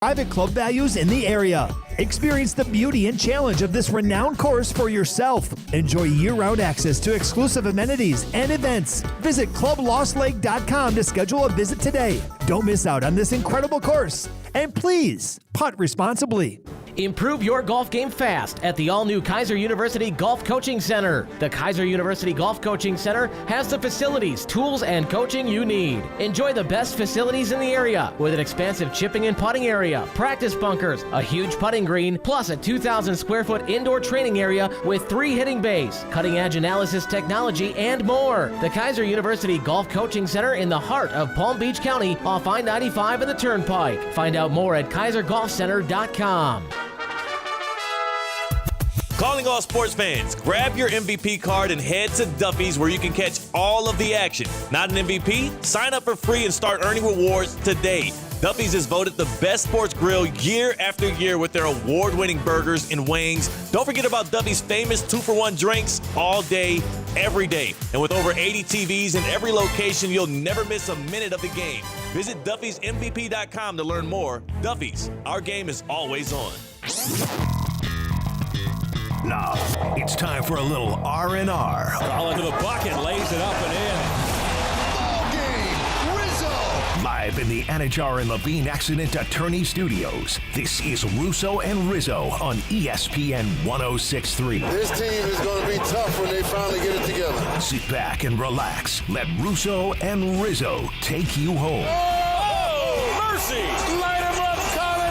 private club values in the area. Experience the beauty and challenge of this renowned course for yourself. Enjoy year-round access to exclusive amenities and events. Visit clublostlake.com to schedule a visit today. Don't miss out on this incredible course. And please, putt responsibly. Improve your golf game fast at the all-new Kaiser University Golf Coaching Center. The Kaiser University Golf Coaching Center has the facilities, tools, and coaching you need. Enjoy the best facilities in the area with an expansive chipping and putting area, practice bunkers, a huge putting green, plus a 2,000 square foot indoor training area with 3 hitting bays, cutting-edge analysis technology, and more. The Kaiser University Golf Coaching Center in the heart of Palm Beach County off I-95 and the Turnpike. Find out more at kaisergolfcenter.com. Calling all sports fans, grab your MVP card and head to Duffy's where you can catch all of the action. Not an MVP? Sign up for free and start earning rewards today. Duffy's is voted the best sports grill year after year with their award-winning burgers and wings. Don't forget about Duffy's famous 2-for-1 drinks all day, every day. And with over 80 TVs in every location, you'll never miss a minute of the game. Visit Duffy'sMVP.com to learn more. Duffy's, our game is always on. Now, it's time for a little R&R. Ball into the bucket, lays it up and in. Ball game, Rizzo! Live in the Anajar and Levine Accident Attorney Studios, this is Russo and Rizzo on ESPN 106.3. This team is going to be tough when they finally get it together. Sit back and relax. Let Russo and Rizzo take you home. Oh, mercy! Light him up, Colin!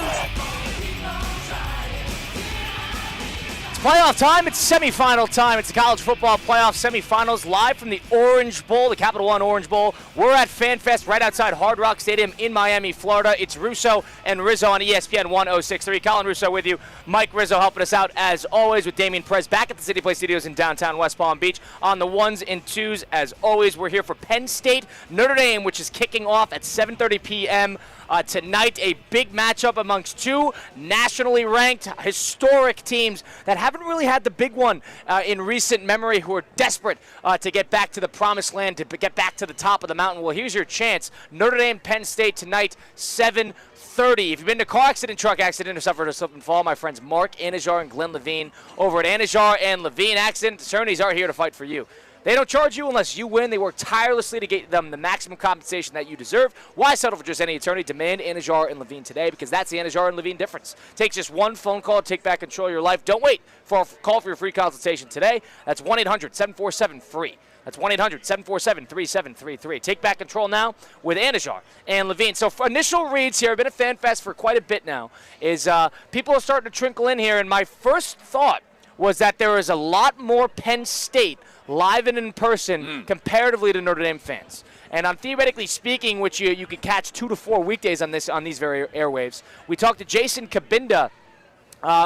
Playoff time, it's semifinal time. It's the college football playoff semifinals live from the Orange Bowl, the Capital One Orange Bowl. We're at FanFest right outside Hard Rock Stadium in Miami, Florida. It's Russo and Rizzo on ESPN 106.3. Colin Russo with you. Mike Rizzo helping us out as always with Damian Perez back at the City Play Studios in downtown West Palm Beach on the ones and twos as always. We're here for Penn State, Notre Dame, which is kicking off at 7:30 p.m. Tonight, a big matchup amongst two nationally ranked historic teams that haven't really had the big one in recent memory, who are desperate to get back to the promised land, to get back to the top of the mountain. Well, here's your chance. Notre Dame, Penn State tonight, 7:30. If you've been in a car accident, truck accident, or suffered a slip and fall, my friends Mark Anajar and Glenn Levine over at Anajar and Levine Accident Attorneys are here to fight for you. They don't charge you unless you win. They work tirelessly to get them the maximum compensation that you deserve. Why settle for just any attorney? Demand Anajar and Levine today, because that's the Anajar and Levine difference. Takes just one phone call to take back control of your life. Don't wait for a call for your free consultation today. That's 1-800-747-FREE. That's 1-800-747-3733. Take back control now with Anajar and Levine. So for initial reads here, I've been at FanFest for quite a bit now, is people are starting to trickle in here, and my first thought was that there is a lot more Penn State live and in person comparatively to Notre Dame fans. And on Theoretically Speaking, which you could catch 2 to 4 weekdays on these very airwaves, we talked to Jason Kabinda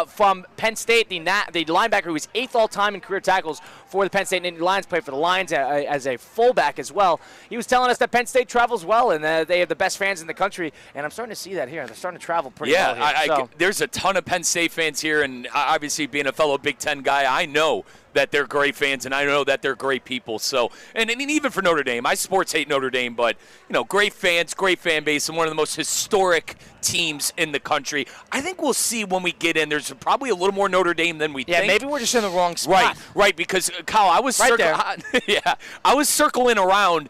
from Penn State, the linebacker who is 8th all-time in career tackles for the Penn State Nittany Lions, played for the Lions as a fullback as well. He was telling us that Penn State travels well and they have the best fans in the country, and I'm starting to see that here. They're starting to travel pretty well here. Yeah, there's a ton of Penn State fans here, and obviously being a fellow Big Ten guy, I know that they're great fans, and I know that they're great people. So, and even for Notre Dame, I sports hate Notre Dame, but great fans, great fan base, and one of the most historic teams in the country. I think we'll see when we get in. There's probably a little more Notre Dame than we think. Yeah, maybe we're just in the wrong spot. Right. Because Kyle, I was I was circling around,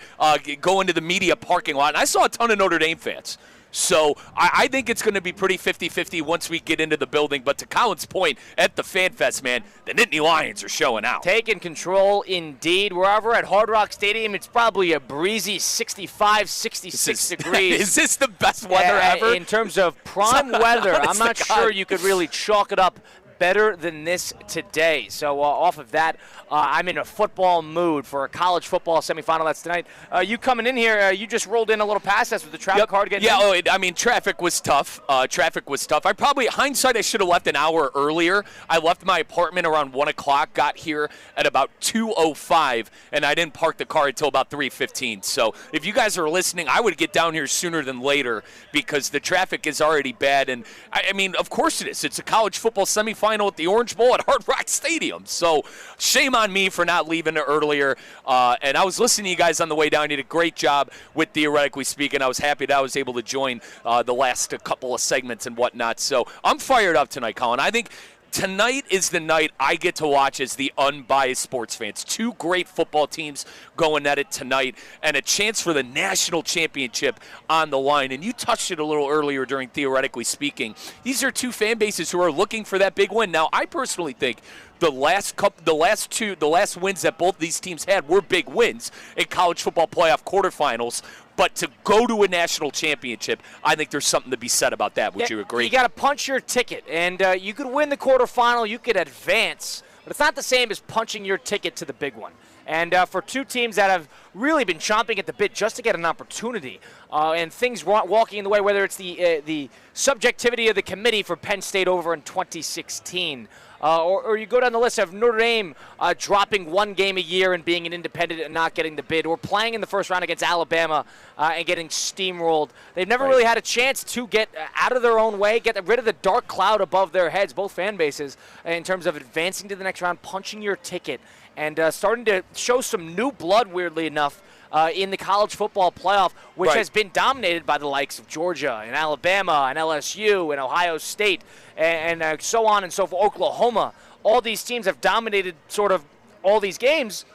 going to the media parking lot, and I saw a ton of Notre Dame fans. So I think it's going to be pretty 50-50 once we get into the building. But to Colin's point, at the FanFest, man, the Nittany Lions are showing out. Taking control indeed. We're over at Hard Rock Stadium. It's probably a breezy 65, 66 degrees. Is this the best weather ever? In terms of prime weather, I'm not sure you could really chalk it up better than this today. So off of that, I'm in a football mood for a college football semifinal. That's tonight. You coming in here, you just rolled in a little past us with the traffic card getting in. Traffic was tough. Hindsight, I should have left an hour earlier. I left my apartment around 1 o'clock, got here at about 2:05, and I didn't park the car until about 3:15. So if you guys are listening, I would get down here sooner than later because the traffic is already bad. And, I mean, of course it is. It's a college football semifinal. quarterfinal at the Orange Bowl at Hard Rock Stadium. So shame on me for not leaving earlier. And I was listening to you guys on the way down. You did a great job with Theoretically Speaking. I was happy that I was able to join the last couple of segments and whatnot. So I'm fired up tonight, Colin. I think tonight is the night I get to watch as the unbiased sports fans. Two great football teams going at it tonight, and a chance for the national championship on the line. And you touched it a little earlier during Theoretically Speaking. These are two fan bases who are looking for that big win. Now, I personally think the last wins that both these teams had were big wins in college football playoff quarterfinals. But to go to a national championship, I think there's something to be said about that. Would you agree? You got to punch your ticket, and you could win the quarterfinal, you could advance, but it's not the same as punching your ticket to the big one. And for two teams that have really been chomping at the bit just to get an opportunity, and things walking in the way, whether it's the subjectivity of the committee for Penn State over in 2016, or you go down the list of Notre Dame dropping one game a year and being an independent and not getting the bid, or playing in the first round against Alabama and getting steamrolled. They've never really had a chance to get out of their own way, get rid of the dark cloud above their heads, both fan bases, in terms of advancing to the next round, punching your ticket, and starting to show some new blood, weirdly enough, in the college football playoff, which has been dominated by the likes of Georgia and Alabama and LSU and Ohio State and so on and so forth, Oklahoma. All these teams have dominated sort of all these games.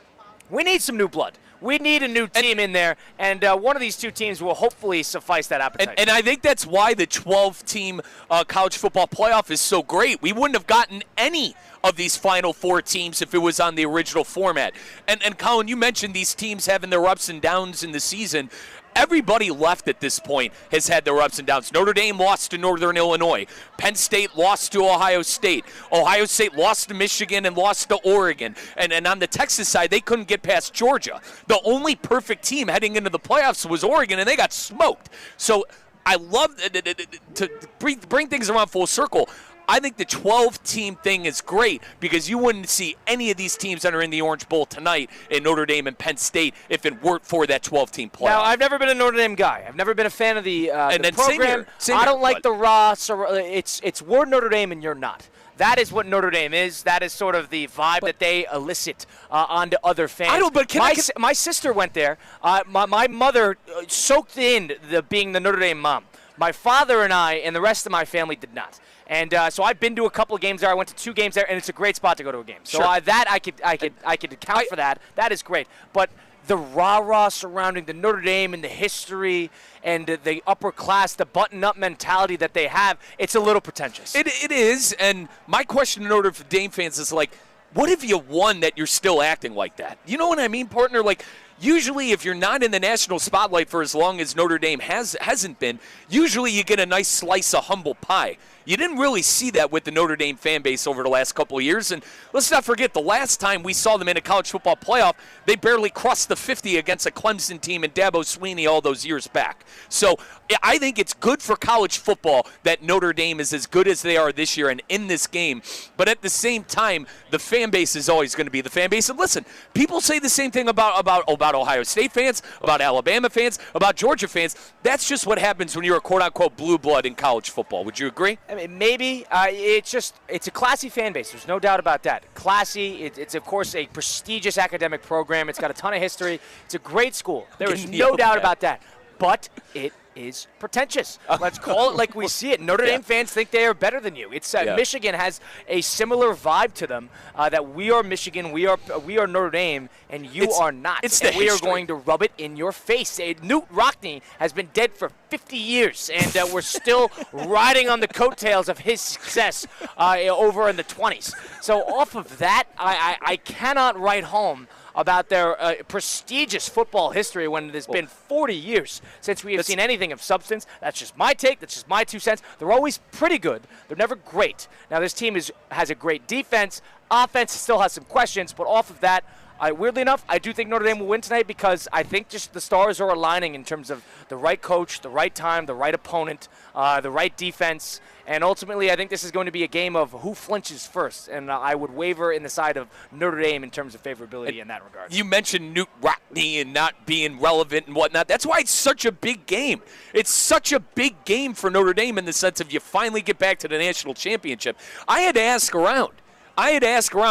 We need some new blood. We need a new team in there, and one of these two teams will hopefully suffice that appetite. And I think that's why the 12-team college football playoff is so great. We wouldn't have gotten any of these final four teams if it was on the original format. And Colin, you mentioned these teams having their ups and downs in the season. Everybody left at this point has had their ups and downs. Notre Dame lost to Northern Illinois. Penn State lost to Ohio State. Ohio State lost to Michigan and lost to Oregon. And on the Texas side, they couldn't get past Georgia. The only perfect team heading into the playoffs was Oregon, and they got smoked. So I love to bring things around full circle. I think the 12-team thing is great because you wouldn't see any of these teams that are in the Orange Bowl tonight in Notre Dame and Penn State if it weren't for that 12-team playoff. Now, I've never been a Notre Dame guy. I've never been a fan of the program. I don't like the raw. It's we're Notre Dame and you're not. That is what Notre Dame is. That is sort of the vibe that they elicit onto other fans. I don't. But my sister went there. My mother soaked in being the Notre Dame mom. My father and I and the rest of my family did not. And so I've been to a couple of games there. I went to 2 games there, and it's a great spot to go to a game. So that I could account for that. That is great. But the rah-rah surrounding the Notre Dame and the history and the upper class, the button-up mentality that they have, it's a little pretentious. It is. And my question to Notre Dame fans is like, what have you won that you're still acting like that? You know what I mean, partner? Like, usually if you're not in the national spotlight for as long as Notre Dame hasn't been, usually you get a nice slice of humble pie. You didn't really see that with the Notre Dame fan base over the last couple of years. And let's not forget, the last time we saw them in a college football playoff, they barely crossed the 50 against a Clemson team and Dabo Swinney all those years back. So I think it's good for college football that Notre Dame is as good as they are this year and in this game. But at the same time, the fan base is always going to be the fan base. And listen, people say the same thing about Ohio State fans, about Alabama fans, about Georgia fans. That's just what happens when you're a quote-unquote blue blood in college football. Would you agree? I mean, maybe. It's a classy fan base. There's no doubt about that. Classy. It's, of course, a prestigious academic program. It's got a ton of history. It's a great school. There is no doubt about that. But it is pretentious. Let's call it like we see it. Notre Dame fans think they are better than you. It's Michigan has a similar vibe to them that we are Michigan, we are Notre Dame, and you are not. And we are going to rub it in your face. Newt Rockne has been dead for 50 years, and we're still riding on the coattails of his success over in the 20s. So off of that, I cannot write home about their prestigious football history when it has been 40 years since we have seen anything of substance. That's just my take. That's just my 2 cents. They're always pretty good. They're never great. Now, this team has a great defense. Offense still has some questions, but off of that, Weirdly enough, I do think Notre Dame will win tonight because I think just the stars are aligning in terms of the right coach, the right time, the right opponent, the right defense. And ultimately, I think this is going to be a game of who flinches first. And I would waver in the side of Notre Dame in terms of favorability in that regard. You mentioned Newt Rockne and not being relevant and whatnot. That's why it's such a big game. It's such a big game for Notre Dame in the sense of you finally get back to the national championship. I had to ask around.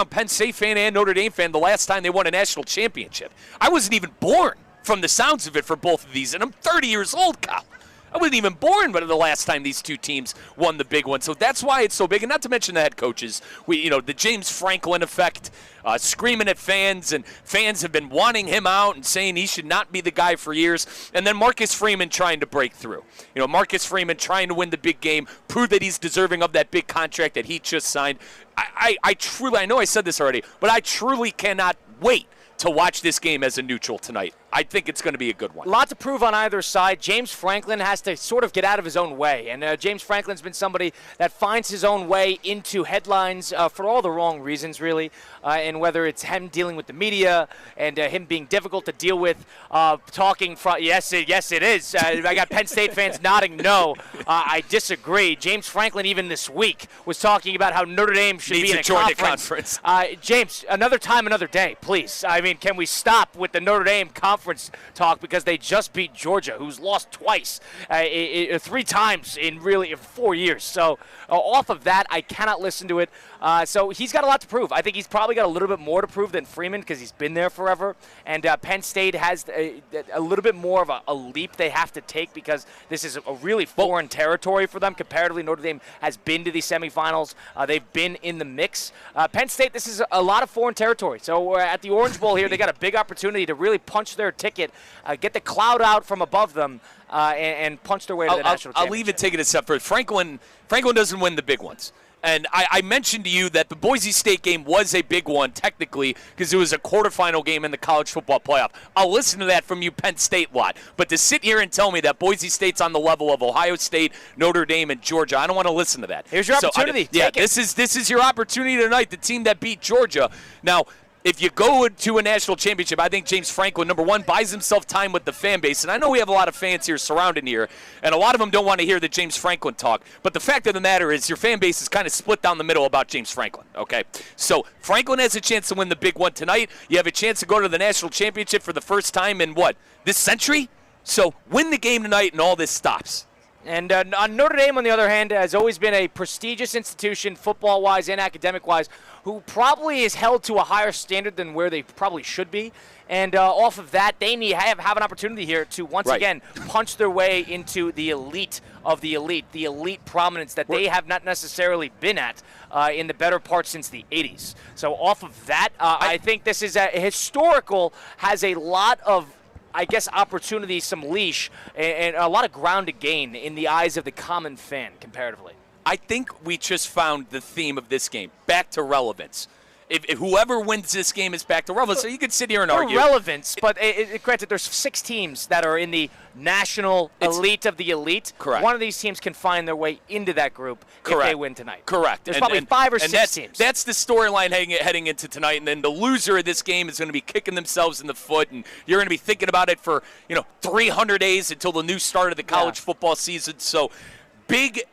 Penn State fan and Notre Dame fan the last time they won a national championship. I wasn't even born from the sounds of it for both of these, and I'm 30 years old, Kyle. I wasn't even born but the last time these two teams won the big one. So that's why it's so big. And not to mention the head coaches. The James Franklin effect, screaming at fans, and fans have been wanting him out and saying he should not be the guy for years. And then Marcus Freeman trying to break through. Marcus Freeman trying to win the big game, prove that he's deserving of that big contract that he just signed. I truly, I know I said this already, but I truly cannot wait to watch this game as a neutral tonight. I think it's going to be a good one. A lot to prove on either side. James Franklin has to sort of get out of his own way. And James Franklin's been somebody that finds his own way into headlines for all the wrong reasons, really. And whether it's him dealing with the media and him being difficult to deal with, talking from, yes, it is. I got Penn State fans nodding no. I disagree. James Franklin, even this week, was talking about how Notre Dame should be in a conference. James, another time, another day, please. I mean, can we stop with the Notre Dame conference talk because they just beat Georgia, who's lost twice, 3 times in 4 years. So off of that, I cannot listen to it. So he's got a lot to prove. I think he's probably got a little bit more to prove than Freeman because he's been there forever. And Penn State has a little bit more of a leap they have to take because this is a really foreign territory for them. Comparatively, Notre Dame has been to the semifinals. They've been in the mix. Penn State, this is a lot of foreign territory. So at the Orange Bowl here, they got a big opportunity to really punch their ticket, get the cloud out from above them, and punch their way to the national championship. I'll leave it, take it a step further. Franklin doesn't win the big ones. And I mentioned to you that the Boise State game was a big one, technically, because it was a quarterfinal game in the college football playoff. I'll listen to that from you Penn State lot. But to sit here and tell me that Boise State's on the level of Ohio State, Notre Dame, and Georgia, I don't want to listen to that. Here's your opportunity. This is your opportunity tonight, the team that beat Georgia. Now, if you go to a national championship, I think James Franklin, number one, buys himself time with the fan base. And I know we have a lot of fans here surrounding here, and a lot of them don't want to hear the James Franklin talk. But the fact of the matter is your fan base is kind of split down the middle about James Franklin, okay? So Franklin has a chance to win the big one tonight. You have a chance to go to the national championship for the first time in, this century? So win the game tonight and all this stops. And Notre Dame, on the other hand, has always been a prestigious institution, football-wise and academic-wise, who probably is held to a higher standard than where they probably should be. And off of that, they have an opportunity here to once again punch their way into the elite of the elite prominence that they have not necessarily been at in the better part since the 80s. So off of that, I think this is a historical, has a lot of, I guess, opportunity, some leash, and a lot of ground to gain in the eyes of the common fan comparatively. I think we just found the theme of this game, back to relevance. If whoever wins this game is back to relevance, so you could sit here and argue. Relevance, but granted, there's 6 teams that are in the national elite of the elite. Correct. One of these teams can find their way into that group if they win tonight. Correct. There's probably 5 or 6 teams. That's the storyline heading into tonight, and then the loser of this game is going to be kicking themselves in the foot, and you're going to be thinking about it for 300 days until the new start of the college football season. So big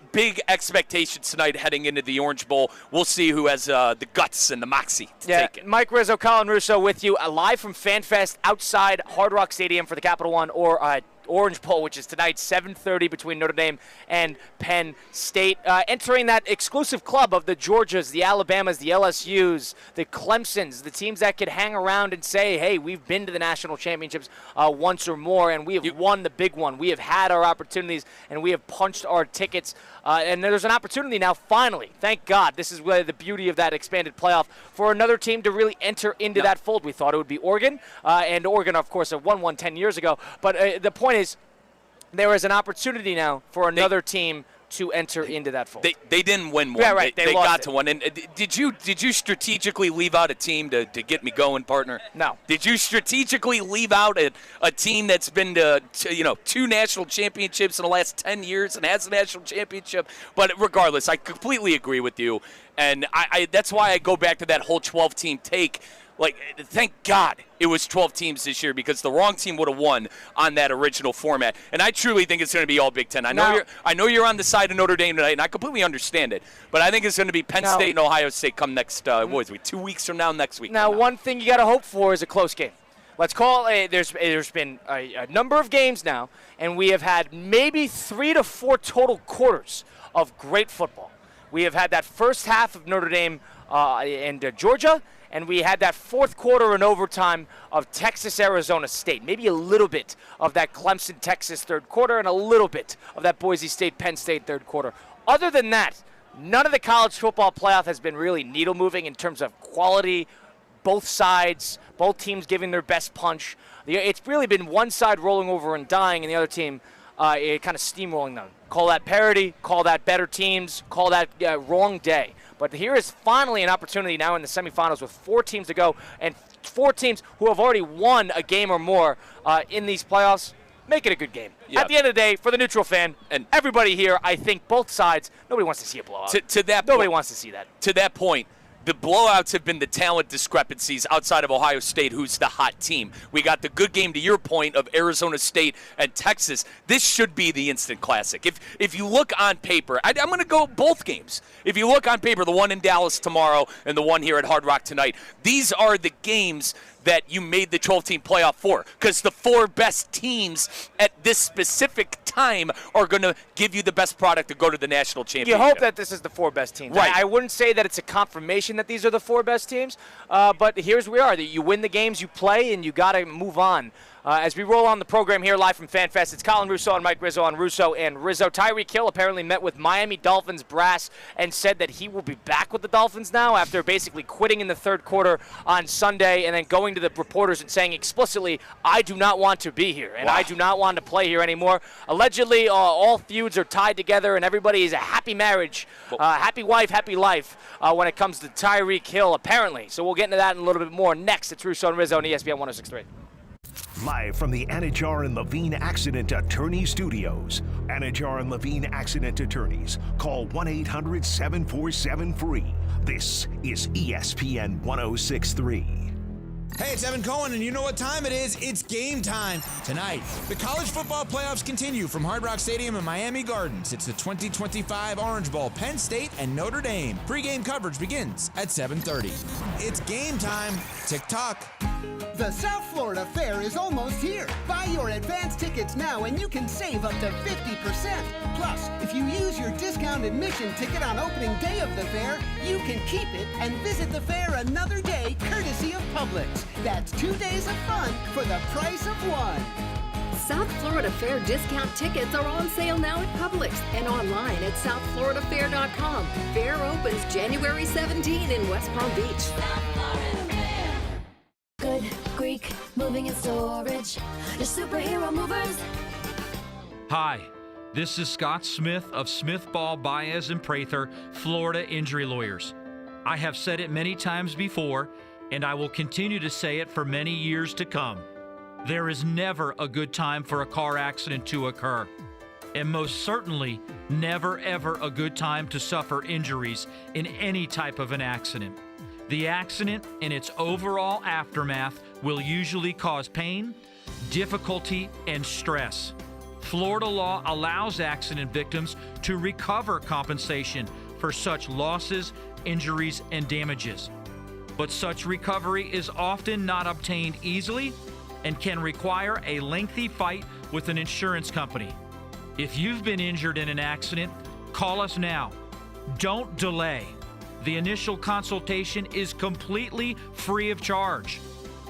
expectations tonight heading into the Orange Bowl. We'll see who has the guts and the moxie to take it. Mike Rizzo, Colin Russo with you, live from FanFest outside Hard Rock Stadium for the Capital One or Orange Bowl, which is tonight, 7:30 between Notre Dame and Penn State. Entering that exclusive club of the Georgias, the Alabamas, the LSUs, the Clemsons, the teams that could hang around and say, hey, we've been to the national championships once or more, and we have won the big one. We have had our opportunities, and we have punched our tickets. And there's an opportunity now, finally, thank God, this is really the beauty of that expanded playoff, for another team to really enter into that fold. We thought it would be Oregon, and Oregon, of course, won one 10 years ago. But the point is, there is an opportunity now for another team to enter into that fold. They didn't win one. Yeah, right. They got to one. And did you strategically leave out a team to get me going, partner? No. Did you strategically leave out a team that's been to 2 national championships in the last 10 years and has a national championship? But regardless, I completely agree with you. And I that's why I go back to that whole 12-team take. Like, thank God it was 12 teams this year, because the wrong team would have won on that original format. And I truly think it's going to be all Big Ten. I know you're on the side of Notre Dame tonight, and I completely understand it. But I think it's going to be Penn State and Ohio State come next, 2 weeks from now, next week. Now, one thing you got to hope for is a close game. Let's call it. There's been a number of games now, and we have had maybe 3 to 4 total quarters of great football. We have had that first half of Notre Dame and Georgia, and we had that fourth quarter in overtime of Texas-Arizona State. Maybe a little bit of that Clemson-Texas third quarter and a little bit of that Boise State-Penn State third quarter. Other than that, none of the college football playoff has been really needle-moving in terms of quality, both sides, both teams giving their best punch. It's really been one side rolling over and dying, and the other team kind of steamrolling them. Call that parity, call that better teams, call that wrong day. But here is finally an opportunity now in the semifinals with 4 teams to go, and 4 teams who have already won a game or more in these playoffs. Make it a good game. Yep. At the end of the day, for the neutral fan, and everybody here, I think both sides, nobody wants to see a blowout. Nobody wants to see that. To that point, the blowouts have been the talent discrepancies outside of Ohio State, who's the hot team. We got the good game, to your point, of Arizona State and Texas. This should be the instant classic. If you look on paper, I'm going to go both games. If you look on paper, the one in Dallas tomorrow and the one here at Hard Rock tonight, these are the games that you made the 12-team playoff for, because the 4 best teams at this specific time are going to give you the best product to go to the national championship. You hope that this is the 4 best teams. Right. I wouldn't say that it's a confirmation that these are the 4 best teams, but here's where we are. That you win the games you play, and you got to move on. As we roll on the program here live from FanFest, it's Colin Russo and Mike Rizzo on Russo and Rizzo. Tyreek Hill apparently met with Miami Dolphins brass and said that he will be back with the Dolphins now after basically quitting in the third quarter on Sunday and then going to the reporters and saying explicitly, I do not want to be here and I do not want to play here anymore. Allegedly, all feuds are tied together and everybody is a happy marriage, happy wife, happy life when it comes to Tyreek Hill, apparently. So we'll get into that in a little bit more. Next, it's Russo and Rizzo on ESPN 106.3. Live from the Anajar and Levine Accident Attorney Studios. Anajar and Levine Accident Attorneys. Call 1-800-747-FREE. This is ESPN 106.3. Hey, it's Evan Cohen, and you know what time it is. It's game time tonight. The college football playoffs continue from Hard Rock Stadium in Miami Gardens. It's the 2025 Orange Bowl, Penn State and Notre Dame. Pre-game coverage begins at 7:30. It's game time. Tick-tock. The South Florida Fair is almost here. Buy your advance tickets now and you can save up to 50%. Plus, if you use your discount admission ticket on opening day of the fair, you can keep it and visit the fair another day courtesy of Publix. That's 2 days of fun for the price of one. South Florida Fair discount tickets are on sale now at Publix and online at southfloridafair.com. Fair opens January 17 in West Palm Beach. South Florida Fair. Good Greek moving and storage. Your superhero movers. Hi, this is Scott Smith of Smith Ball, Baez & Prather, Florida Injury Lawyers. I have said it many times before, and I will continue to say it for many years to come. There is never a good time for a car accident to occur, and most certainly never ever a good time to suffer injuries in any type of an accident. The accident and its overall aftermath will usually cause pain, difficulty, and stress. Florida law allows accident victims to recover compensation for such losses, injuries, and damages. But such recovery is often not obtained easily and can require a lengthy fight with an insurance company. If you've been injured in an accident, call us now. Don't delay. The initial consultation is completely free of charge.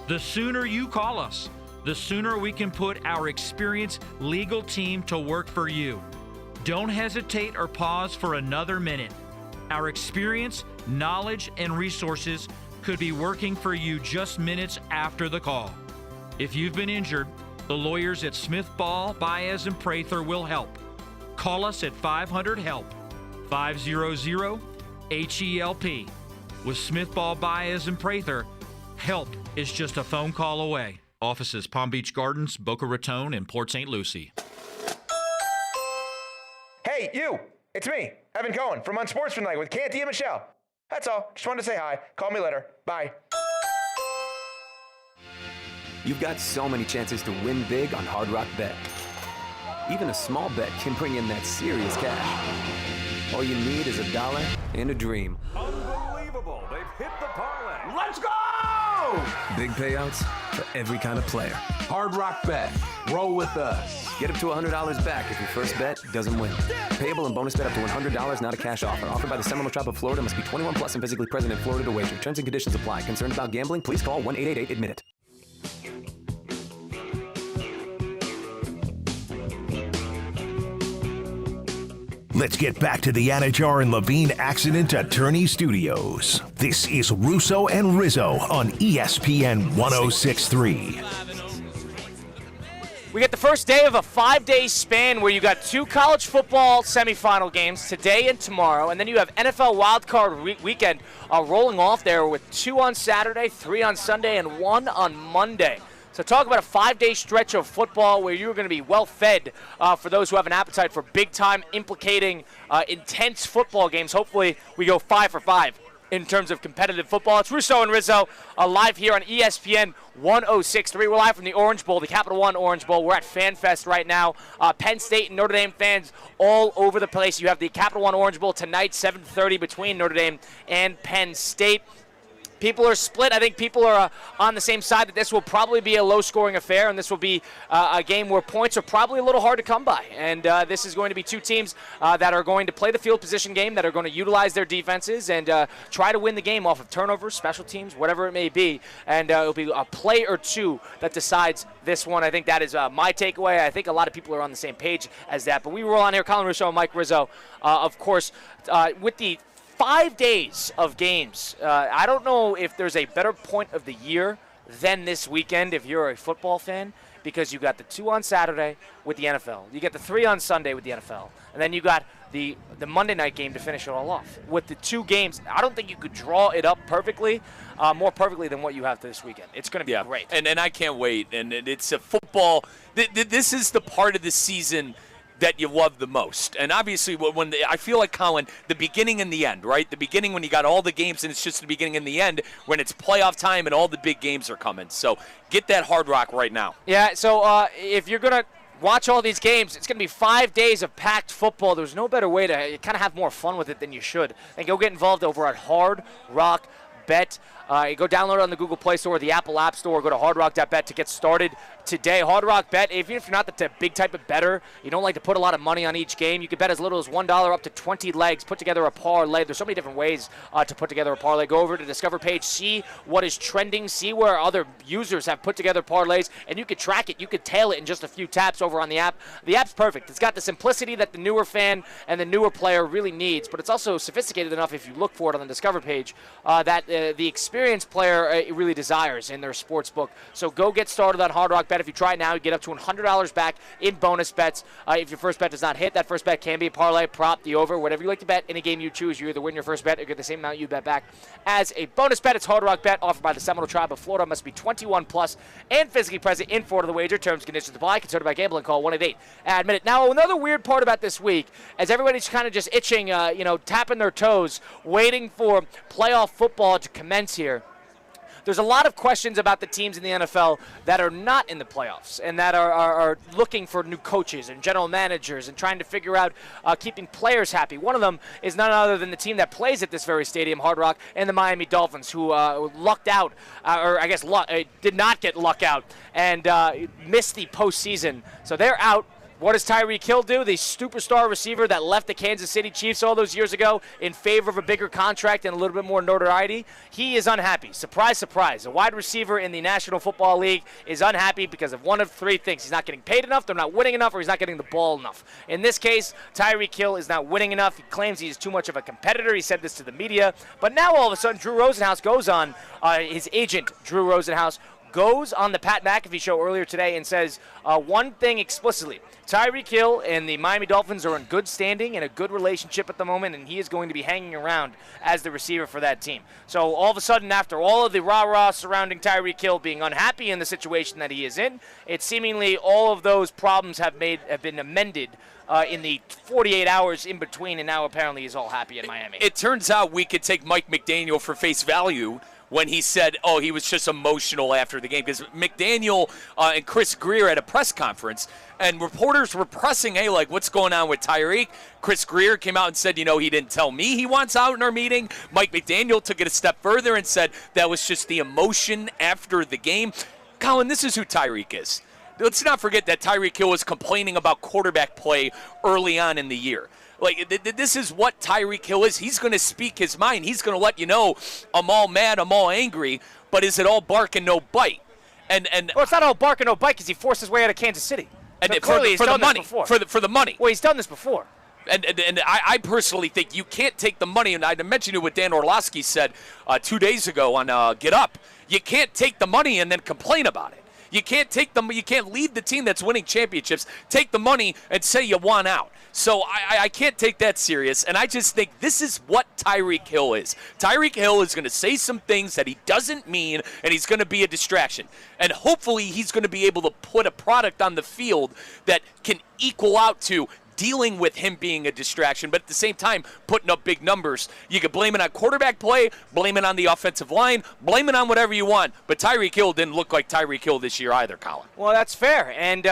The sooner you call us, the sooner we can put our experienced legal team to work for you. Don't hesitate or pause for another minute. Our experience, knowledge, and resources could be working for you just minutes after the call. If you've been injured, the lawyers at Smith Ball, Baez & Prather will help. Call us at 500-HELP, 500-HELP. With Smith Ball, Baez & Prather, help is just a phone call away. Offices Palm Beach Gardens, Boca Raton, and Port St. Lucie. Hey, you! It's me, Evan Cohen, from Unsportsmanlike with Canty and Michelle. That's all. Just wanted to say hi. Call me later. Bye. You've got so many chances to win big on Hard Rock Bet. Even a small bet can bring in that serious cash. All you need is $1 and a dream. Unbelievable. They've hit the parlay. Let's go! Big payouts for every kind of player. Hard Rock Bet. Roll with us. Get up to $100 back if your first bet doesn't win. Payable and bonus bet up to $100, not a cash offer. Offered by the Seminole Tribe of Florida. Must be 21 plus and physically present in Florida to wager. Terms and conditions apply. Concerned about gambling? Please call 1-888-ADMIT-IT. Let's get back to the Anajar and Levine Accident Attorney Studios. This is Russo and Rizzo on ESPN 106.3. We get the first day of a 5-day span where you got 2 college football semifinal games today and tomorrow, and then you have NFL wildcard weekend rolling off there with 2 on Saturday, 3 on Sunday, and 1 on Monday. So talk about a 5-day stretch of football where you're going to be well fed for those who have an appetite for big-time, implicating, intense football games. Hopefully we go 5 for 5 in terms of competitive football. It's Russo and Rizzo live here on ESPN 106.3. We're live from the Orange Bowl, the Capital One Orange Bowl. We're at FanFest right now. Penn State and Notre Dame fans all over the place. You have the Capital One Orange Bowl tonight, 7:30 between Notre Dame and Penn State. People are split. I think people are on the same side that this will probably be a low-scoring affair, and this will be a game where points are probably a little hard to come by. And this is going to be 2 teams that are going to play the field position game, that are going to utilize their defenses and try to win the game off of turnovers, special teams, whatever it may be. And it'll be a play or 2 that decides this one. I think that is my takeaway. I think a lot of people are on the same page as that. But we roll on here, Colin Russo and Mike Rizzo, of course, with the 5 days of games. I don't know if there's a better point of the year than this weekend if you're a football fan, because you got the 2 on Saturday with the NFL. You get the 3 on Sunday with the NFL. And then you got the Monday night game to finish it all off. With the 2 games, I don't think you could draw it up perfectly, more perfectly than what you have this weekend. It's going to be great. And I can't wait. And it's a football. This is the part of the season that you love the most. And obviously, I feel like, Colin, the beginning and the end, right? The beginning when you got all the games and it's just the beginning and the end when it's playoff time and all the big games are coming. So get that Hard Rock right now. Yeah, so if you're going to watch all these games, it's going to be 5 days of packed football. There's no better way to kind of have more fun with it than you should. And go get involved over at Hard Rock Bet. You go download it on the Google Play Store or the Apple App Store. Go to hardrock.bet to get started today. Hard Rock Bet, even if you're not the big type of bettor, you don't like to put a lot of money on each game, you can bet as little as $1 up to 20 legs. Put together a parlay. There's so many different ways to put together a parlay. Go over to the Discover page, see what is trending, see where other users have put together parlays, and you could track it. You could tail it in just a few taps over on the app. The app's perfect. It's got the simplicity that the newer fan and the newer player really needs, but it's also sophisticated enough, if you look for it on the Discover page, that the experienced player really desires in their sports book. So go get started on Hard Rock Bet. If you try it now, you get up to $100 back in bonus bets. If your first bet does not hit, that first bet can be a parlay, prop, the over, whatever you like to bet. Any game you choose, you either win your first bet or get the same amount you bet back as a bonus bet. It's Hard Rock Bet, offered by the Seminole Tribe of Florida. Must be 21 plus and physically present in Florida. The wager. Terms and conditions apply. Concerned about gambling? Call 1-888-ADMIT-IT. Now, another weird part about this week, as everybody's kind of just itching, tapping their toes, waiting for playoff football to commence here. There's a lot of questions about the teams in the NFL that are not in the playoffs and that are looking for new coaches and general managers and trying to figure out keeping players happy. One of them is none other than the team that plays at this very stadium, Hard Rock, and the Miami Dolphins, who lucked out, did not get luck out and missed the postseason. So they're out. What does Tyreek Hill do? The superstar receiver that left the Kansas City Chiefs all those years ago in favor of a bigger contract and a little bit more notoriety. He is unhappy. Surprise, surprise. A wide receiver in the National Football League is unhappy because of one of 3 things. He's not getting paid enough, they're not winning enough, or he's not getting the ball enough. In this case, Tyreek Hill is not winning enough. He claims he's too much of a competitor. He said this to the media. But now all of a sudden, Drew Rosenhaus goes on, his agent, Drew Rosenhaus, goes on the Pat McAfee show earlier today and says one thing explicitly. Tyreek Hill and the Miami Dolphins are in good standing and a good relationship at the moment, and he is going to be hanging around as the receiver for that team. So all of a sudden, after all of the rah-rah surrounding Tyreek Hill being unhappy in the situation that he is in, it's seemingly all of those problems have been amended in the 48 hours in between, and now apparently he's all happy in Miami. It turns out we could take Mike McDaniel for face value when he said, oh, he was just emotional after the game. Because McDaniel and Chris Greer at a press conference, and reporters were pressing, hey, like, what's going on with Tyreek? Chris Greer came out and said, he didn't tell me he wants out in our meeting. Mike McDaniel took it a step further and said that was just the emotion after the game. Colin, this is who Tyreek is. Let's not forget that Tyreek Hill was complaining about quarterback play early on in the year. Like, this is what Tyreek Hill is. He's going to speak his mind. He's going to let you know, I'm all mad, I'm all angry, but is it all bark and no bite? And well, it's not all bark and no bite because he forced his way out of Kansas City. And so clearly he's done this before. For the money. Well, he's done this before. And I personally think you can't take the money, and I mentioned it what Dan Orlovsky said 2 days ago on Get Up. You can't take the money and then complain about it. You can't you can't leave the team that's winning championships, take the money and say you want out. So I can't take that serious, and I just think this is what Tyreek Hill is. Tyreek Hill is going to say some things that he doesn't mean, and he's going to be a distraction. And hopefully he's going to be able to put a product on the field that can equal out to dealing with him being a distraction, but at the same time putting up big numbers. You can blame it on quarterback play, blame it on the offensive line, blame it on whatever you want, but Tyreek Hill didn't look like Tyreek Hill this year either, Colin. Well, that's fair, and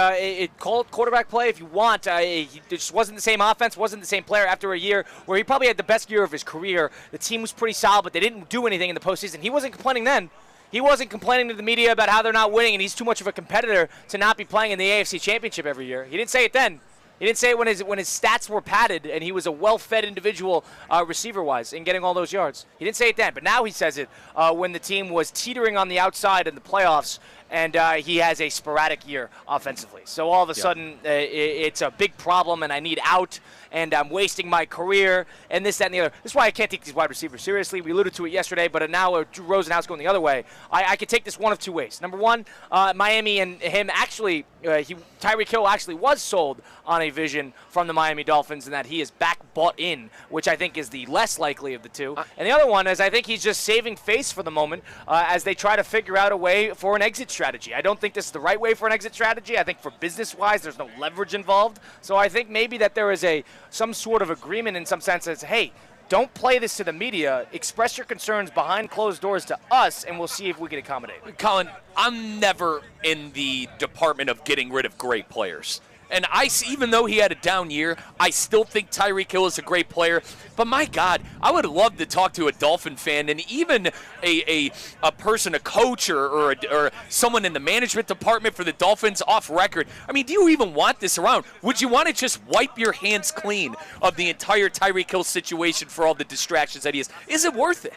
call it quarterback play if you want. He just wasn't the same offense, wasn't the same player after a year where he probably had the best year of his career. The team was pretty solid, but they didn't do anything in the postseason. He wasn't complaining then. He wasn't complaining to the media about how they're not winning and he's too much of a competitor to not be playing in the AFC Championship every year. He didn't say it then. He didn't say it when his stats were padded and he was a well-fed individual receiver-wise in getting all those yards. He didn't say it then, but now he says it when the team was teetering on the outside in the playoffs and he has a sporadic year offensively. So all of a sudden it's a big problem and I need out and I'm wasting my career and this, that, and the other. This is why I can't take these wide receivers seriously. We alluded to it yesterday, but now Drew Rosenhaus going the other way. I could take this one of two ways. Number one, Miami and him actually, Tyreek Hill actually was sold on a vision from the Miami Dolphins and that he is back bought in, which I think is the less likely of the two. And the other one is I think he's just saving face for the moment as they try to figure out a way for an exit strategy. I don't think this is the right way for an exit strategy. I think for business-wise, there's no leverage involved. So I think maybe that there is some sort of agreement in some sense that says, hey, don't play this to the media. Express your concerns behind closed doors to us, and we'll see if we can accommodate. Colin, I'm never in the department of getting rid of great players. And even though he had a down year, I still think Tyreek Hill is a great player. But my God, I would love to talk to a Dolphin fan and even a person, a coach or someone in the management department for the Dolphins off record. I mean, do you even want this around? Would you want to just wipe your hands clean of the entire Tyreek Hill situation for all the distractions that he is? Is it worth it?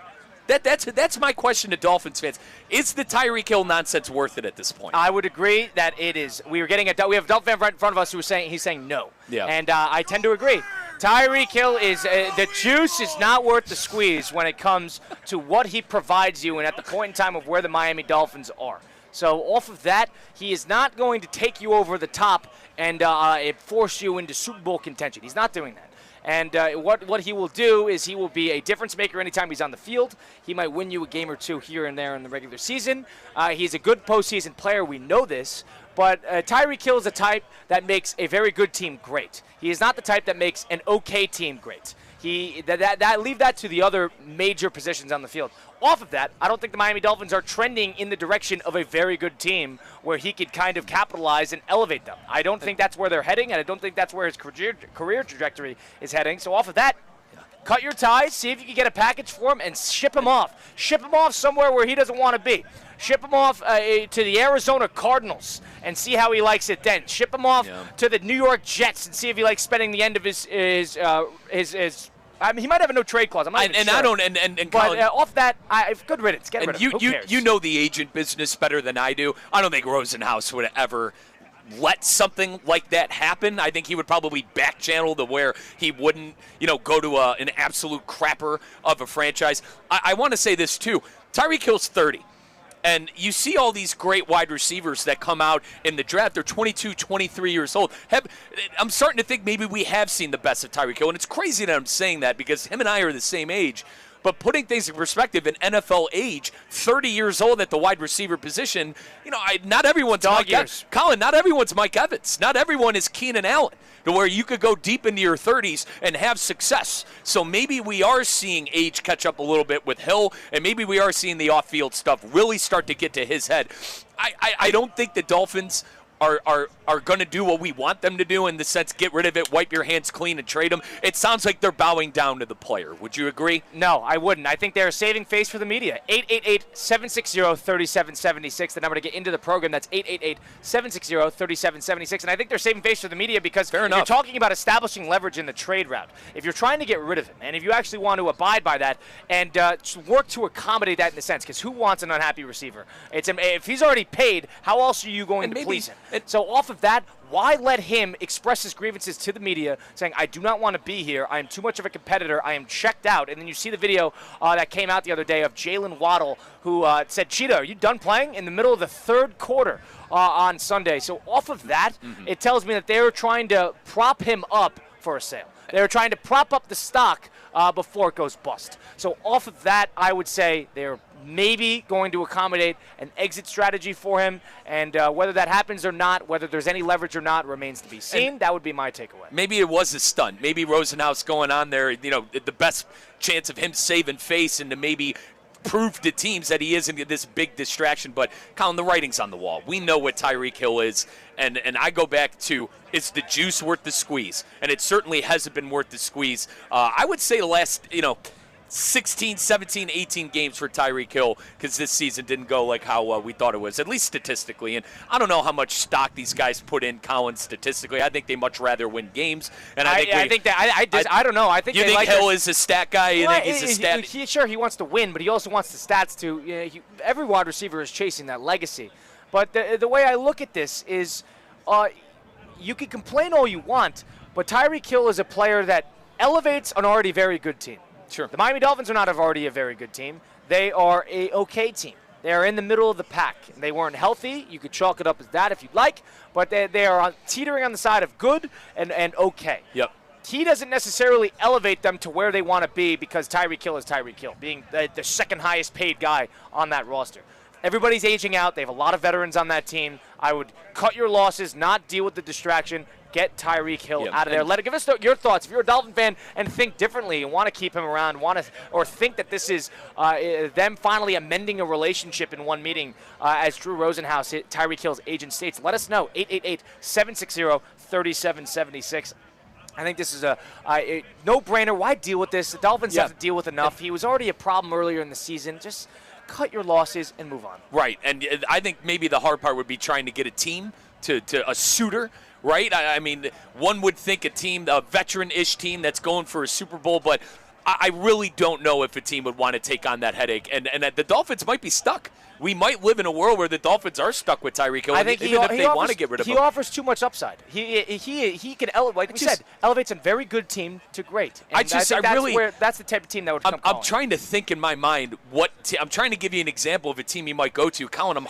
That's my question to Dolphins fans. Is the Tyreek Hill nonsense worth it at this point? I would agree that it is. We have a Dolphin fan right in front of us who was saying he's saying no. Yeah. And I tend to agree. Tyreek Hill is the juice is not worth the squeeze when it comes to what he provides you and at the point in time of where the Miami Dolphins are. So off of that, he is not going to take you over the top and force you into Super Bowl contention. He's not doing that. And what he will do is he will be a difference maker anytime he's on the field. He might win you a game or two here and there in the regular season. He's a good postseason player. We know this. But Tyreek Hill is a type that makes a very good team great. He is not the type that makes an okay team great. Leave that to the other major positions on the field. Off of that, I don't think the Miami Dolphins are trending in the direction of a very good team where he could kind of capitalize and elevate them. I don't think that's where they're heading, and I don't think that's where his career trajectory is heading. So off of that, cut your ties, see if you can get a package for him, and ship him off. Ship him off somewhere where he doesn't want to be. Ship him off to the Arizona Cardinals and see how he likes it then. Ship him off to the New York Jets and see if he likes spending the end of his I mean, he might have a no trade clause. I'm not even sure. I don't. And but Colin, off that, good riddance. Get rid of him. Who cares? You know the agent business better than I do. I don't think Rosenhaus would ever let something like that happen. I think he would probably back channel to where he wouldn't, go to an absolute crapper of a franchise. I want to say this too. Tyreek Hill's 30. And you see all these great wide receivers that come out in the draft. They're 22, 23 years old. I'm starting to think maybe we have seen the best of Tyreek Hill. And it's crazy that I'm saying that because him and I are the same age. But putting things in perspective, in NFL age, 30 years old at the wide receiver position, not everyone's Mike Evans. Colin, not everyone's Mike Evans. Not everyone is Keenan Allen, to where you could go deep into your 30s and have success. So maybe we are seeing age catch up a little bit with Hill, and maybe we are seeing the off-field stuff really start to get to his head. I don't think the Dolphins are going to do what we want them to do, in the sense, get rid of it, wipe your hands clean, and trade them. It sounds like they're bowing down to the player. Would you agree? No, I wouldn't. I think they're saving face for the media. 888-760-3776, the number to get into the program. That's 888-760-3776. And I think they're saving face for the media because you're talking about establishing leverage in the trade route. If you're trying to get rid of him, and if you actually want to abide by that and work to accommodate that in a sense, because who wants an unhappy receiver? If he's already paid, how else are you going to please him? So off of that, why let him express his grievances to the media, saying, I do not want to be here, I am too much of a competitor, I am checked out? And then you see the video that came out the other day of Jalen Waddle, who said, Cheetah, are you done playing? In the middle of the third quarter on Sunday. So off of that, it tells me that they're trying to prop him up for a sale. They're trying to prop up the stock before it goes bust. So off of that, I would say they're maybe going to accommodate an exit strategy for him, and whether that happens or not, whether there's any leverage or not, remains to be seen. And that would be my takeaway. Maybe it was a stunt. Maybe Rosenhaus going on there, the best chance of him saving face and to maybe prove to teams that he isn't this big distraction. But, Colin, the writing's on the wall. We know what Tyreek Hill is, and I go back to, is the juice worth the squeeze? And it certainly hasn't been worth the squeeze. I would say the last, 16, 17, 18 games for Tyreek Hill, because this season didn't go like how we thought it was, at least statistically. And I don't know how much stock these guys put in Collins statistically. I think they much rather win games. And I don't know. I think you think Hill is a stat guy. You think he's a stat? Sure, he wants to win, but he also wants the stats too. Every wide receiver is chasing that legacy. But the way I look at this is, you can complain all you want, but Tyreek Hill is a player that elevates an already very good team. Sure. The Miami Dolphins are not already a very good team. They are a okay team. They are in the middle of the pack. They weren't healthy. You could chalk it up as that if you'd like, but they are teetering on the side of good and okay. Yep. He doesn't necessarily elevate them to where they want to be, because Tyreek Hill is Tyreek Hill, being the second highest paid guy on that roster. Everybody's aging out. They have a lot of veterans on that team. I would cut your losses, not deal with the distraction. Get Tyreek Hill out of there. Give us your thoughts. If you're a Dolphin fan and think differently and want to keep him around, or think that this is them finally amending a relationship in one meeting, as Drew Rosenhaus, Tyreek Hill's agent, states, let us know. 888-760-3776. I think this is a no-brainer. Why deal with this? The Dolphins have to deal with enough. He was already a problem earlier in the season. Just cut your losses and move on. Right, and I think maybe the hard part would be trying to get a team to a suitor. Right? I mean, one would think a veteran-ish team that's going for a Super Bowl, but I really don't know if a team would want to take on that headache. And the Dolphins might be stuck. We might live in a world where the Dolphins are stuck with Tyreek Hill, I think even if they want to get rid of him. He offers too much upside. He can elevate, like we said, elevates a very good team to great. And that's the type of team that would come. I'm trying to think in my mind I'm trying to give you an example of a team you might go to. Colin, I'm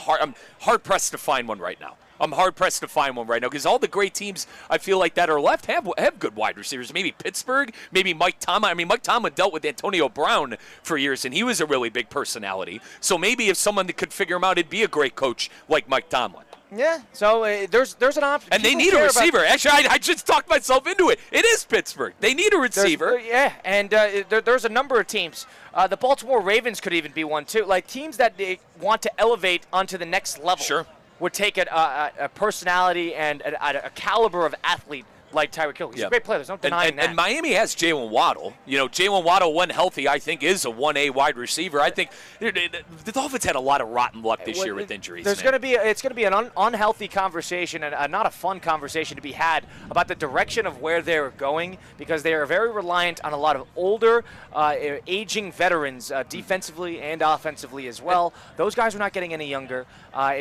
hard-pressed to find one right now. I'm hard-pressed to find one right now, because all the great teams I feel like that are left have good wide receivers. Maybe Pittsburgh, maybe Mike Tomlin. I mean, Mike Tomlin dealt with Antonio Brown for years, and he was a really big personality. So maybe if someone that could figure him out, it'd be a great coach like Mike Tomlin. Yeah, so there's an option. And they need a receiver. Actually, I just talked myself into it. It is Pittsburgh. They need a receiver. And there's a number of teams. The Baltimore Ravens could even be one, too. Like, teams that they want to elevate onto the next level. Sure. Would take a personality and a caliber of athlete like Tyreek Hill. He's a great player. There's no denying that. And Miami has Jalen Waddle. Jalen Waddle, when healthy, I think is a 1A wide receiver. I think the Dolphins had a lot of rotten luck this year with injuries. It's going to be an unhealthy conversation and not a fun conversation to be had about the direction of where they're going, because they are very reliant on a lot of older, aging veterans, defensively and offensively as well. Those guys are not getting any younger.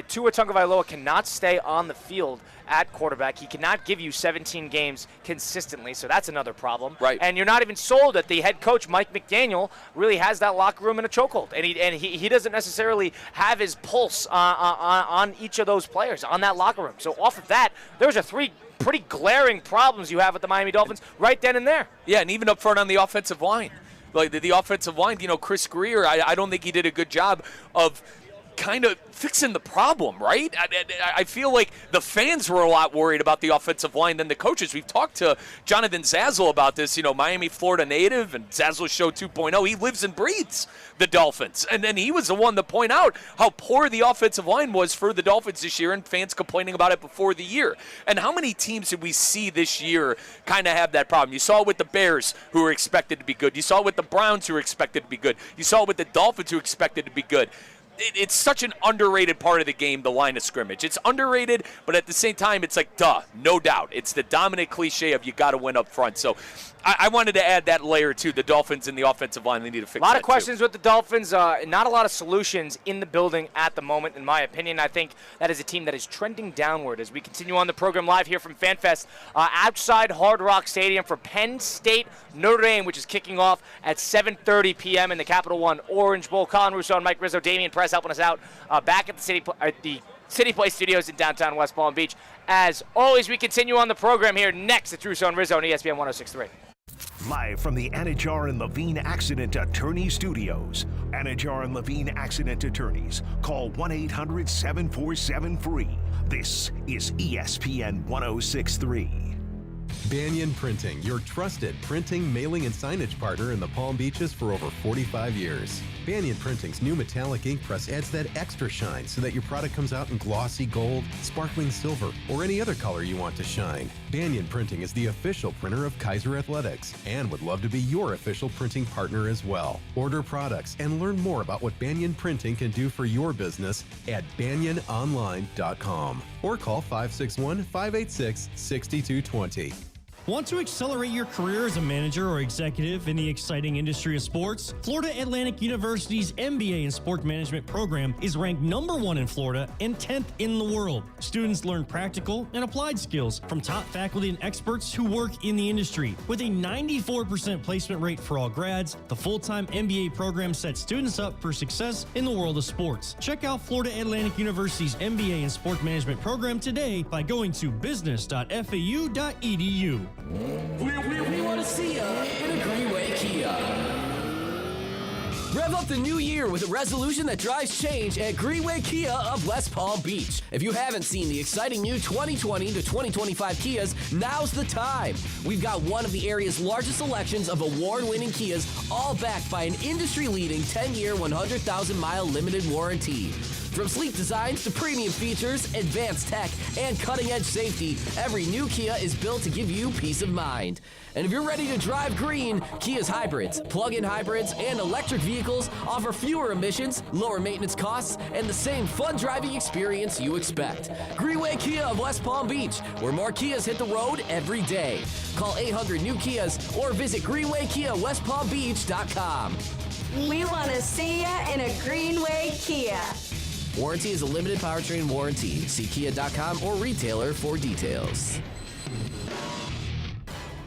Tua Tagovailoa cannot stay on the field at quarterback. He cannot give you 17 games consistently, so that's another problem. Right. And you're not even sold that the head coach, Mike McDaniel, really has that locker room in a chokehold. And he doesn't necessarily have his pulse on each of those players, on that locker room. So off of that, those are three pretty glaring problems you have with the Miami Dolphins right then and there. Yeah, and even up front on the offensive line. like the offensive line, Chris Greer, I don't think he did a good job of kind of fixing the problem, right? I feel like the fans were a lot worried about the offensive line than the coaches. We've talked to Jonathan Zazzle about this, Miami, Florida native, and Zazzle Show 2.0. He lives and breathes the Dolphins. And then he was the one to point out how poor the offensive line was for the Dolphins this year, and fans complaining about it before the year. And how many teams did we see this year kind of have that problem? You saw it with the Bears, who were expected to be good. You saw it with the Browns, who were expected to be good. You saw it with the Dolphins, who were expected to be good. It's such an underrated part of the game, the line of scrimmage. It's underrated, but at the same time, it's like, duh, no doubt. It's the dominant cliche of you got to win up front. So I wanted to add that layer, too. The Dolphins and the offensive line, they need to fix that, A lot of questions with the Dolphins. Not a lot of solutions in the building at the moment, in my opinion. I think that is a team that is trending downward as we continue on the program live here from FanFest outside Hard Rock Stadium for Penn State Notre Dame, which is kicking off at 7:30 p.m. in the Capital One Orange Bowl. Colin Russo and Mike Rizzo, Damian Press helping us out back at the City Place Studios in downtown West Palm Beach. As always, we continue on the program here next. It's Russo and Rizzo on ESPN 106.3. Live from the Anajar and Levine Accident Attorney Studios. Anajar and Levine Accident Attorneys. Call 1-800-747-FREE. This is ESPN 106.3. Banyan Printing, your trusted printing, mailing, and signage partner in the Palm Beaches for over 45 years. Banyan Printing's new metallic ink press adds that extra shine so that your product comes out in glossy gold, sparkling silver, or any other color you want to shine. Banyan Printing is the official printer of Kaiser Athletics and would love to be your official printing partner as well. Order products and learn more about what Banyan Printing can do for your business at banyanonline.com or call 561-586-6220. Want to accelerate your career as a manager or executive in the exciting industry of sports? Florida Atlantic University's MBA in Sport Management program is ranked #1 in Florida and 10th in the world. Students learn practical and applied skills from top faculty and experts who work in the industry. With a 94% placement rate for all grads, the full-time MBA program sets students up for success in the world of sports. Check out Florida Atlantic University's MBA in Sport Management program today by going to business.fau.edu. We want to see ya in a Greenway Kia. Rev up the new year with a resolution that drives change at Greenway Kia of West Palm Beach. If you haven't seen the exciting new 2020 to 2025 Kias, now's the time. We've got one of the area's largest selections of award-winning Kias, all backed by an industry-leading 10-year, 100,000-mile limited warranty. From sleek designs to premium features, advanced tech, and cutting-edge safety, every new Kia is built to give you peace of mind. And if you're ready to drive green, Kia's hybrids, plug-in hybrids, and electric vehicles offer fewer emissions, lower maintenance costs, and the same fun driving experience you expect. Greenway Kia of West Palm Beach, where more Kias hit the road every day. Call 800-NEW-KIAs or visit GreenwayKiaWestPalmBeach.com. We want to see ya in a Greenway Kia. Warranty is a limited powertrain warranty. See Kia.com or retailer for details.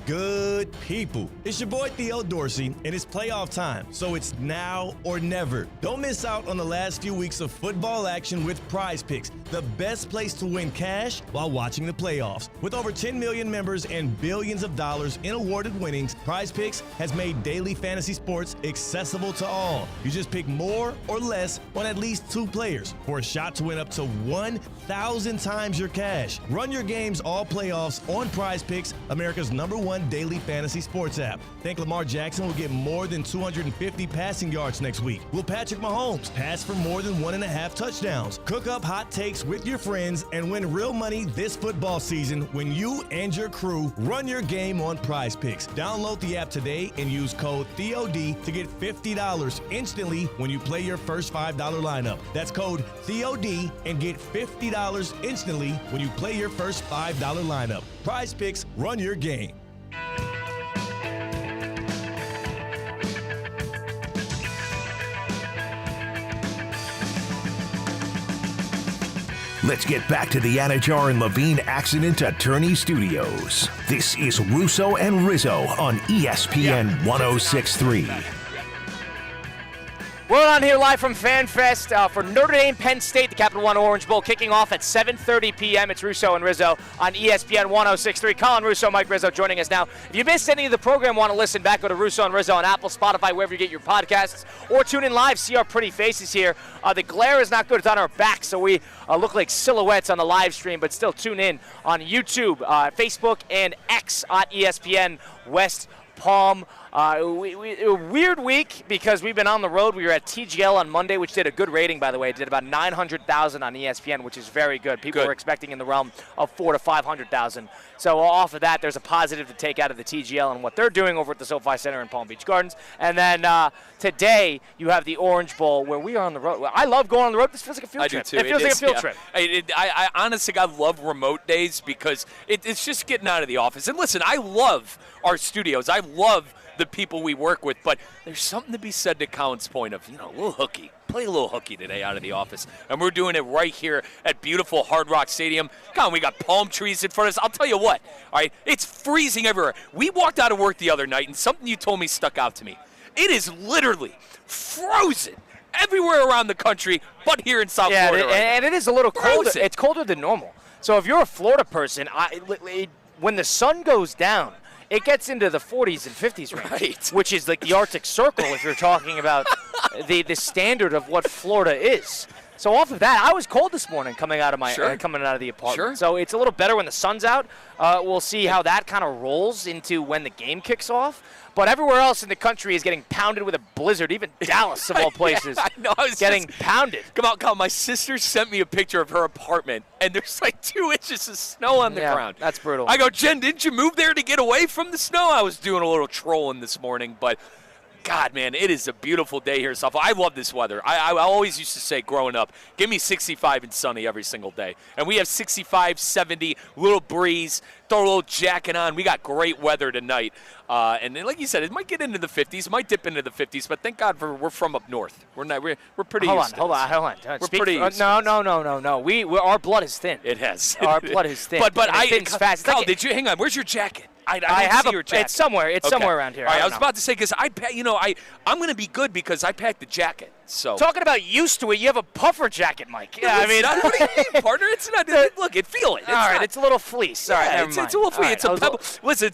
Good people. It's your boy Theo Dorsey, and it's playoff time, so it's now or never. Don't miss out on the last few weeks of football action with Prize Picks, the best place to win cash while watching the playoffs. With over 10 million members and billions of dollars in awarded winnings, Prize Picks has made daily fantasy sports accessible to all. You just pick more or less on at least 2 players for a shot to win up to 1,000 times your cash. Run your games all playoffs on Prize Picks, America's #1 daily fantasy sports app. Think Lamar Jackson will get more than 250 passing yards next week? Will Patrick Mahomes pass for more than 1.5 touchdowns? Cook up hot takes with your friends and win real money this football season when you and your crew run your game on Prize Picks. Download the app today and use code THEOD to get $50 instantly when you play your first $5 lineup. That's code THEOD and get $50 instantly when you play your first $5 lineup. Prize Picks, run your game. Let's get back to the Anajar and Levine Accident Attorney Studios. This is Russo and Rizzo on ESPN 106.3. We're on here live from FanFest for Notre Dame Penn State, the Capital One Orange Bowl, kicking off at 7:30 p.m. It's Russo and Rizzo on ESPN 106.3. Colin Russo, Mike Rizzo joining us now. If you missed any of the program, want to listen back, go to Russo and Rizzo on Apple, Spotify, wherever you get your podcasts, or tune in live, see our pretty faces here. The glare is not good. It's on our back, so we look like silhouettes on the live stream, but still tune in on YouTube, Facebook, and X at ESPN West Palm. A weird week because we've been on the road. We were at TGL on Monday, which did a good rating, by the way. It did about 900,000 on ESPN, which is very good. People were expecting in the realm of 400,000 to 500,000. So off of that, there's a positive to take out of the TGL and what they're doing over at the SoFi Center in Palm Beach Gardens. And then today, you have the Orange Bowl, where we are on the road. I love going on the road. This feels like a field trip. I do too. It feels like a field trip. I honestly, I love remote days because it's just getting out of the office. And listen, I love our studios. I love the people we work with, but there's something to be said to Colin's point of, a little hooky. Play a little hooky today out of the office. And we're doing it right here at beautiful Hard Rock Stadium. Colin, we got palm trees in front of us. I'll tell you what, all right, it's freezing everywhere. We walked out of work the other night, and something you told me stuck out to me. It is literally frozen everywhere around the country, but here in South Florida. And it is a little colder. It's colder than normal. So if you're a Florida person, when the sun goes down, it gets into the 40s and 50s range, which is like the Arctic Circle if you're talking about the standard of what Florida is. So off of that, I was cold this morning coming out of the apartment. Sure. So it's a little better when the sun's out. We'll see how that kind of rolls into when the game kicks off. But everywhere else in the country is getting pounded with a blizzard. Even Dallas, of all places, I know, getting pounded. Come out, Colin. My sister sent me a picture of her apartment, and there's like 2 inches of snow on the ground. That's brutal. I go, Jen, didn't you move there to get away from the snow? I was doing a little trolling this morning, but God, man, it is a beautiful day here in South Florida. I love this weather. I always used to say growing up, give me 65 and sunny every single day. And we have 65, 70, little breeze, throw a little jacket on. We got great weather tonight. And then, like you said, it might get into the 50s, it might dip into the 50s, but thank God we're from up north. We're pretty used to this. Hold on. We're pretty used No. Our blood is thin. It has. Our blood is thin. But it thins fast. Kyle, hang on. Where's your jacket? I have see your jacket. It's somewhere. It's somewhere around here. All right, I was about to say because I'm going to be good because I packed the jacket. So talking about used to it, you have a puffer jacket, Mike. Yeah, I mean, what do you mean, partner? It's not. Look, feel it. It's a little fleece. All right, it's a little fleece. It's a Pebble. Listen,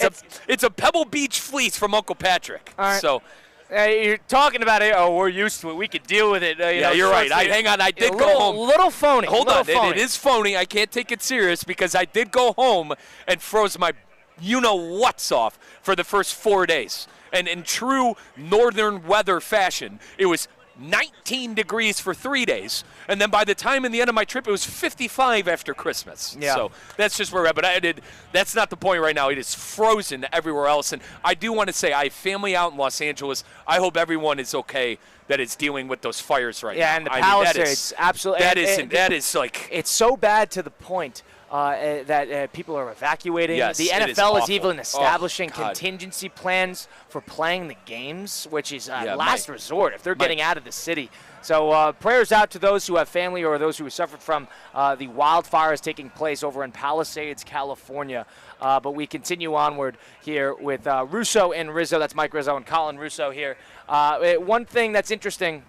it's a Pebble Beach fleece from Uncle Patrick. All right. So. You're talking about it. Oh, we're used to it. We could deal with it. You're right. Hang on. I did go home. Little phony. Hold on. It is phony. I can't take it serious because I did go home and froze my you-know-what's off for the first 4 days. And in true northern weather fashion, it was 19 degrees for 3 days. And then by the time in the end of my trip, it was 55 after Christmas. Yeah. So that's just where we're at. But that's not the point right now. It is frozen everywhere else. And I do want to say I have family out in Los Angeles. I hope everyone is okay that is dealing with those fires right now. Yeah, and the Palisades, absolutely. That is like... It's so bad to the point that people are evacuating. Yes, the it is NFL is awful. even establishing God. contingency plans for playing the games, which is last resort if they're getting out of the city. So prayers out to those who have family or those who have suffered from the wildfires taking place over in Palisades, California. But we continue onward here with Russo and Rizzo. That's Mike Rizzo and Colin Russo here. One thing that's interesting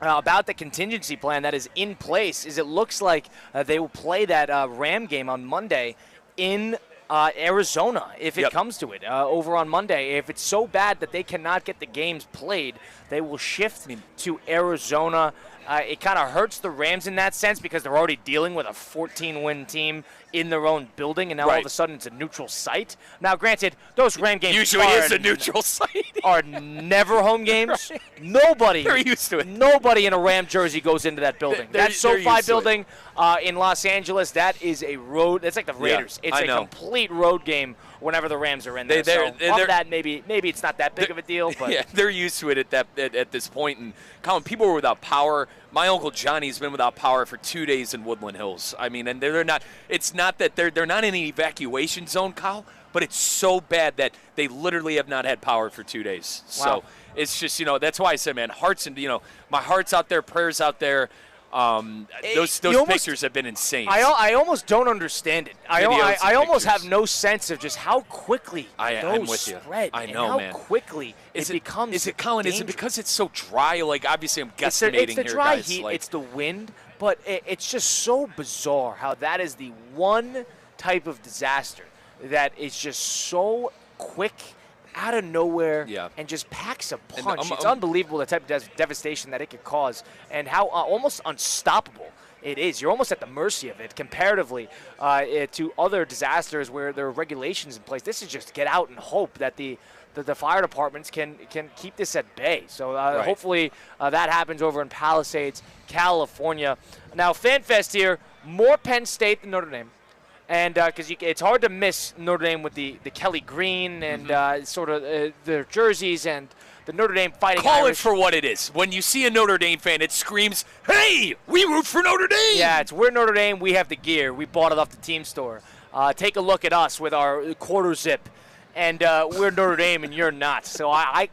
about the contingency plan that is in place is it looks like they will play that Ram game on Monday in Arizona if it comes to it over on Monday. If it's so bad that they cannot get the games played, they will shift to Arizona. It kind of hurts the Rams in that sense because they're already dealing with a 14-win team in their own building, and now all of a sudden it's a neutral site. Now, granted, those Ram games usually is a neutral site. Are never home games. Right. Nobody. They're used to it. Nobody in a Ram jersey goes into that building. That SoFi building in Los Angeles, that is a road. That's like the Raiders. It's a complete road game whenever the Rams are in there. Maybe it's not that big of a deal, but yeah, they're used to it at this point. And Colin, people were without power. My Uncle Johnny's been without power for 2 days in Woodland Hills. I mean, and they're not. It's not that they're not in an evacuation zone, Kyle, but it's so bad that they literally have not had power for 2 days. Wow. So it's just that's why I said, man, hearts and my heart's out there, prayers out there. Those pictures have been insane. I almost don't understand it. I almost have no sense of just how quickly I'm those with you. spread. I know, and man. how quickly it becomes. Is it, Colin? Is it because it's so dry? Like, obviously, I'm guesstimating it's the here, dry guys. heat. Like, It's the wind. But it's just so bizarre how that is the one type of disaster that is just so quick, out of nowhere, and just packs a punch. It's unbelievable the type of devastation that it could cause and how almost unstoppable it is. You're almost at the mercy of it comparatively to other disasters where there are regulations in place. This is just get out and hope that the fire departments can keep this at bay. So hopefully that happens over in Palisades, California. Now, FanFest here, more Penn State than Notre Dame. And because it's hard to miss Notre Dame with the Kelly green and sort of their jerseys and the Notre Dame Fighting Call Irish. it for what it is. When you see a Notre Dame fan, it screams, "Hey, we root for Notre Dame!" Yeah, we're Notre Dame. We have the gear. We bought it off the team store. Take a look at us with our quarter zip. And we're Notre Dame, and you're not. So I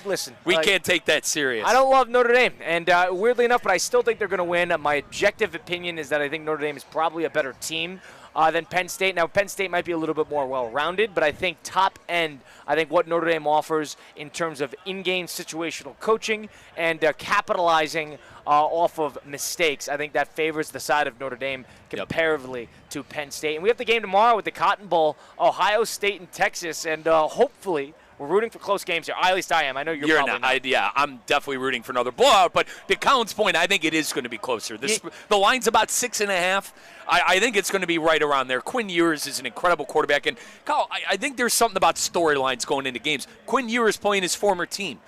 listen. We can't take that serious. I don't love Notre Dame, and weirdly enough, but I still think they're going to win. My objective opinion is that I think Notre Dame is probably a better team than Penn State. Now, Penn State might be a little bit more well-rounded, but I think top end, I think what Notre Dame offers in terms of in-game situational coaching and capitalizing off of mistakes, I think that favors the side of Notre Dame comparatively to Penn State. And we have the game tomorrow with the Cotton Bowl, Ohio State and Texas, and hopefully we're rooting for close games here. At least I am. I know you're probably not. I'm definitely rooting for another blowout. But to Colin's point, I think it is going to be closer. The line's about 6.5. I think it's going to be right around there. Quinn Ewers is an incredible quarterback. And, Kyle, I think there's something about storylines going into games. Quinn Ewers playing his former team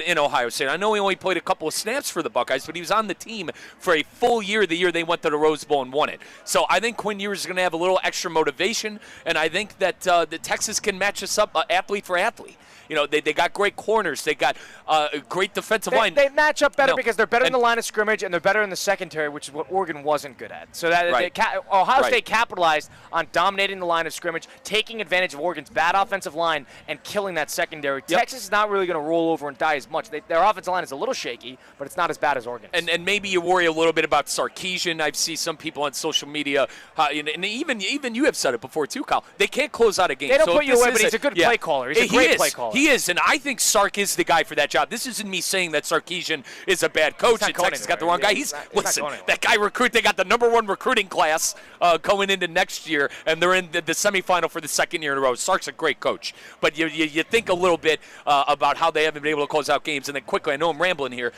in Ohio State. I know he only played a couple of snaps for the Buckeyes, but he was on the team for a full year the year they went to the Rose Bowl and won it. So I think Quinn Ewers is going to have a little extra motivation, and I think that the Texas can match us up athlete for athlete. You know, they got great corners. They got a great defensive line. They match up better because they're better in the line of scrimmage and they're better in the secondary, which is what Oregon wasn't good at. So that Ohio State capitalized on dominating the line of scrimmage, taking advantage of Oregon's bad offensive line and killing that secondary. Texas is not really going to roll over and die as much. Their offensive line is a little shaky, but it's not as bad as Oregon. And maybe you worry a little bit about Sarkisian. I've seen some people on social media, and even you have said it before too, Kyle. They can't close out a game. They don't put you away, but he's a good play caller. He's a great play caller. He is, and I think Sark is the guy for that job. This isn't me saying that Sarkisian is a bad coach and Texas got the wrong guy. Listen, that guy they got the #1 recruiting class going into next year, and they're in the semifinal for the second year in a row. Sark's a great coach, but you think a little bit about how they haven't been able to close out games, and then quickly, I know I'm rambling here.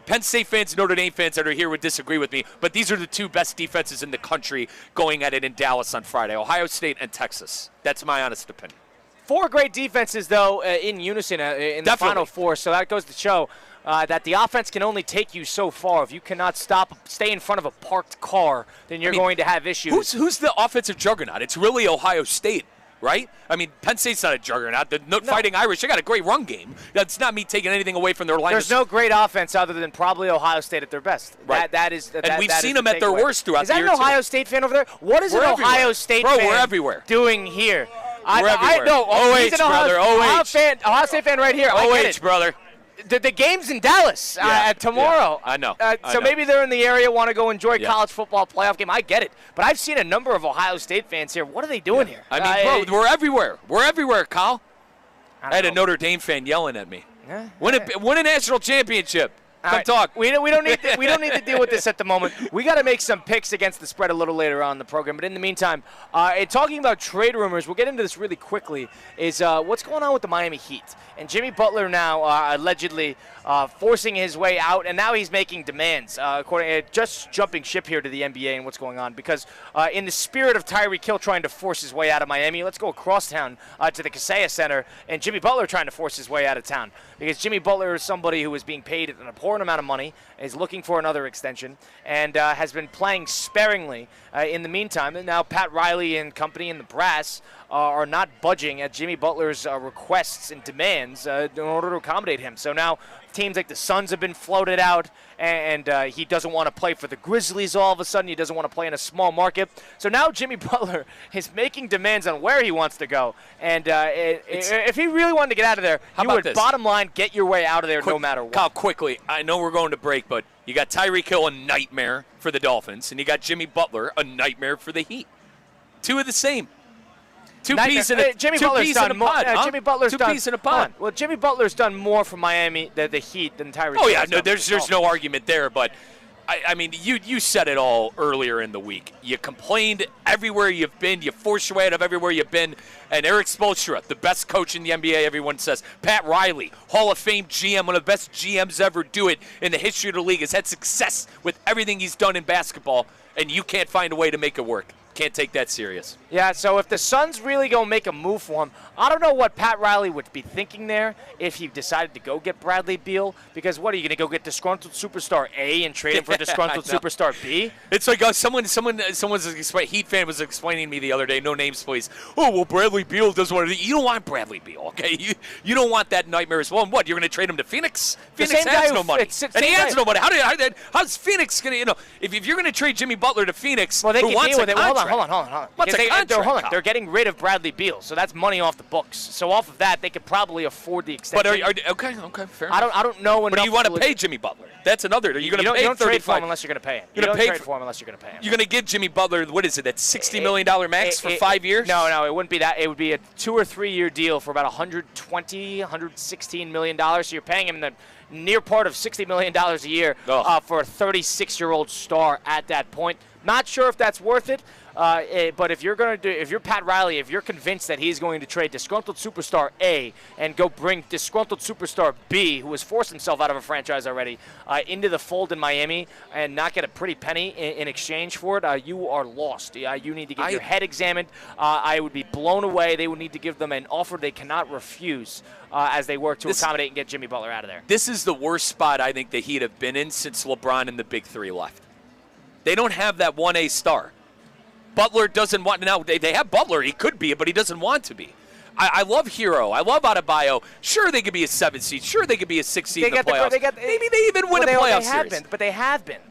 Penn State fans, Notre Dame fans that are here would disagree with me, but these are the two best defenses in the country going at it in Dallas on Friday, Ohio State and Texas. That's my honest opinion. 4 great defenses, though, in unison in the Final Four, so that goes to show that the offense can only take you so far. If you cannot stay in front of a parked car, then you're going to have issues. Who's the offensive juggernaut? It's really Ohio State, right? I mean, Penn State's not a juggernaut. The Fighting Irish, they got a great run game. That's not me taking anything away from their line. There's no great offense other than probably Ohio State at their best. Right. And we've seen them at their worst throughout the year. Is that an Ohio State fan over there? What is an Ohio State fan we're everywhere. doing here? We're everywhere. OH, brother. Ohio State fan right here. OH, brother. The game's in Dallas tomorrow. Yeah, I know. So maybe they're in the area, want to go enjoy college football playoff game. I get it. But I've seen a number of Ohio State fans here. What are they doing here? I mean, bro, we're everywhere. We're everywhere, Kyle. I had a Notre Dame fan yelling at me. Yeah. Win a national championship. Come talk. We don't need to deal with this at the moment. We got to make some picks against the spread a little later on in the program. But in the meantime, talking about trade rumors, we'll get into this really quickly. Is what's going on with the Miami Heat and Jimmy Butler now allegedly forcing his way out, and now he's making demands. Just jumping ship here to the NBA and what's going on, because in the spirit of Tyreek Hill trying to force his way out of Miami, let's go across town to the Kaseya Center, and Jimmy Butler trying to force his way out of town, because Jimmy Butler is somebody who is being paid an abhorrent amount of money, is looking for another extension, and has been playing sparingly in the meantime. And now Pat Riley and company and the brass are not budging at Jimmy Butler's requests and demands in order to accommodate him. So now teams like the Suns have been floated out, and he doesn't want to play for the Grizzlies all of a sudden. He doesn't want to play in a small market. So now Jimmy Butler is making demands on where he wants to go. And if he really wanted to get out of there, he would, bottom line, get your way out of there no matter what. Kyle, quickly, I know we're going to break, but you got Tyreek Hill, a nightmare for the Dolphins, and you got Jimmy Butler, a nightmare for the Heat. Two of the same. Two peas in a pod. Jimmy Butler's two done. peas in a pod. Well, Jimmy Butler's done more for Miami, the Heat, than Tyreek. Oh yeah, no, there's no argument there. But I mean, you said it all earlier in the week. You complained everywhere you've been. You forced your way out of everywhere you've been. And Eric Spoelstra, the best coach in the NBA, everyone says. Pat Riley, Hall of Fame GM, one of the best GMs ever do it in the history of the league, has had success with everything he's done in basketball, and you can't find a way to make it work. Can't take that serious. Yeah, so if the Suns really go make a move for him, I don't know what Pat Riley would be thinking there if he decided to go get Bradley Beal, because what, are you going to go get disgruntled superstar A and trade him for disgruntled superstar B? It's like someone's Heat fan was explaining to me the other day, no names please, oh, well, Bradley Beal doesn't want to. You don't want Bradley Beal, okay? You don't want that nightmare as well. And what, you're going to trade him to Phoenix? Phoenix has no money. And he has no money. How's Phoenix going to, if you're going to trade Jimmy Butler to Phoenix, well, they can deal with it. Hold on. What's a contract? They're getting rid of Bradley Beal, so that's money off the books. So off of that, they could probably afford the extension. But okay, fair enough. I don't know enough. But do you want to pay Jimmy Butler? That's another. You don't trade for him unless you're going to pay him. You don't trade for him unless you're going to pay him. You're going to give Jimmy Butler, what is it, that $60 million max for 5 years? No, it wouldn't be that. It would be a 2 or 3 year deal for about $116 million. So you're paying him the near part of $60 million a year for a 36-year-old star at that point. Not sure if that's worth it. But if you're Pat Riley, if you're convinced that he's going to trade disgruntled superstar A and go bring disgruntled superstar B, who has forced himself out of a franchise already, into the fold in Miami and not get a pretty penny in exchange for it, you are lost. You need to get your head examined. I would be blown away. They would need to give them an offer they cannot refuse as they work to accommodate and get Jimmy Butler out of there. This is the worst spot I think the Heat have been in since LeBron and the Big Three left. They don't have that 1A star. Butler doesn't want – now, they have Butler. He could be, but he doesn't want to be. I love Hero. I love Adebayo. Sure, they could be a 7th seed. Sure, they could be a 6th seed in the playoffs. Maybe they even win a playoff series. But they have been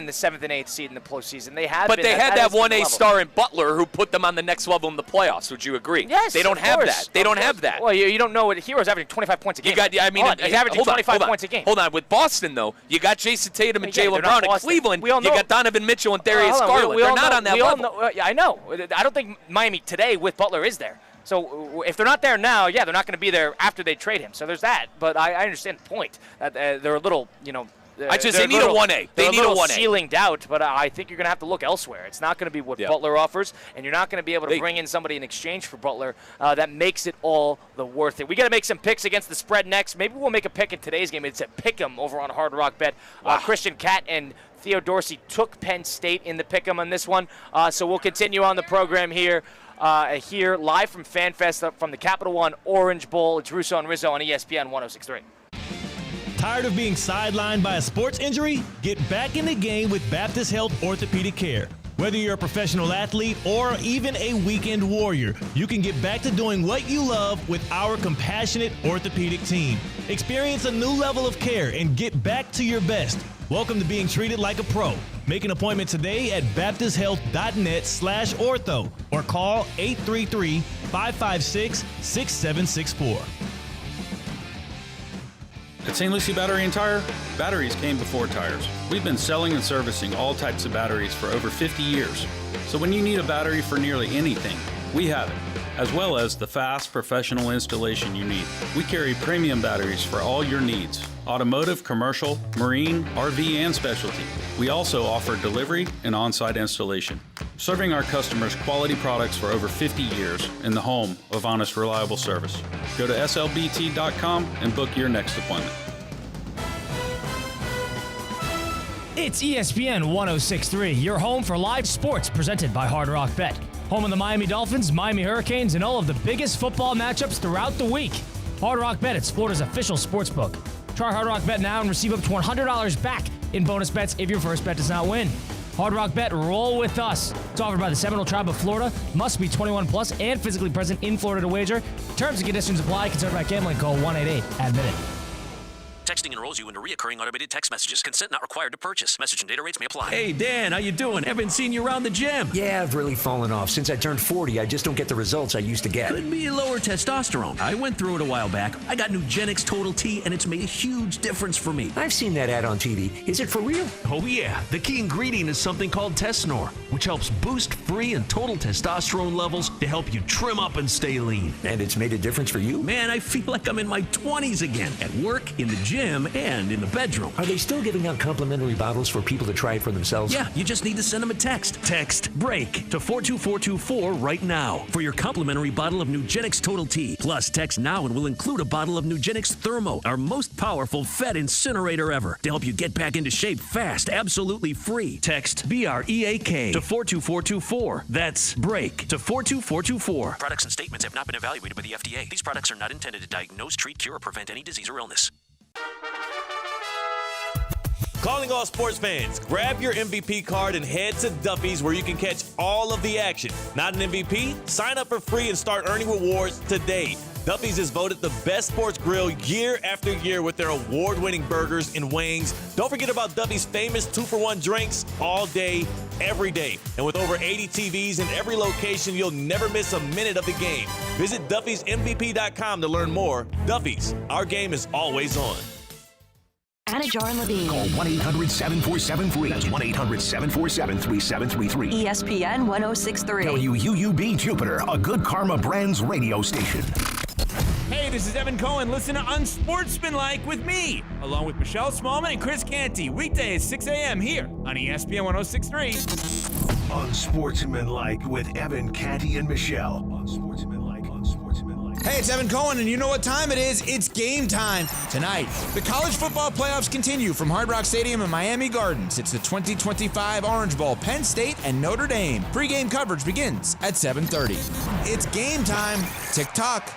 the 7th and 8th seed in the postseason. They had that 1A star in Butler who put them on the next level in the playoffs. Would you agree? Yes, they don't have that. They don't have that. Well, you don't know what Hero's averaging 25 points a game. He's averaging 25 points a game. Hold on. With Boston, though, you got Jason Tatum and Jaylen Brown. In Cleveland, you got Donovan Mitchell and Darius Garland. They're not on that level. I know. I don't think Miami today with Butler is there. So if they're not there now, they're not going to be there after they trade him. So there's that. But I understand the point. They're a little, they need a 1A. They need a 1A. Ceilinged out, but I think you're going to have to look elsewhere. It's not going to be what Butler offers, and you're not going to be able to bring in somebody in exchange for Butler that makes it all the worth it. We got to make some picks against the spread next. Maybe we'll make a pick in today's game. It's a pick'em over on Hard Rock Bet. Christian Catt and Theo Dorsey took Penn State in the pick'em on this one. So we'll continue on the program here. Here live from FanFest from the Capital One Orange Bowl. It's Russo and Rizzo on ESPN 106.3. Tired of being sidelined by a sports injury? Get back in the game with Baptist Health Orthopedic Care. Whether you're a professional athlete or even a weekend warrior, you can get back to doing what you love with our compassionate orthopedic team. Experience a new level of care and get back to your best. Welcome to being treated like a pro. Make an appointment today at baptisthealth.net/ortho or call 833-556-6764. At St. Lucie Battery and Tire, batteries came before tires. We've been selling and servicing all types of batteries for over 50 years. So when you need a battery for nearly anything, we have it, as well as the fast professional installation you need. We carry premium batteries for all your needs: automotive, commercial, marine, RV, and specialty. We also offer delivery and on-site installation, serving our customers quality products for over 50 years in the home of honest, reliable service. Go to slbt.com and book your next appointment. It's ESPN 106.3, your home for live sports presented by Hard Rock Bet. Home of the Miami Dolphins, Miami Hurricanes, and all of the biggest football matchups throughout the week. Hard Rock Bet, it's Florida's official sports book. Try Hard Rock Bet now and receive up to $100 back in bonus bets if your first bet does not win. Hard Rock Bet, roll with us. It's offered by the Seminole Tribe of Florida. Must be 21 plus and physically present in Florida to wager. Terms and conditions apply. Concerned about gambling, call 1-888-ADMIT-IT. Texting enrolls you into recurring automated text messages. Consent not required to purchase. Message and data rates may apply. Hey, Dan, how you doing? Haven't seen you around the gym. Yeah, I've really fallen off. Since I turned 40, I just don't get the results I used to get. Could be lower testosterone. I went through it a while back. I got Nugenix Total T, and it's made a huge difference for me. I've seen that ad on TV. Is it for real? Oh, yeah. The key ingredient is something called Tesnor, which helps boost free and total testosterone levels to help you trim up and stay lean. And it's made a difference for you? Man, I feel like I'm in my 20s again. At work, in the gym, and in the bedroom. Are they still giving out complimentary bottles for people to try it for themselves? Yeah, you just need to send them a text. Text BREAK to 42424 right now for your complimentary bottle of Nugenix Total T. Plus, text now and we'll include a bottle of Nugenix Thermo, our most powerful Fed incinerator ever, to help you get back into shape fast, absolutely free. Text BREAK to 42424. That's BREAK to 42424. Products and statements have not been evaluated by the FDA. These products are not intended to diagnose, treat, cure, or prevent any disease or illness. Calling all sports fans, grab your MVP card and head to Duffy's where you can catch all of the action. Not an MVP? Sign up for free and start earning rewards today. Duffy's is voted the best sports grill year after year with their award-winning burgers and wings. Don't forget about Duffy's famous 2-for-1 drinks all day, every day. And with over 80 TVs in every location, you'll never miss a minute of the game. Visit Duffy'sMVP.com to learn more. Duffy's, our game is always on. Anajar and Levine. Call 1-800-747-FREE. That's 1-800-747-3733. ESPN 1063. WUUB Jupiter, a Good Karma Brands radio station. Hey, this is Evan Cohen. Listen to Unsportsmanlike with me, along with Michelle Smallman and Chris Canty, weekdays 6 a.m. here on ESPN 1063. Unsportsmanlike with Evan, Canty, and Michelle. Unsportsmanlike. Hey, it's Evan Cohen, and you know what time it is. It's game time tonight. The college football playoffs continue from Hard Rock Stadium in Miami Gardens. It's the 2025 Orange Bowl, Penn State and Notre Dame. Pre-game coverage begins at 7:30. It's game time. TikTok.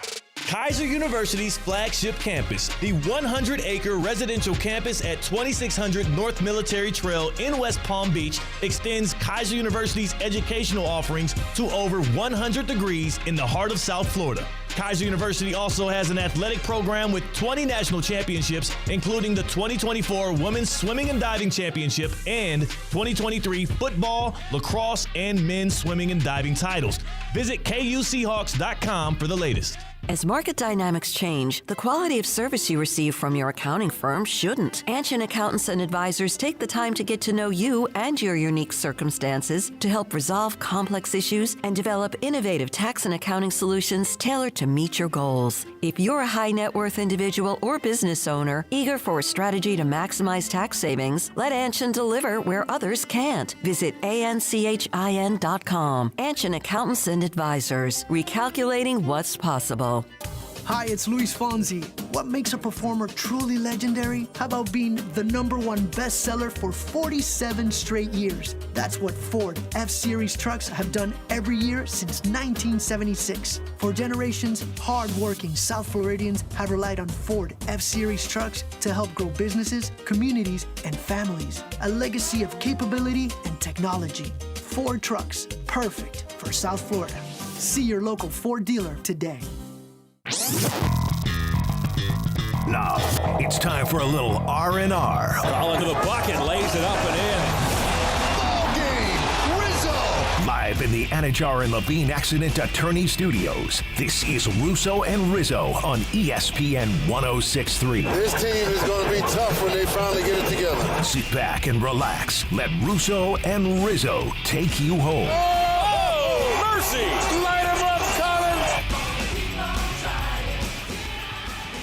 Kaiser University's flagship campus, the 100-acre residential campus at 2600 North Military Trail in West Palm Beach, extends Kaiser University's educational offerings to over 100 degrees in the heart of South Florida. Kaiser University also has an athletic program with 20 national championships, including the 2024 Women's Swimming and Diving Championship and 2023 football, lacrosse, and men's swimming and diving titles. Visit KUSeahawks.com for the latest. As market dynamics change, the quality of service you receive from your accounting firm shouldn't. Anshin Accountants and Advisors take the time to get to know you and your unique circumstances to help resolve complex issues and develop innovative tax and accounting solutions tailored to meet your goals. If you're a high net worth individual or business owner eager for a strategy to maximize tax savings, let Anshin deliver where others can't. Visit anchin.com. Anshin Accountants and Advisors, recalculating what's possible. Hi, it's Luis Fonsi. What makes a performer truly legendary? How about being the #1 bestseller for 47 straight years? That's what Ford F-Series trucks have done every year since 1976. For generations, hard-working South Floridians have relied on Ford F-Series trucks to help grow businesses, communities, and families. A legacy of capability and technology. Ford trucks, perfect for South Florida. See your local Ford dealer today. Now, it's time for a little R&R. Ball into the bucket, lays it up and in. Ball game, Rizzo! Live in the Anajar and Levine Accident Attorney Studios, this is Russo and Rizzo on ESPN 1063. This team is going to be tough when they finally get it together. Sit back and relax. Let Russo and Rizzo take you home. Oh, mercy! Light him up, Collins!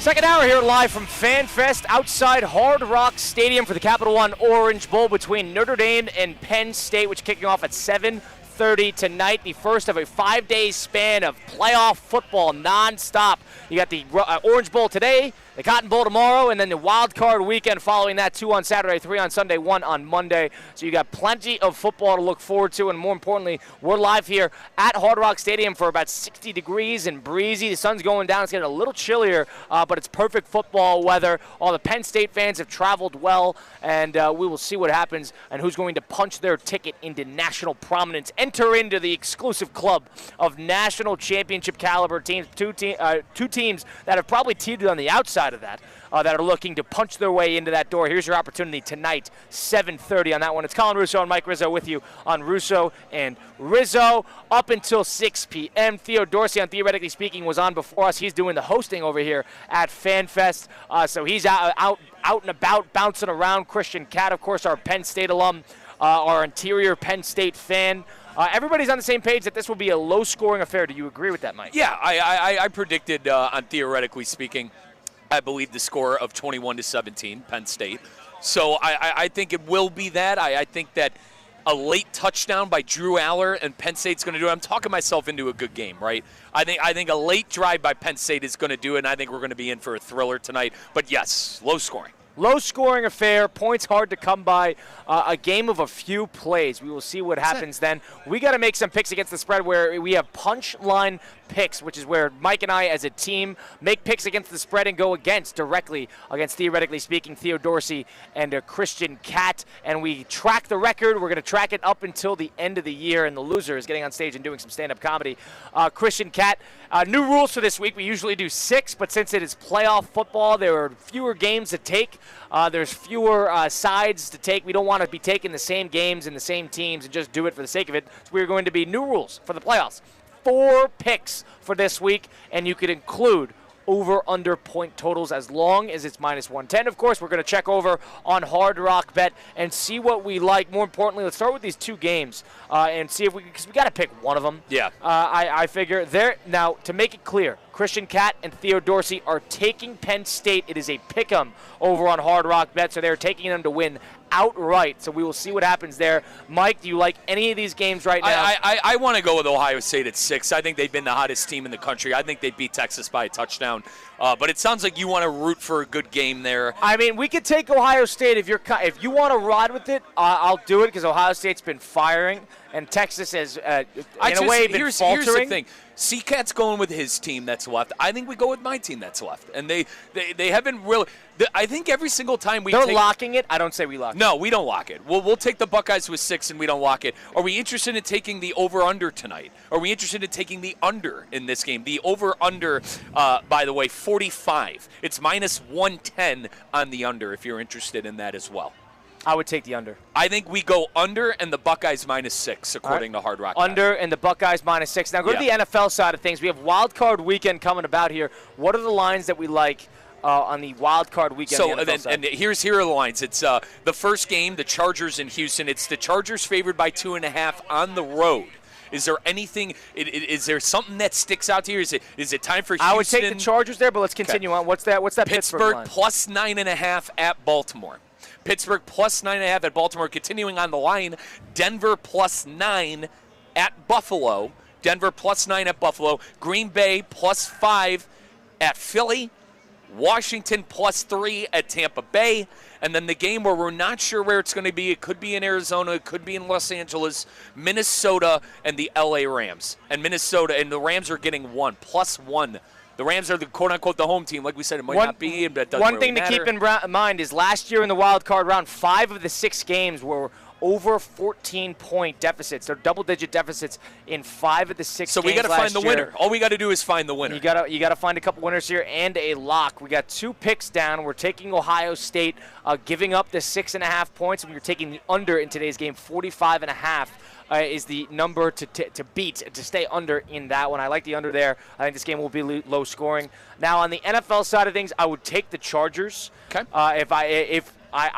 Second hour here live from FanFest outside Hard Rock Stadium for the Capital One Orange Bowl between Notre Dame and Penn State, which is kicking off at 7:30 tonight. The first of a 5-day span of playoff football nonstop. You got the Orange Bowl today, the Cotton Bowl tomorrow, and then the wild card weekend following that, 2 on Saturday, 3 on Sunday, 1 on Monday. So you got plenty of football to look forward to, and more importantly, we're live here at Hard Rock Stadium for about 60 degrees and breezy. The sun's going down. It's getting a little chillier, but it's perfect football weather. All the Penn State fans have traveled well, and we will see what happens and who's going to punch their ticket into national prominence, enter into the exclusive club of national championship caliber teams, two teams that have probably teetered on the outside of that, that are looking to punch their way into that door. Here's your opportunity tonight, 7:30 on that one. It's Colin Russo and Mike Rizzo with you on Russo and Rizzo up until 6 p.m. Theo Dorsey, on Theoretically Speaking, was on before us. He's doing the hosting over here at FanFest, so he's out and about, bouncing around. Christian Cat, of course, our Penn State alum, our interior Penn State fan. Everybody's on the same page that this will be a low-scoring affair. Do you agree with that, Mike? Yeah, I predicted on Theoretically Speaking, I believe the score of 21-17, Penn State. So I think it will be that. I think that a late touchdown by Drew Aller and Penn State's going to do it. I'm talking myself into a good game, right? I think a late drive by Penn State is going to do it, and I think we're going to be in for a thriller tonight. But yes, low scoring. Low-scoring affair, points hard to come by, a game of a few plays. We will see what happens then. We got to make some picks against the spread where we have punchline picks, which is where Mike and I as a team make picks against the spread and go directly against Theoretically Speaking, Theo Dorsey and Christian Cat, and we track the record. We're going to track it up until the end of the year, and the loser is getting on stage and doing some stand-up comedy. Christian Cat, new rules for this week. We usually do 6, but since it is playoff football, there are fewer games to take. There's fewer sides to take. We don't want to be taking the same games and the same teams and just do it for the sake of it. So we're going to be new rules for the playoffs. 4 picks for this week, and you could include over-under point totals as long as it's -110. Of course, we're going to check over on Hard Rock Bet and see what we like. More importantly, let's start with these 2 games and see if because we got to pick one of them. Yeah. I figure there now to make it clear. Christian Cat and Theo Dorsey are taking Penn State. It is a pick 'em over on Hard Rock Bet, so they're taking them to win outright. So we will see what happens there. Mike, do you like any of these games right now? I want to go with Ohio State at 6. I think they've been the hottest team in the country. I think they beat Texas by a touchdown. But it sounds like you want to root for a good game there. I mean, we could take Ohio State if you want to ride with it. I'll do it because Ohio State's been firing and Texas has in a way been faltering. Here's the thing. C-Cat's going with his team that's left. I think we go with my team that's left. And they haven't really – I think every single time They're locking it. I don't say we lock it. No, we don't lock it. We'll take the Buckeyes with 6 and we don't lock it. Are we interested in taking the over-under tonight? Are we interested in taking the under in this game? The over-under, by the way, 45. It's -110 on the under if you're interested in that as well. I would take the under. I think we go under and the Buckeyes -6, according to Hard Rock. Under and the Buckeyes -6. Now go to the NFL side of things. We have Wild Card Weekend coming about here. What are the lines that we like on the Wild Card Weekend? So and here are the lines. It's the first game, the Chargers in Houston. It's the Chargers favored by 2.5 on the road. Is there anything? Is there something that sticks out to you? Is it time for Houston? I would take the Chargers there, but let's continue on. What's that? Pittsburgh line? plus 9.5 at Baltimore. Pittsburgh plus 9.5 at Baltimore. Continuing on the line, Denver plus 9 at Buffalo. Denver plus 9 at Buffalo. Green Bay plus 5 at Philly. Washington plus 3 at Tampa Bay. And then the game where we're not sure where it's going to be. It could be in Arizona. It could be in Los Angeles. Minnesota and the LA Rams. And Minnesota and the Rams are getting 1 plus 1. The Rams are the quote-unquote the home team. Like we said, it might not be. But that doesn't one really thing matter. to keep in mind is last year in the wild card round, 5 of the 6 games were over 14-point deficits. They're double-digit deficits in 5 of the 6 games. So we got to find the winner. All we got to do is find the winner. You got to find a couple winners here and a lock. We got 2 picks down. We're taking Ohio State, giving up the 6.5 points, and we're taking the under in today's game, 45.5. Is the number to beat, to stay under in that one. I like the under there. I think this game will be low scoring. Now, on the NFL side of things, I would take the Chargers. Okay. If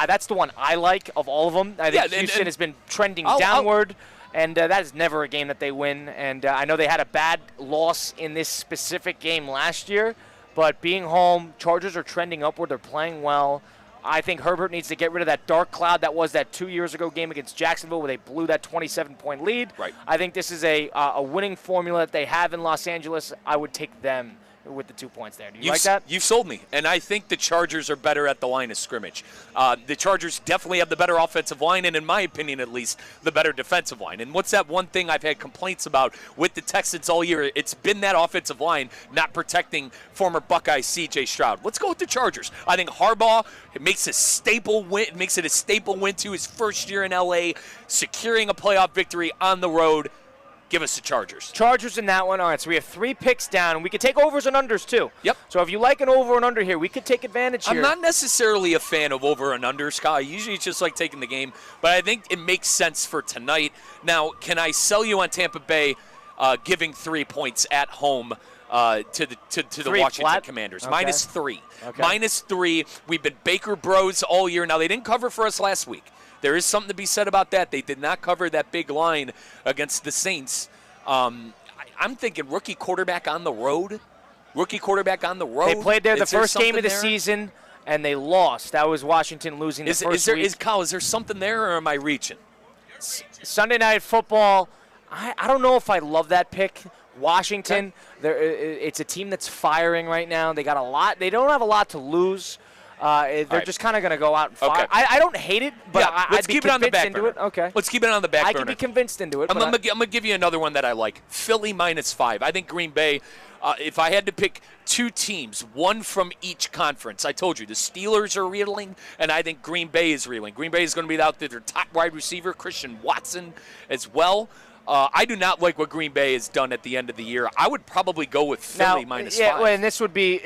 that's the one I like of all of them. I think Houston has been trending downward, and that is never a game that they win. And I know they had a bad loss in this specific game last year, but being home, Chargers are trending upward. They're playing well. I think Herbert needs to get rid of that dark cloud that was that 2 years ago game against Jacksonville where they blew that 27-point lead. Right. I think this is a winning formula that they have in Los Angeles. I would take them with the 2 points there. Do you like that? You've sold me, and I think the Chargers are better at the line of scrimmage. The Chargers definitely have the better offensive line, and in my opinion at least, the better defensive line. And what's that one thing I've had complaints about with the Texans all year? It's been that offensive line not protecting former Buckeye C.J. Stroud. Let's go with the Chargers. I think Harbaugh makes it a staple win to his first year in L.A., securing a playoff victory on the road. Give us the Chargers. Chargers in that one. All right, so we have 3 picks down. We could take overs and unders, too. Yep. So if you like an over and under here, we could take advantage here. I'm not necessarily a fan of over and under, Scott. Usually it's just like taking the game. But I think it makes sense for tonight. Now, can I sell you on Tampa Bay giving 3 points at home to the Washington Commanders? Okay. -3. Okay. -3. We've been Baker Bros all year. Now, they didn't cover for us last week. There is something to be said about that. They did not cover that big line against the Saints. I'm thinking rookie quarterback on the road. They played there the first game of the season, and they lost. That was Washington losing the first week. Kyle, is there something there, or am I reaching? Sunday Night Football, I don't know if I love that pick. Washington, it's a team that's firing right now. They got a lot. They don't have a lot to lose. They're just kind of going to go out and fire. Okay. I don't hate it, but let's I'd be keep it on the back into burner. it. Okay. Let's keep it on the back burner. I can be convinced into it. I'm going to give you another one that I like. Philly -5. I think Green Bay, if I had to pick 2 teams, one from each conference, I told you the Steelers are reeling, and I think Green Bay is reeling. Green Bay is going to be out there, their top wide receiver, Christian Watson, as well. I do not like what Green Bay has done at the end of the year. I would probably go with Philly -5. Yeah, well, and this would be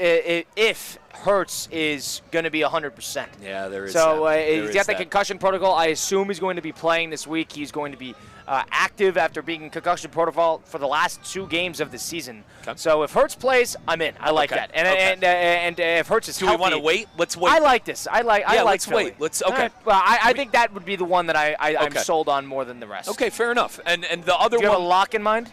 if Hurts is going to be 100%. Yeah, there is. So he's got the concussion protocol. I assume he's going to be playing this week. He's going to be active after being in concussion protocol for the last 2 games of the season. Okay. So if Hurts plays, I'm in. I like that. And if Hurts is healthy, do we want to wait? Let's wait. I like this. I like let's Philly. wait. Let's okay. Well, I think that would be the one that I'm sold on more than the rest. Okay, fair enough. And the other one. Do you one, have a lock in mind?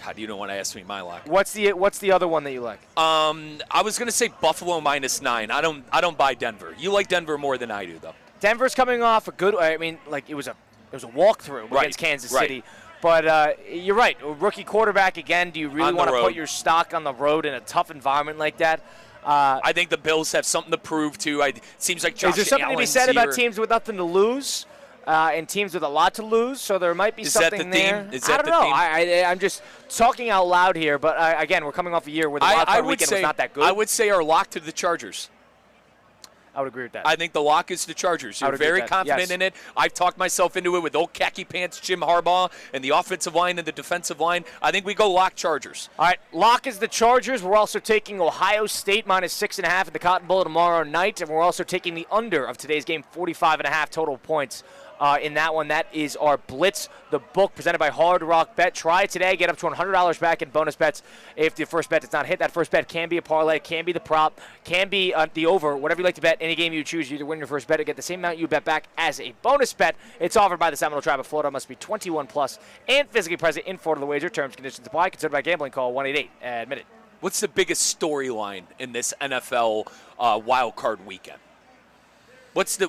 God, you don't want to ask me my lock. What's the other one that you like? I was going to say Buffalo -9. I don't buy Denver. You like Denver more than I do, though. Denver's coming off a good. I mean, like it was a walkthrough against Kansas City. But you're right. A rookie quarterback again. Do you really want to put your stock on the road in a tough environment like that? I think the Bills have something to prove too. It seems like Josh Allen's Is there something to be said about teams with nothing to lose? And teams with a lot to lose, so there might be something there. I don't know. I'm just talking out loud here, but again, we're coming off a year where the wild card weekend was not that good. I would say our lock to the Chargers. I would agree with that. I think the lock is the Chargers. You're very confident in it. I've talked myself into it with old khaki pants Jim Harbaugh and the offensive line and the defensive line. I think we go lock Chargers. All right, lock is the Chargers. We're also taking Ohio State -6.5 at the Cotton Bowl tomorrow night, and we're also taking the under of today's game, 45.5 total points. In that one, that is our Blitz, the book presented by Hard Rock Bet. Try it today. Get up to $100 back in bonus bets if the first bet does not hit. That first bet can be a parlay, can be the prop, can be the over, whatever you like to bet. Any game you choose, you either win your first bet or get the same amount you bet back as a bonus bet. It's offered by the Seminole Tribe of Florida. Must be 21 plus and physically present in Florida. The wager. Terms and conditions apply. Considered by gambling. Call 1-888-ADMIT-IT. What's the biggest storyline in this NFL wild card weekend? What's the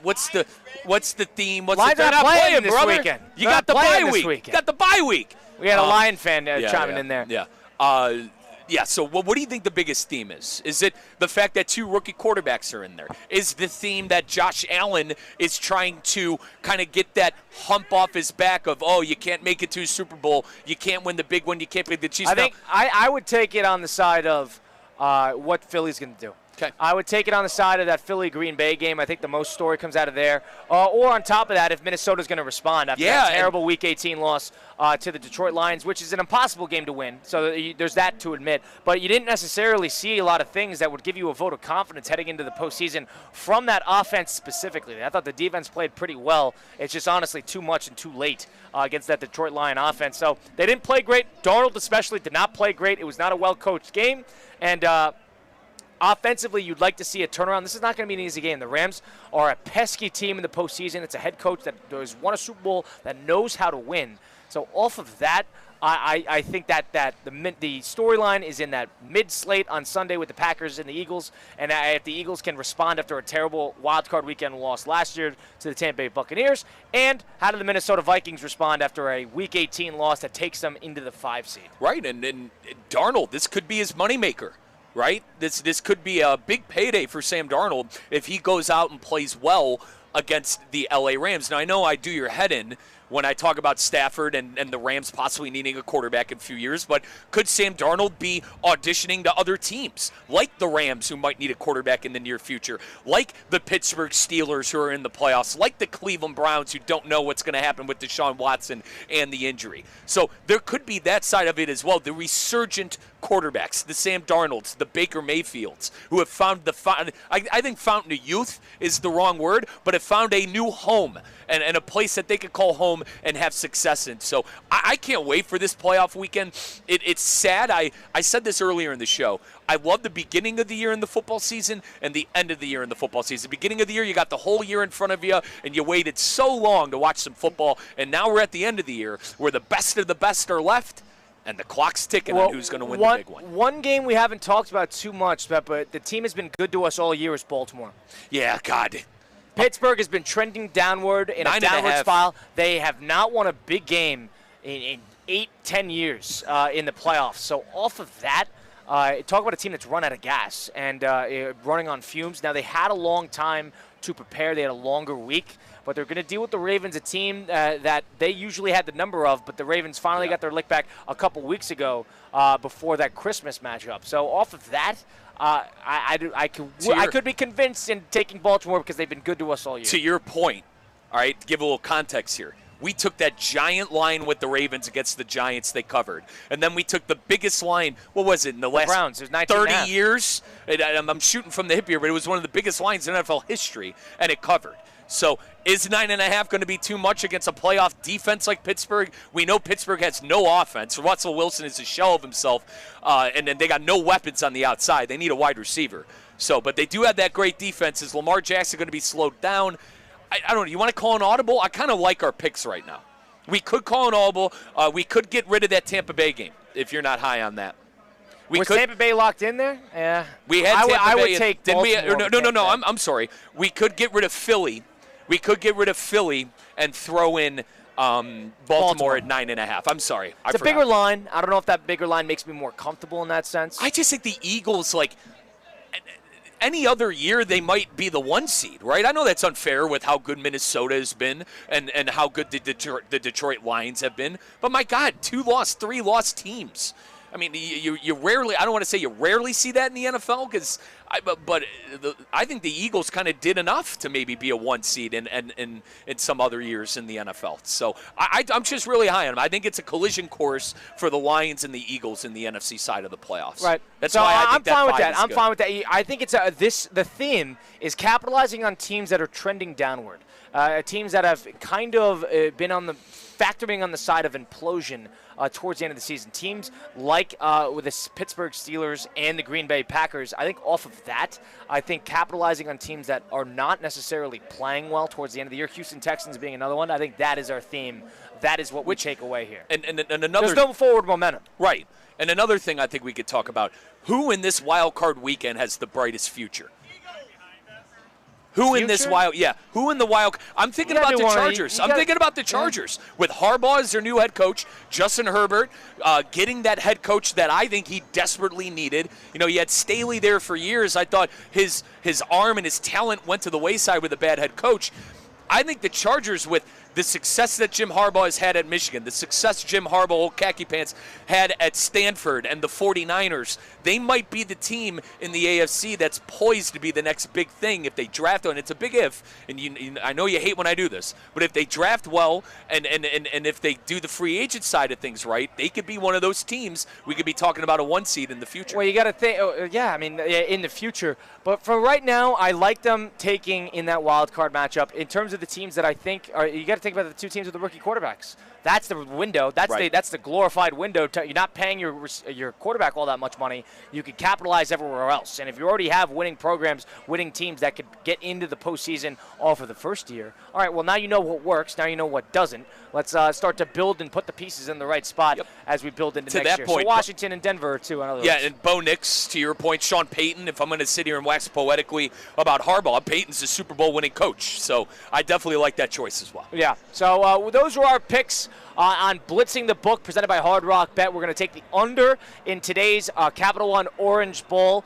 theme? Lions they're not playing this brother. weekend. You got the bye week. You got the bye week. We had a Lion fan chiming in there. Yeah. So what do you think the biggest theme is? Is it the fact that 2 rookie quarterbacks are in there? Is the theme that Josh Allen is trying to kind of get that hump off his back of, oh, you can't make it to a Super Bowl, you can't win the big one, you can't beat the Chiefs? I think I would take it on the side of what Philly's going to do. Okay. I would take it on the side of that Philly-Green Bay game. I think the most story comes out of there. Or on top of that, if Minnesota's going to respond after that terrible Week 18 loss to the Detroit Lions, which is an impossible game to win. So there's that to admit. But you didn't necessarily see a lot of things that would give you a vote of confidence heading into the postseason from that offense specifically. I thought the defense played pretty well. It's just honestly too much and too late against that Detroit Lion offense. So they didn't play great. Darnold especially did not play great. It was not a well-coached game. And offensively, you'd like to see a turnaround. This is not going to be an easy game. The Rams are a pesky team in the postseason. It's a head coach that has won a Super Bowl that knows how to win. So off of that, I think that the storyline is in that mid-slate on Sunday with the Packers and the Eagles, and if the Eagles can respond after a terrible wild card weekend loss last year to the Tampa Bay Buccaneers, and how do the Minnesota Vikings respond after a Week 18 loss that takes them into the 5 seed? Right, and Darnold, this could be his moneymaker. Right? This could be a big payday for Sam Darnold if he goes out and plays well against the LA Rams. Now, I know I do your head in when I talk about Stafford and the Rams possibly needing a quarterback in a few years, but could Sam Darnold be auditioning to other teams, like the Rams, who might need a quarterback in the near future, like the Pittsburgh Steelers, who are in the playoffs, like the Cleveland Browns, who don't know what's going to happen with Deshaun Watson and the injury? So there could be that side of it as well, the resurgent quarterbacks, the Sam Darnolds, the Baker Mayfields, who have found I think fountain of youth is the wrong word, but have found a new home and a place that they could call home and have success in. So I can't wait for this playoff weekend. It's sad. I said this earlier in the show. I love the beginning of the year in the football season and the end of the year in the football season. Beginning of the year, you got the whole year in front of you, and you waited so long to watch some football, and now we're at the end of the year where the best of the best are left, and the clock's ticking on who's going to win the big one. One game we haven't talked about too much, but the team has been good to us all year is Baltimore. Yeah, God. Pittsburgh has been trending downward in a downward spiral. They have not won a big game in 8-10 years in the playoffs. So off of that, talk about a team that's run out of gas and running on fumes. Now, they had a long time to prepare. They had a longer week, but they're going to deal with the Ravens, a team that they usually had the number of, but the Ravens finally got their lick back a couple weeks ago before that Christmas matchup. So off of that, I could be convinced in taking Baltimore because they've been good to us all year. To your point, all right, to give a little context here. We took that giant line with the Ravens against the Giants they covered. And then we took the biggest line, what was it, in the last Browns, 30 years? I'm shooting from the hip here, but it was one of the biggest lines in NFL history, and it covered. So is 9.5 going to be too much against a playoff defense like Pittsburgh? We know Pittsburgh has no offense. Russell Wilson is a shell of himself, and then they got no weapons on the outside. They need a wide receiver. So, but they do have that great defense. Is Lamar Jackson going to be slowed down? I don't know. You want to call an audible? I kind of like our picks right now. We could call an audible. We could get rid of that Tampa Bay game if you're not high on that. Was Tampa Bay locked in there? Yeah. We had Tampa Bay. I would take Baltimore. No. I'm sorry. We could get rid of Philly. We could get rid of Philly and throw in Baltimore at 9.5. I'm sorry. It's a bigger line. I don't know if that bigger line makes me more comfortable in that sense. I just think the Eagles, like, any other year they might be the 1 seed, right? I know that's unfair with how good Minnesota has been and how good the Detroit Lions have been. But, my God, 3-loss teams. I mean, you rarely, I don't want to say you rarely see that in the NFL, but I think the Eagles kind of did enough to maybe be a 1 seed in some other years in the NFL. So I'm just really high on them. I think it's a collision course for the Lions and the Eagles in the NFC side of the playoffs. Right. That's so why I think I'm fine with that. I'm fine with that. I think it's the theme is capitalizing on teams that are trending downward, teams that have kind of been factoring on the side of implosion towards the end of the season. Teams like with the Pittsburgh Steelers and the Green Bay Packers, I think off of that, I think capitalizing on teams that are not necessarily playing well towards the end of the year, Houston Texans being another one, I think that is our theme. That is what we take away here. And another, there's no forward momentum. Right. And another thing I think we could talk about, who in this wild card weekend has the brightest future? Who in this wild? Yeah, who in the wild? I'm thinking about the Chargers. I'm thinking about the Chargers with Harbaugh as their new head coach, Justin Herbert getting that head coach that I think he desperately needed. You know, he had Staley there for years. I thought his arm and his talent went to the wayside with a bad head coach. I think the Chargers, with the success that Jim Harbaugh has had at Michigan, the success Jim Harbaugh, old khaki pants, had at Stanford and the 49ers, they might be the team in the AFC that's poised to be the next big thing if they draft, and it's a big if, and I know you hate when I do this, but if they draft well and if they do the free agent side of things right, they could be one of those teams. We could be talking about a 1 seed in the future. Well, you got to think, in the future. But for right now, I like them taking in that wild card matchup. In terms of the teams that I think are, you got to think about the two teams with the rookie quarterbacks. That's the window. That's Right. that's the glorified window. You're not paying your quarterback all that much money. You could capitalize everywhere else. And if you already have winning programs, winning teams that could get into the postseason all for the first year, all right, well, now you know what works. Now you know what doesn't. Let's start to build and put the pieces in the right spot as we build into next year. Point, so Washington and Denver, too. And Bo Nix, to your point, Sean Payton, if I'm going to sit here and wax poetically about Harbaugh, Payton's a Super Bowl winning coach. So I definitely like that choice as well. Yeah. So those were our picks on Blitzing the Book, presented by Hard Rock Bet. We're going to take the under in today's Capital One Orange Bowl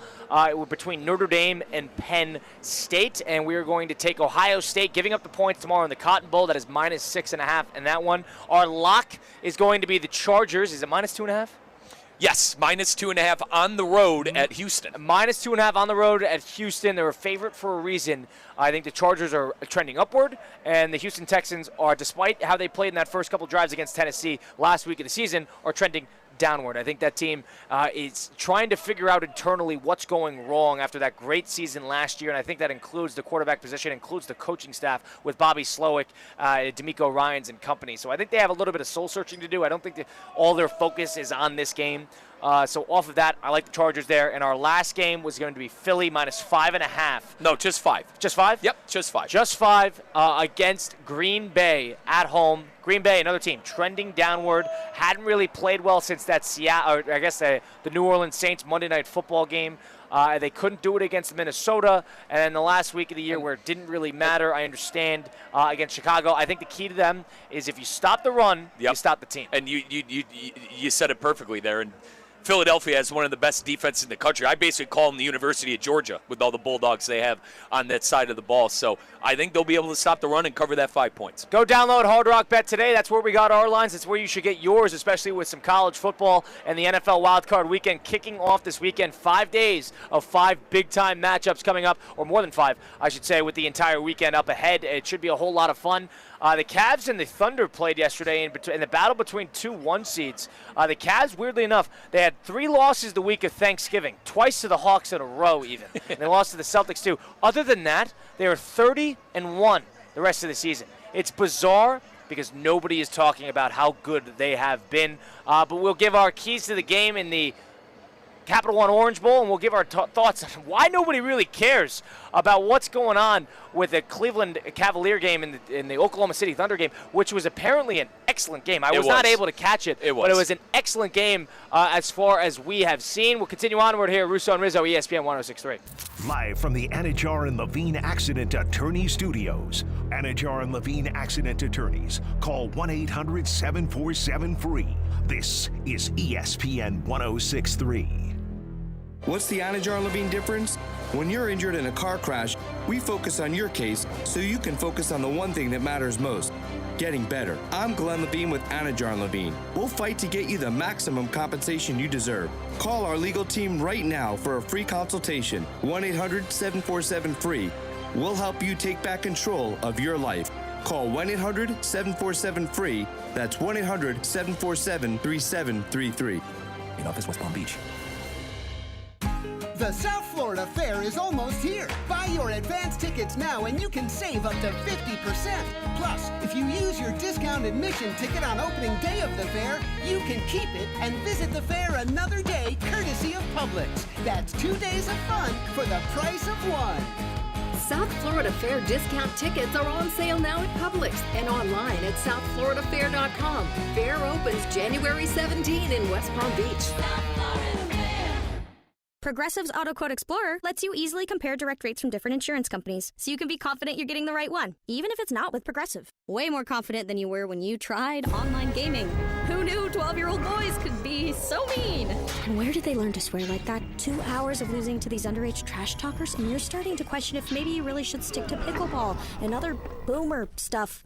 between Notre Dame and Penn State. And we are going to take Ohio State, giving up the points tomorrow in the Cotton Bowl. That is -6.5 in that one. Our lock is going to be the Chargers. Is it -2.5? Yes, -2.5 on the road at Houston. -2.5 on the road at Houston. They're a favorite for a reason. I think the Chargers are trending upward, and the Houston Texans are, despite how they played in that first couple drives against Tennessee last week of the season, are trending downward. I think that team is trying to figure out internally what's going wrong after that great season last year, and I think that includes the quarterback position, includes the coaching staff with Bobby Slowick, D'Amico Ryans and company. So I think they have a little bit of soul-searching to do. I don't think that all their focus is on this game. So off of that, I like the Chargers there. And our last game was going to be Philly -5.5. No, just 5. Just 5? Yep, just 5. Just 5 against Green Bay at home. Green Bay, another team, trending downward. Hadn't really played well since that the New Orleans Saints Monday Night Football game. They couldn't do it against Minnesota. And then the last week of the year where it didn't really matter, I understand, against Chicago. I think the key to them is if you stop the run, you stop the team. And you said it perfectly there. And Philadelphia has one of the best defenses in the country. I basically call them the University of Georgia with all the Bulldogs they have on that side of the ball. So I think they'll be able to stop the run and cover that 5 points. Go download Hard Rock Bet today. That's where we got our lines. It's where you should get yours, especially with some college football and the NFL wildcard weekend kicking off this weekend. 5 days of 5 big-time matchups coming up, or more than 5, I should say, with the entire weekend up ahead. It should be a whole lot of fun. The Cavs and the Thunder played yesterday in the battle between 2 1 seeds. The Cavs, weirdly enough, they had 3 losses the week of Thanksgiving, twice to the Hawks in a row even. And they lost to the Celtics too. Other than that, they are 30-1 the rest of the season. It's bizarre because nobody is talking about how good they have been. But we'll give our keys to the game in the Capital One Orange Bowl, and we'll give our thoughts on why nobody really cares about what's going on with the Cleveland Cavalier game in the Oklahoma City Thunder game, which was apparently an excellent game. I was not able to catch it, but it was an excellent game as far as we have seen. We'll continue onward here. Russo and Rizzo, ESPN 106.3. Live from the Anajar and Levine Accident Attorney Studios. Anajar and Levine Accident Attorneys. Call 1-800-747-FREE. This is ESPN 106.3. What's the Anajar and Levine difference? When you're injured in a car crash, we focus on your case so you can focus on the one thing that matters most, getting better. I'm Glenn Levine with Anajar and Levine. We'll fight to get you the maximum compensation you deserve. Call our legal team right now for a free consultation. 1-800-747-FREE. We'll help you take back control of your life. Call 1-800-747-FREE. That's 1-800-747-3733. In office, West Palm Beach. The South Florida Fair is almost here. Buy your advance tickets now and you can save up to 50%. Plus, if you use your discount admission ticket on opening day of the fair, you can keep it and visit the fair another day courtesy of Publix. That's 2 days of fun for the price of one. South Florida Fair discount tickets are on sale now at Publix and online at southfloridafair.com. Fair opens January 17 in West Palm Beach. Progressive's Auto Quote Explorer lets you easily compare direct rates from different insurance companies, so you can be confident you're getting the right one, even if it's not with Progressive. Way more confident than you were when you tried online gaming. Who knew 12-year-old boys could be so mean? And where did they learn to swear like that? 2 hours of losing to these underage trash talkers, and you're starting to question if maybe you really should stick to pickleball and other boomer stuff.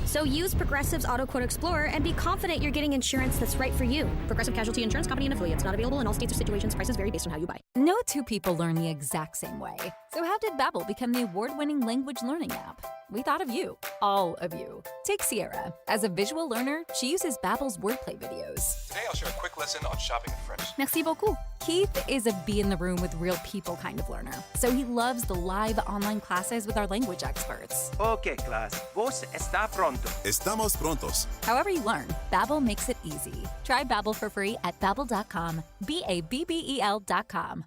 So use Progressive's Auto Quote Explorer and be confident you're getting insurance that's right for you. Progressive Casualty Insurance Company and affiliates. Not available in all states or situations. Prices vary based on how you buy. No 2 people learn the exact same way. So how did Babbel become the award-winning language learning app? We thought of you. All of you. Take Sierra. As a visual learner, she uses Babbel's wordplay videos. Today I'll share a quick lesson on shopping in French. Merci beaucoup. Keith is a be in the room with real people kind of learner, so he loves the live online classes with our language experts. Okay, class. Vos está pronto. Estamos prontos. However you learn, Babbel makes it easy. Try Babbel for free at babbel.com. BABBEL.com.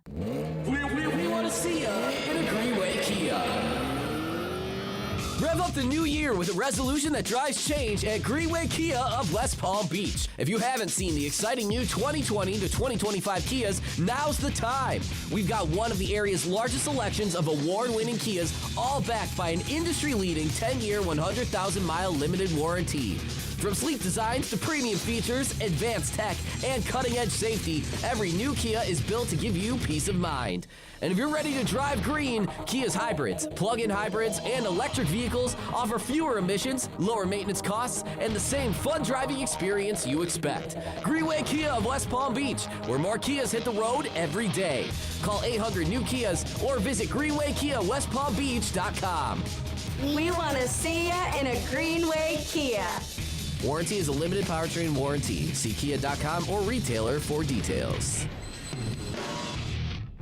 We want to see you in a Greenway Kia. Rev up the new year with a resolution that drives change at Greenway Kia of West Palm Beach. If you haven't seen the exciting new 2020 to 2025 Kias, now's the time. We've got one of the area's largest selections of award-winning Kias, all backed by an industry-leading 10-year, 100,000-mile limited warranty. From sleek designs to premium features, advanced tech, and cutting-edge safety, every new Kia is built to give you peace of mind. And if you're ready to drive green, Kia's hybrids, plug-in hybrids, and electric vehicles offer fewer emissions, lower maintenance costs, and the same fun driving experience you expect. Greenway Kia of West Palm Beach, where more Kias hit the road every day. Call 800-NEW-KIAs or visit GreenwayKiaWestPalmBeach.com. We want to see ya in a Greenway Kia. Warranty is a limited powertrain warranty. See Kia.com or retailer for details.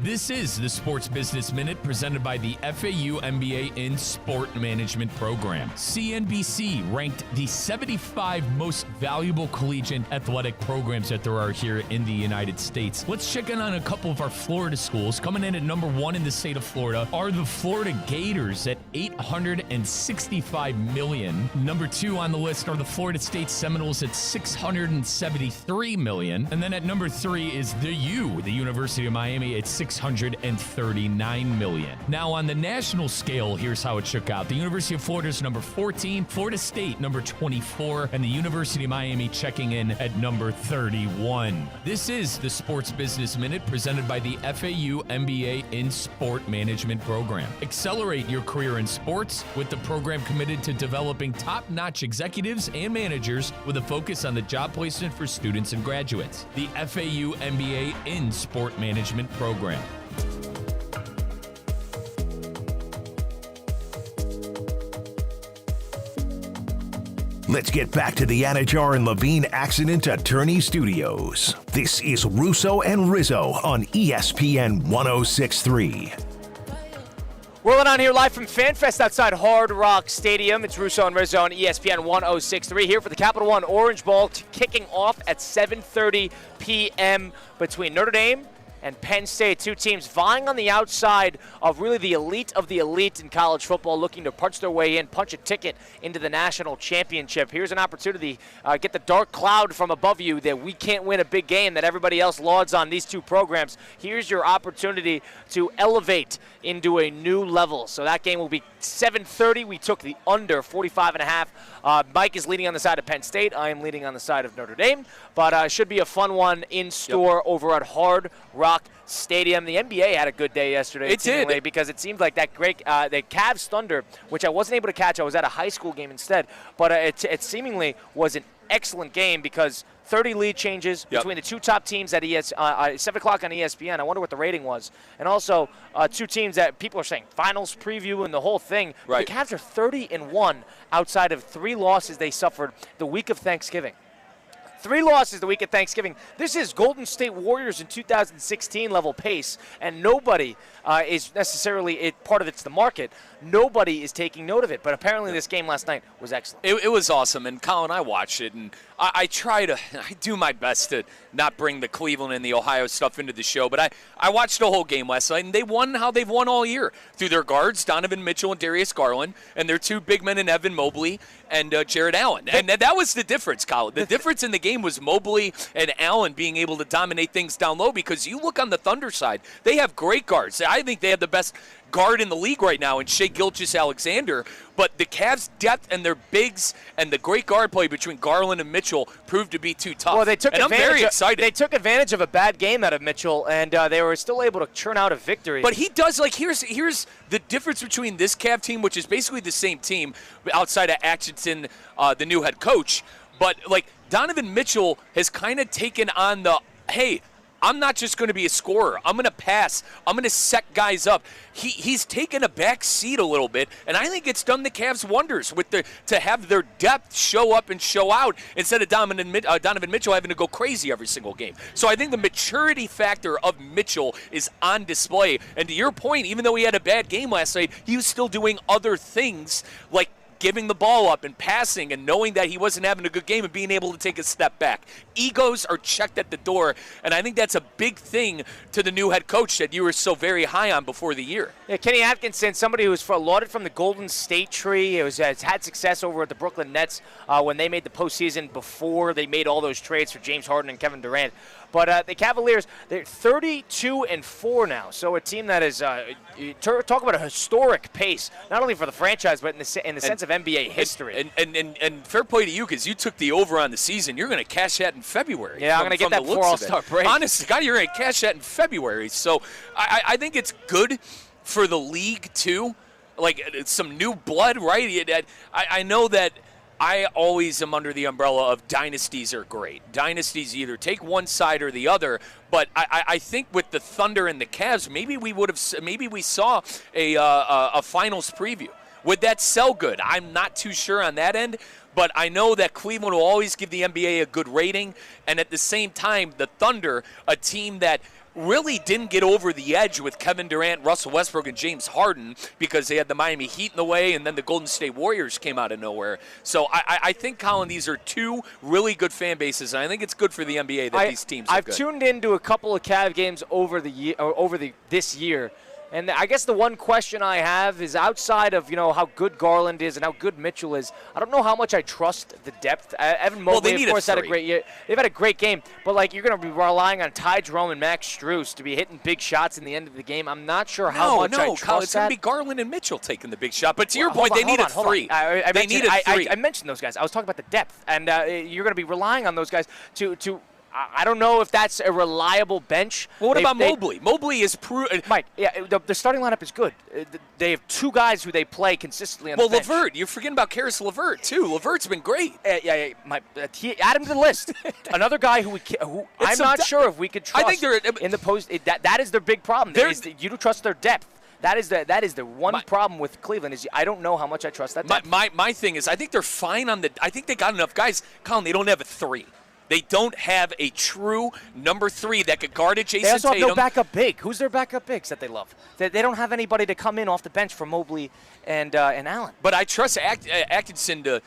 This is the Sports Business Minute presented by the FAU MBA in Sport Management Program. CNBC ranked the 75 most valuable collegiate athletic programs that there are here in the United States. Let's check in on a couple of our Florida schools. Coming in at number 1 in the state of Florida are the Florida Gators at $865 million. Number 2 on the list are the Florida State Seminoles at $673 million. And then at number 3 is the University of Miami at $639 million. Now on the national scale, here's how it shook out. The University of Florida is number 14, Florida State number 24, and the University of Miami checking in at number 31. This is the Sports Business Minute presented by the FAU MBA in Sport Management Program. Accelerate your career in sports with the program committed to developing top-notch executives and managers with a focus on the job placement for students and graduates. The FAU MBA in Sport Management Program. Let's get back to the Anajar and Levine Accident Attorney Studios. This is Russo and Rizzo on ESPN 106.3. Rolling on here live from FanFest outside Hard Rock Stadium. It's Russo and Rizzo on ESPN 106.3 here for the Capital One Orange Bowl, kicking off at 7:30 p.m. between Notre Dame and Penn State, two teams vying on the outside of really the elite of the elite in college football, looking to punch their way in, punch a ticket into the national championship. Here's an opportunity, get the dark cloud from above you that we can't win a big game that everybody else lauds on these two programs. Here's your opportunity to elevate into a new level. So that game will be 7:30. We took the under 45.5. Mike is leading on the side of Penn State. I am leading on the side of Notre Dame. But should be a fun one in store over at Hard Rock Stadium. The NBA had a good day yesterday. It did. Because it seemed like that great, the Cavs Thunder, which I wasn't able to catch. I was at a high school game instead. But it seemingly was an excellent game because 30 lead changes between the two top teams at 7 o'clock on ESPN. I wonder what the rating was. And also two teams that people are saying finals preview and the whole thing. Right. The Cavs are 30-1 outside of 3 losses they suffered the week of Thanksgiving. 3 losses the week of Thanksgiving. This is Golden State Warriors in 2016 level pace, and nobody is necessarily part of it's the market. Nobody is taking note of it, but apparently this game last night was excellent. It was awesome, and Colin, I watched it, and I do my best to not bring the Cleveland and the Ohio stuff into the show, but I watched the whole game last night, and they won how they've won all year, through their guards, Donovan Mitchell and Darius Garland, and their 2 big men in Evan Mobley and Jared Allen. And that was the difference, Colin. The difference in the game was Mobley and Allen being able to dominate things down low, because you look on the Thunder side, they have great guards. I think they have the best guard in the league right now in Shai Gilgeous-Alexander, but the Cavs' depth and their bigs and the great guard play between Garland and Mitchell proved to be too tough. Well, they took and I'm very excited. They took advantage of a bad game out of Mitchell, and they were still able to churn out a victory. But he does, here's the difference between this Cav team, which is basically the same team outside of Atchison, the new head coach, but Donovan Mitchell has kind of taken on the, hey, I'm not just going to be a scorer. I'm going to pass. I'm going to set guys up. He's taken a back seat a little bit, and I think it's done the Cavs wonders to have their depth show up and show out instead of Donovan Mitchell having to go crazy every single game. So I think the maturity factor of Mitchell is on display. And to your point, even though he had a bad game last night, he was still doing other things like giving the ball up and passing and knowing that he wasn't having a good game and being able to take a step back. Egos are checked at the door, and I think that's a big thing to the new head coach that you were so very high on before the year. Yeah, Kenny Atkinson, somebody who was lauded from the Golden State tree, has had success over at the Brooklyn Nets when they made the postseason before they made all those trades for James Harden and Kevin Durant. But the Cavaliers, they're 32-4 now. So a team that is talk about a historic pace, not only for the franchise, but in the sense of NBA history. And fair play to you, because you took the over on the season. You're going to cash that in February. Yeah, I'm going to get that before All-Star break. Honestly, God, you're going to cash that in February. So I think it's good for the league, too. Like, some new blood, right? I know that I always am under the umbrella of dynasties are great. Dynasties either take one side or the other, but I think with the Thunder and the Cavs, maybe we saw a finals preview. Would that sell good? I'm not too sure on that end, but I know that Cleveland will always give the NBA a good rating, and at the same time, the Thunder, a team that really didn't get over the edge with Kevin Durant, Russell Westbrook, and James Harden because they had the Miami Heat in the way, and then the Golden State Warriors came out of nowhere. So I think, Colin, these are two really good fan bases, and I think it's good for the NBA that these teams are good. I've tuned into a couple of Cav games this year. And I guess the one question I have is outside of, how good Garland is and how good Mitchell is, I don't know how much I trust the depth. Evan Mobley, of course, had a great year. They've had a great game, but, you're going to be relying on Ty Jerome and Max Strus to be hitting big shots in the end of the game. I'm not sure how much I trust Colin, it's going to be Garland and Mitchell taking the big shot. But to your point, they needed three. They needed three. I mentioned those guys. I was talking about the depth, and you're going to be relying on those guys to I don't know if that's a reliable bench. Well, what about Mobley? Mobley is Mike, yeah, the starting lineup is good. They have two guys who they play consistently on the bench. Well, LeVert. You're forgetting about Karis LeVert, too. LeVert's been great. Add him to the list. Another guy who I'm not sure if we could trust. I think in the post. That is their big problem. You don't trust their depth. That is the one problem with Cleveland is I don't know how much I trust that depth. My thing is I think they're fine on I think they got enough guys. Colin, they don't have a three. They don't have a true number three that could guard Jason Tatum. They also have no backup big. Who's their backup bigs that they love? They don't have anybody to come in off the bench for Mobley and Allen. But I trust Atkinson to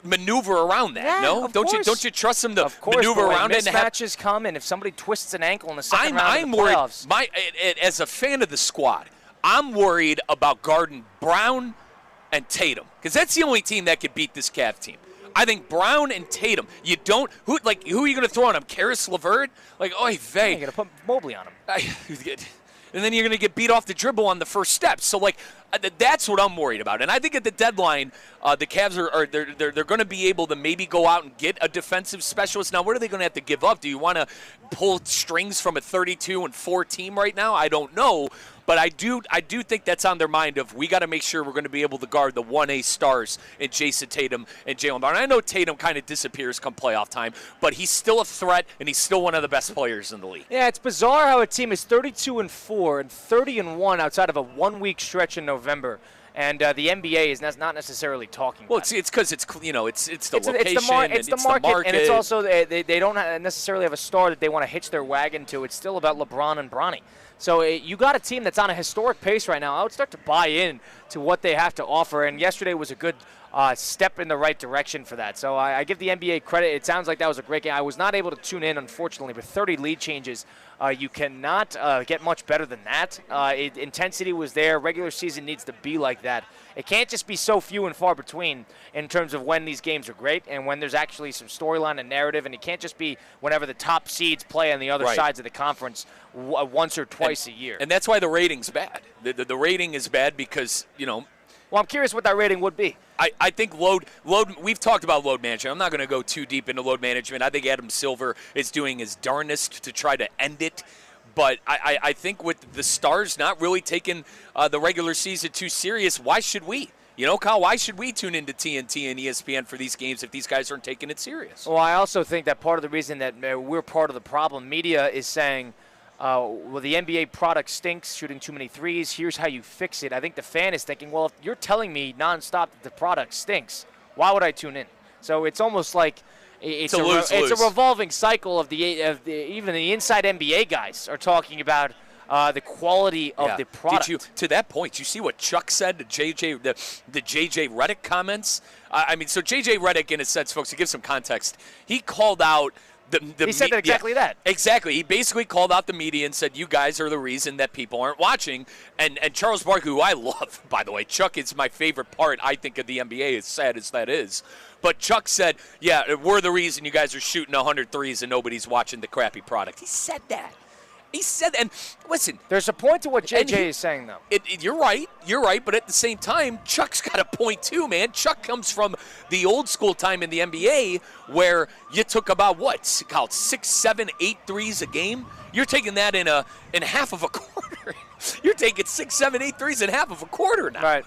maneuver around that. Yeah, no, don't you trust him to maneuver around it? Mismatches come, and if somebody twists an ankle in the second round of the playoffs. As a fan of the squad, I'm worried about guarding Brown and Tatum because that's the only team that could beat this Cavs team. I think Brown and Tatum. Who are you going to throw on him? Karis LeVert? Oy vey. You're going to put Mobley on him. And then you're going to get beat off the dribble on the first step. So, that's what I'm worried about. And I think at the deadline, the Cavs they're going to be able to maybe go out and get a defensive specialist. Now, what are they going to have to give up? Do you want to pull strings from a 32-4 team right now? I don't know. But I do think that's on their mind of we got to make sure we're going to be able to guard the 1A stars in Jason Tatum and Jaylen Brown. I know Tatum kind of disappears come playoff time, but he's still a threat, and he's still one of the best players in the league. Yeah, it's bizarre how a team is 32-4 and 30-1 outside of a 1-week stretch in November. And the NBA is not necessarily talking. Well, it's because it's the location, it's the market, and it's also they don't necessarily have a star that they want to hitch their wagon to. It's still about LeBron and Bronny. So you got a team that's on a historic pace right now. I would start to buy in to what they have to offer, and yesterday was a good step in the right direction for that. So I give the NBA credit. It sounds like that was a great game. I was not able to tune in, unfortunately, but 30 lead changes. You cannot get much better than that. Intensity was there. Regular season needs to be like that. It can't just be so few and far between in terms of when these games are great and when there's actually some storyline and narrative, and it can't just be whenever the top seeds play on the other sides of the conference once or twice a year. And that's why the rating's bad. The rating is bad because, Well, I'm curious what that rating would be. I think load. We've talked about load management. I'm not going to go too deep into load management. I think Adam Silver is doing his darnest to try to end it. But I think with the Stars not really taking the regular season too serious, why should we? You know, Kyle, why should we tune into TNT and ESPN for these games if these guys aren't taking it serious? Well, I also think that part of the reason that we're part of the problem, media is saying, well, the NBA product stinks, shooting too many threes. Here's how you fix it. I think the fan is thinking, well, if you're telling me nonstop that the product stinks, why would I tune in? So it's almost like it's a revolving cycle of even the inside NBA guys are talking about the quality of the product. To that point, you see what Chuck said to JJ, the JJ Redick comments? I mean, so JJ Redick, in a sense, folks, to give some context, he called out he said exactly that. Exactly. He basically called out the media and said, you guys are the reason that people aren't watching. And Charles Barkley, who I love, by the way, Chuck is my favorite part, I think, of the NBA, as sad as that is. But Chuck said, yeah, we're the reason you guys are shooting 100 threes and nobody's watching the crappy product. He said that. He said, and listen. There's a point to what JJ is saying, though. You're right, but at the same time, Chuck's got a point too, man. Chuck comes from the old school time in the NBA where you took about, 6, 7, 8 threes a game? You're taking that in half of a quarter. You're taking 6, 7, 8 threes in half of a quarter now. Right.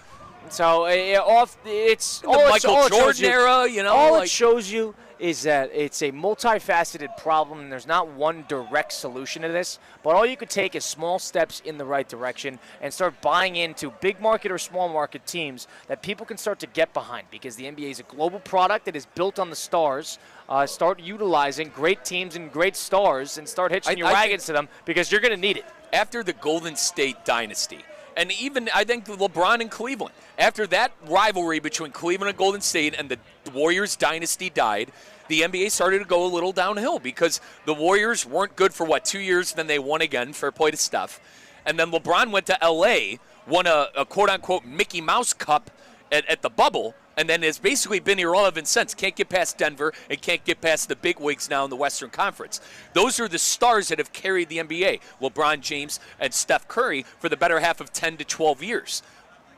So it's the Michael Jordan era, you know. All it shows you is that it's a multifaceted problem, and there's not one direct solution to this. But all you could take is small steps in the right direction and start buying into big market or small market teams that people can start to get behind, because the NBA is a global product that is built on the stars. Start utilizing great teams and great stars and start hitching your wagons to them, because you're going to need it. After the Golden State dynasty, and even I think LeBron and Cleveland, after that rivalry between Cleveland and Golden State and the Warriors dynasty died, the NBA started to go a little downhill because the Warriors weren't good for, 2 years, then they won again, fair play to Steph. And then LeBron went to L.A., won a quote-unquote Mickey Mouse Cup at the bubble, and then has basically been irrelevant since. Can't get past Denver and can't get past the big wigs now in the Western Conference. Those are the stars that have carried the NBA, LeBron James and Steph Curry, for the better half of 10 to 12 years.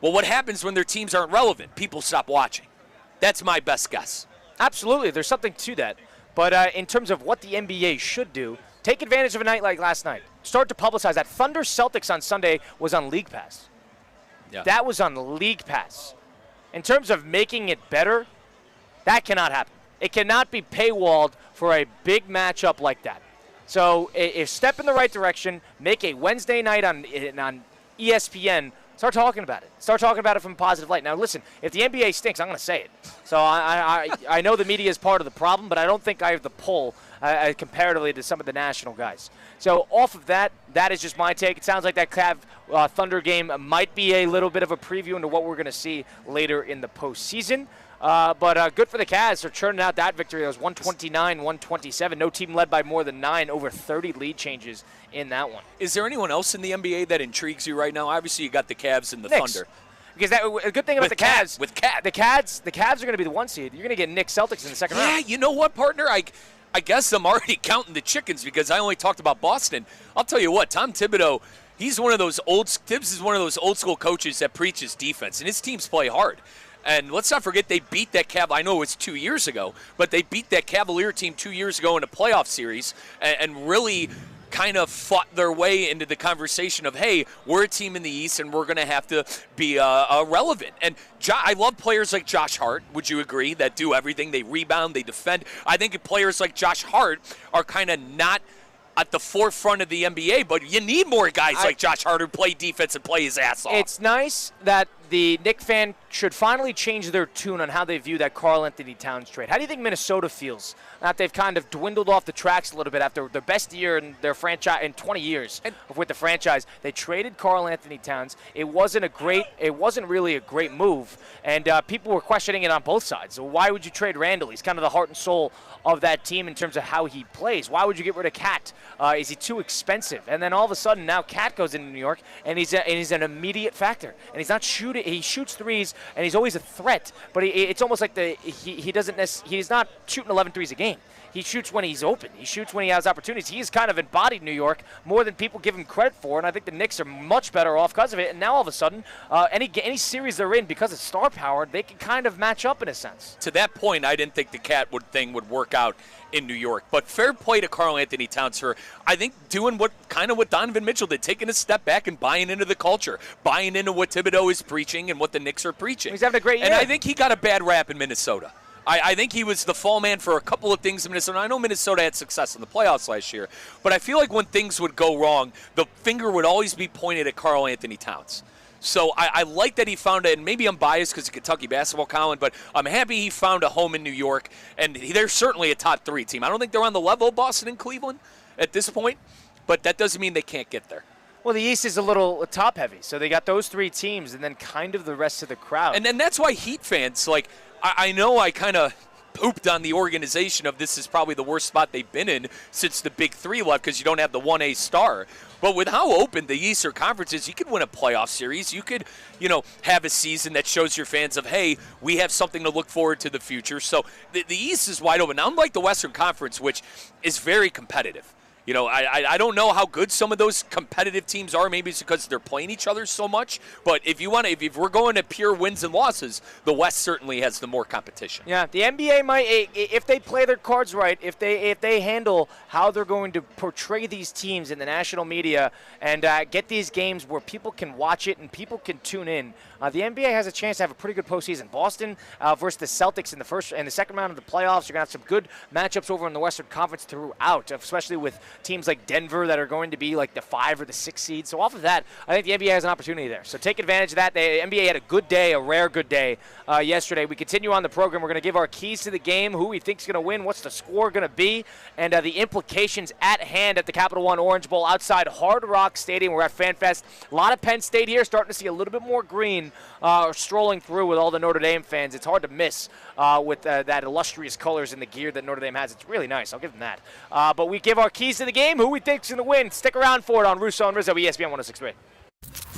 Well, what happens when their teams aren't relevant? People stop watching. That's my best guess. Absolutely. There's something to that. But in terms of what the NBA should do, take advantage of a night like last night. Start to publicize that. Thunder Celtics on Sunday was on League Pass. Yeah. That was on League Pass. In terms of making it better, that cannot happen. It cannot be paywalled for a big matchup like that. So if step in the right direction, make a Wednesday night on ESPN, start talking about it. Start talking about it from a positive light. Now, listen, if the NBA stinks, I'm going to say it. So I know the media is part of the problem, but I don't think I have the pull comparatively to some of the national guys. So off of that, that is just my take. It sounds like that Cav Thunder game might be a little bit of a preview into what we're going to see later in the postseason. But good for the Cavs for churning out that victory. It was 129-127. No team led by more than 9. Over 30 lead changes in that one. Is there anyone else in the NBA that intrigues you right now? Obviously, you got the Cavs and the Thunder. Because a good thing about the Cavs, the Cavs are going to be the 1 seed. You're going to get Knicks Celtics in the second round. Yeah, you know what, partner? I guess I'm already counting the chickens because I only talked about Boston. I'll tell you what, Tom Thibodeau, Tibbs is one of those old school coaches that preaches defense, and his teams play hard. And let's not forget they beat that I know it was 2 years ago, but they beat that Cavalier team 2 years ago in a playoff series and really kind of fought their way into the conversation of, hey, we're a team in the East and we're going to have to be relevant. And I love players like Josh Hart, would you agree, that do everything. They rebound, they defend. I think players like Josh Hart are kind of not at the forefront of the NBA, but you need more guys like Josh Hart who play defense and play his ass off. It's nice that the Knicks fan should finally change their tune on how they view that Karl Anthony Towns trade. How do you think Minnesota feels that they've kind of dwindled off the tracks a little bit after their best year in their franchise in 20 years with the franchise? They traded Karl Anthony Towns. It wasn't really a great move, and people were questioning it on both sides. So why would you trade Randall? He's kind of the heart and soul of that team in terms of how he plays. Why would you get rid of Cat? Is he too expensive? And then all of a sudden now Cat goes into New York and he's an immediate factor, and he's not shooting. He shoots threes, and he's always a threat. But it's almost like he's not shooting 11 threes a game. He shoots when he's open. He shoots when he has opportunities. He's kind of embodied New York more than people give him credit for, and I think the Knicks are much better off because of it. And now all of a sudden, any series they're in, because it's star power, they can kind of match up in a sense. To that point, I didn't think the Cat thing would work out in New York. But fair play to Karl Anthony Towns for, I think, doing what Donovan Mitchell did, taking a step back and buying into the culture, buying into what Thibodeau is preaching and what the Knicks are preaching. reaching. He's having a great year. And I think he got a bad rap in Minnesota. I think he was the fall man for a couple of things in Minnesota. I know Minnesota had success in the playoffs last year, but I feel like when things would go wrong, the finger would always be pointed at Karl Anthony Towns. So I like that he found it, and maybe I'm biased because of Kentucky basketball, Colin, but I'm happy he found a home in New York, and they're certainly a top 3 team. I don't think they're on the level of Boston and Cleveland at this point, but that doesn't mean they can't get there. Well, the East is a little top-heavy, so they got those 3 teams and then kind of the rest of the crowd. And then that's why Heat fans, like, I know I kind of pooped on the organization of this is probably the worst spot they've been in since the Big 3 left because you don't have the 1A star. But with how open the Eastern Conference is, you could win a playoff series. You could, have a season that shows your fans of, hey, we have something to look forward to the future. So the East is wide open. Now, unlike the Western Conference, which is very competitive. I don't know how good some of those competitive teams are. Maybe it's because they're playing each other so much. But if we're going to pure wins and losses, the West certainly has the more competition. Yeah, the NBA might, if they play their cards right, if they handle how they're going to portray these teams in the national media and get these games where people can watch it and people can tune in, the NBA has a chance to have a pretty good postseason. Boston versus the Celtics in the first and the second round of the playoffs. You're going to have some good matchups over in the Western Conference throughout, especially with teams like Denver that are going to be like the 5 or the 6 seed. So off of that, I think the NBA has an opportunity there. So take advantage of that. The NBA had a good day, a rare good day yesterday. We continue on the program. We're going to give our keys to the game, who we think is going to win, what's the score going to be, and the implications at hand at the Capital One Orange Bowl outside Hard Rock Stadium. We're at FanFest. A lot of Penn State here, starting to see a little bit more green strolling through with all the Notre Dame fans. It's hard to miss with that illustrious colors in the gear that Notre Dame has. It's really nice. I'll give them that. But we give our keys to the game, who we think's going to win. Stick around for it on Russo and Rizzo, ESPN 106.3.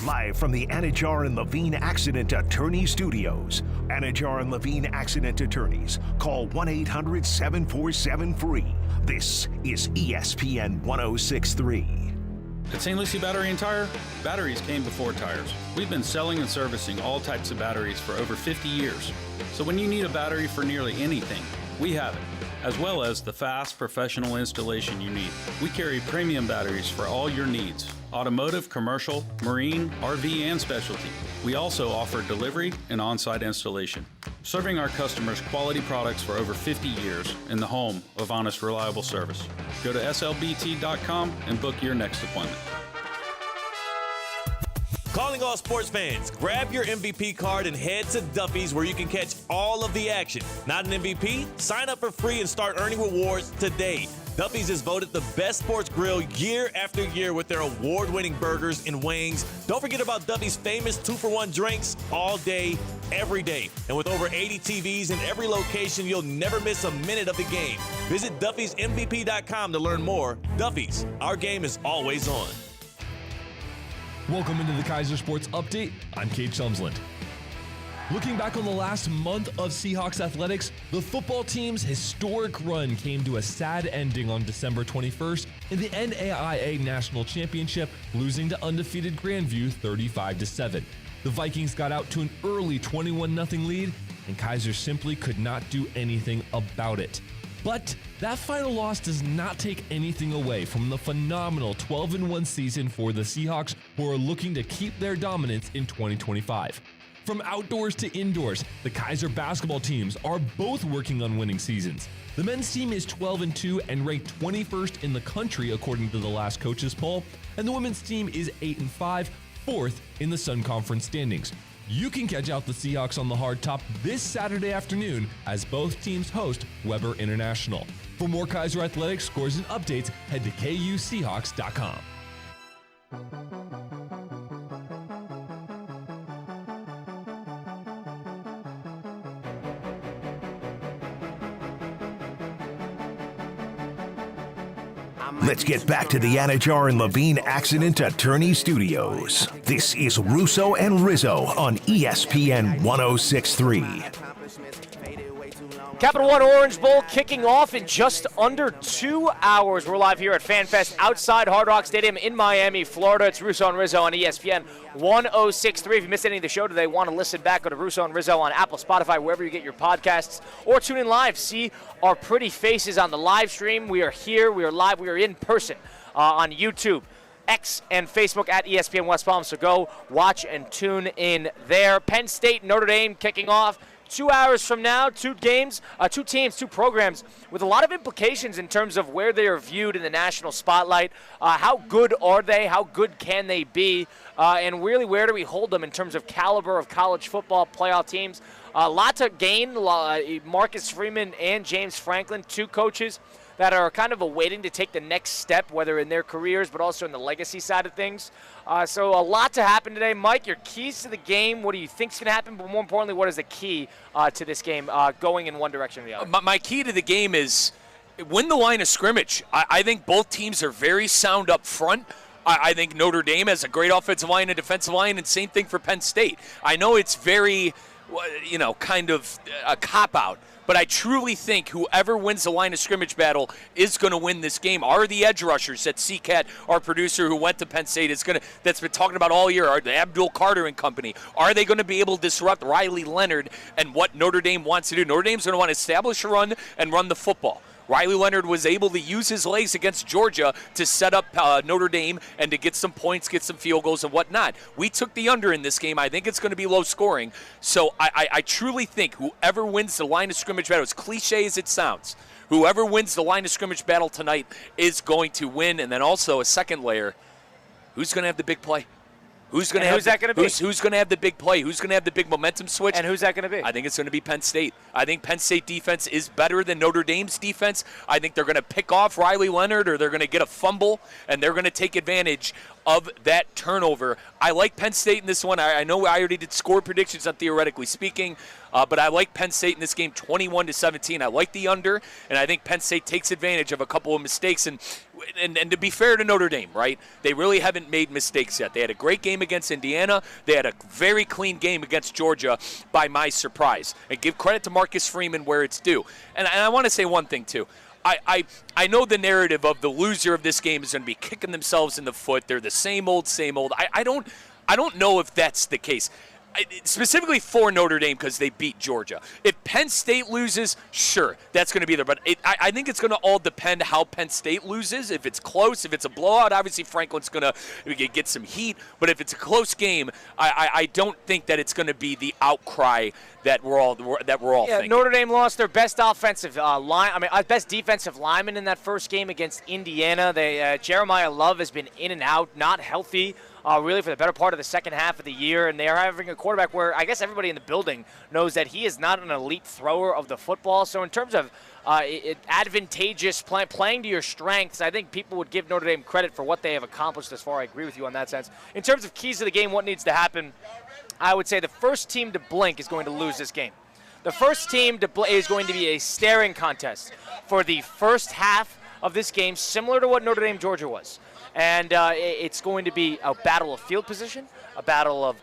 Live from the Anajar and Levine Accident Attorney Studios. Anajar and Levine Accident Attorneys. Call 1-800-747-FREE. This is ESPN 106.3. At St. Lucie Battery and Tire, batteries came before tires. We've been selling and servicing all types of batteries for over 50 years. So when you need a battery for nearly anything, we have it, as well as the fast professional installation you need. We carry premium batteries for all your needs: automotive, commercial, marine, RV, and specialty. We also offer delivery and on-site installation, serving our customers quality products for over 50 years in the home of honest, reliable service. Go to slbt.com and book your next appointment. Calling all sports fans, grab your MVP card and head to Duffy's where you can catch all of the action. Not an MVP? Sign up for free and start earning rewards today. Duffy's is voted the best sports grill year after year with their award-winning burgers and wings. Don't forget about Duffy's famous 2-for-1 drinks all day, every day. And with over 80 TVs in every location, you'll never miss a minute of the game. Visit Duffy'sMVP.com to learn more. Duffy's, our game is always on. Welcome into the Kaiser Sports Update. I'm Kate Chumsland. Looking back on the last month of Seahawks athletics, the football team's historic run came to a sad ending on December 21st in the NAIA National Championship, losing to undefeated Grandview 35-7. The Vikings got out to an early 21-0 lead, and Kaiser simply could not do anything about it. But that final loss does not take anything away from the phenomenal 12-1 season for the Seahawks, who are looking to keep their dominance in 2025. From outdoors to indoors, the Kaiser basketball teams are both working on winning seasons. The men's team is 12-2 and ranked 21st in the country according to the last coaches poll, and the women's team is 8-5, 4th in the Sun Conference standings. You can catch out the Seahawks on the hard top this Saturday afternoon as both teams host Weber International. For more Kaiser athletics scores and updates, head to KUSeahawks.com. Let's get back to the Anajar and Levine Accident Attorney Studios. This is Russo and Rizzo on ESPN 106.3. Capital One Orange Bowl kicking off in just under 2 hours. We're live here at FanFest outside Hard Rock Stadium in Miami, Florida. It's Russo and Rizzo on ESPN 106.3. If you missed any of the show today, want to listen back, go to Russo and Rizzo on Apple, Spotify, wherever you get your podcasts, or tune in live. See our pretty faces on the live stream. We are here. We are live. We are in person on YouTube. X and Facebook at ESPN West Palm, so go watch and tune in there. Penn State, Notre Dame kicking off 2 hours from now. Two teams, two programs with a lot of implications in terms of where they are viewed in the national spotlight. How good are they? How good can they be? And really, where do we hold them in terms of caliber of college football playoff teams? A lot to gain. Marcus Freeman and James Franklin, two coaches that are kind of awaiting to take the next step, whether in their careers but also in the legacy side of things. So a lot to happen today. Mike, your keys to the game, what do you think is going to happen? But more importantly, what is the key to this game going in one direction or the other? My key to the game is win the line of scrimmage. I think both teams are very sound up front. I think Notre Dame has a great offensive line and defensive line, and same thing for Penn State. I know it's very, kind of a cop-out, but I truly think whoever wins the line of scrimmage battle is going to win this game. Are the edge rushers that CCAT, our producer who went to Penn State, that's been talking about all year, are the Abdul Carter and company, are they going to be able to disrupt Riley Leonard and what Notre Dame wants to do? Notre Dame's going to want to establish a run and run the football. Riley Leonard was able to use his legs against Georgia to set up Notre Dame and to get some points, get some field goals and whatnot. We took the under in this game. I think it's going to be low scoring. So I truly think whoever wins the line of scrimmage battle, as cliche as it sounds, whoever wins the line of scrimmage battle tonight is going to win. And then also a second layer, who's going to have the big play? Who's going to have the big play? Who's going to have the big momentum switch? And who's that going to be? I think it's going to be Penn State. I think Penn State defense is better than Notre Dame's defense. I think they're going to pick off Riley Leonard, or they're going to get a fumble, and they're going to take advantage of that turnover. I like Penn State in this one. I know I already did score predictions on Theoretically Speaking, but I like Penn State in this game 21-17. I like the under, and I think Penn State takes advantage of a couple of mistakes. And to be fair to Notre Dame, right, they really haven't made mistakes yet. They had a great game against Indiana. They had a very clean game against Georgia by my surprise. And give credit to Marcus Freeman where it's due. And I want to say one thing, too. I know the narrative of the loser of this game is going to be kicking themselves in the foot. They're the same old, same old. I don't know if that's the case. Specifically for Notre Dame because they beat Georgia. If Penn State loses, sure, that's going to be there. But I think it's going to all depend how Penn State loses. If it's close, if it's a blowout, obviously Franklin's going to get some heat. But if it's a close game, I don't think that it's going to be the outcry that we're all thinking. Notre Dame lost their best offensive best defensive lineman in that first game against Indiana. Jeremiah Love has been in and out, not healthy. Really for the better part of the second half of the year, and they are having a quarterback where I guess everybody in the building knows that he is not an elite thrower of the football. So in terms of advantageous playing to your strengths, I think people would give Notre Dame credit for what they have accomplished thus far. I agree with you on that sense. In terms of keys to the game, what needs to happen, I would say the first team to blink is going to lose this game. The first team to blink is going to be a staring contest for the first half of this game, similar to what Notre Dame-Georgia was. And it's going to be a battle of field position, a battle of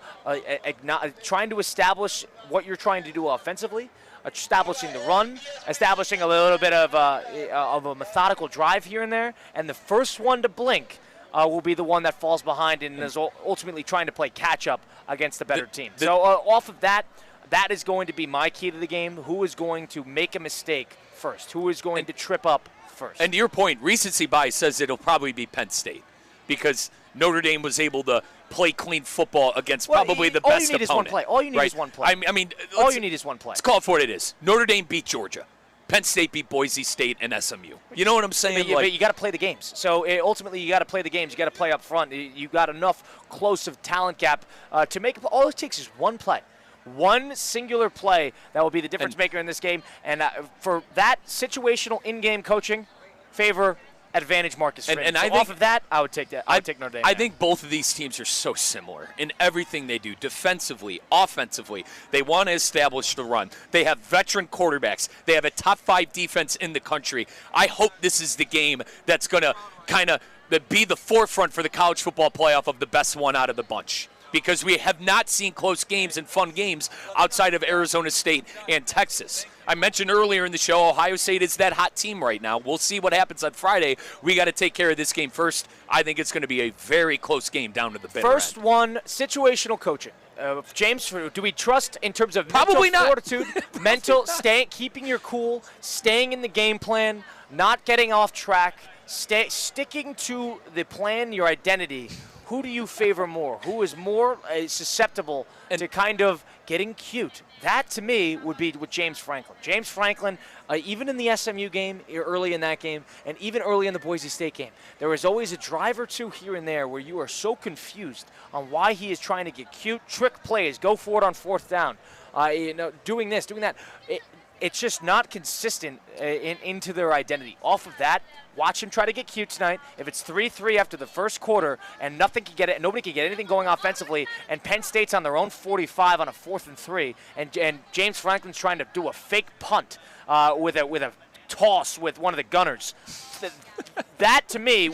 trying to establish what you're trying to do offensively, establishing the run, establishing a little bit of a methodical drive here and there. And the first one to blink will be the one that falls behind and is ultimately trying to play catch-up against the better team. So off of that, that is going to be my key to the game. Who is going to make a mistake first? Who is going to trip up first? And to your point, recency bias says it'll probably be Penn State because Notre Dame was able to play clean football against probably the best opponent. All you need is one play. All you need is one play. I mean, all you need is one play. Let's call it for what it is. Notre Dame beat Georgia. Penn State beat Boise State and SMU. You know what I'm saying? But you got to play the games. So ultimately, you got to play the games. You got to play up front. You got enough close of talent gap to make. All it takes is one play. One singular play that will be the difference maker in this game. And for that situational in-game coaching, favor advantage Marcus Freeman. And I think off of that, I would take that. I would take Notre Dame. I think both of these teams are so similar in everything they do, defensively, offensively. They want to establish the run. They have veteran quarterbacks. They have a top 5 defense in the country. I hope this is the game that's going to kind of be the forefront for the college football playoff of the best one out of the bunch. Because we have not seen close games and fun games outside of Arizona State and Texas. I mentioned earlier in the show, Ohio State is that hot team right now. We'll see what happens on Friday. We got to take care of this game first. I think it's going to be a very close game down to the bitter First end. one, situational coaching. James, do we trust in terms of Probably mental not. fortitude, keeping your cool, staying in the game plan, not getting off track, sticking to the plan, your identity, who do you favor more? Who is more susceptible to kind of getting cute? That, to me, would be with James Franklin. James Franklin, even in the SMU game, early in that game, and even early in the Boise State game, there was always a drive or two here and there where you are so confused on why he is trying to get cute, trick plays, go for it on 4th down, doing this, doing that. It's just not consistent into their identity. Off of that, watch him try to get cute tonight. If it's 3-3 after the first quarter and nobody can get anything going offensively, and Penn State's on their own 45 on a 4th and 3, and James Franklin's trying to do a fake punt with a toss with one of the gunners. That, to me,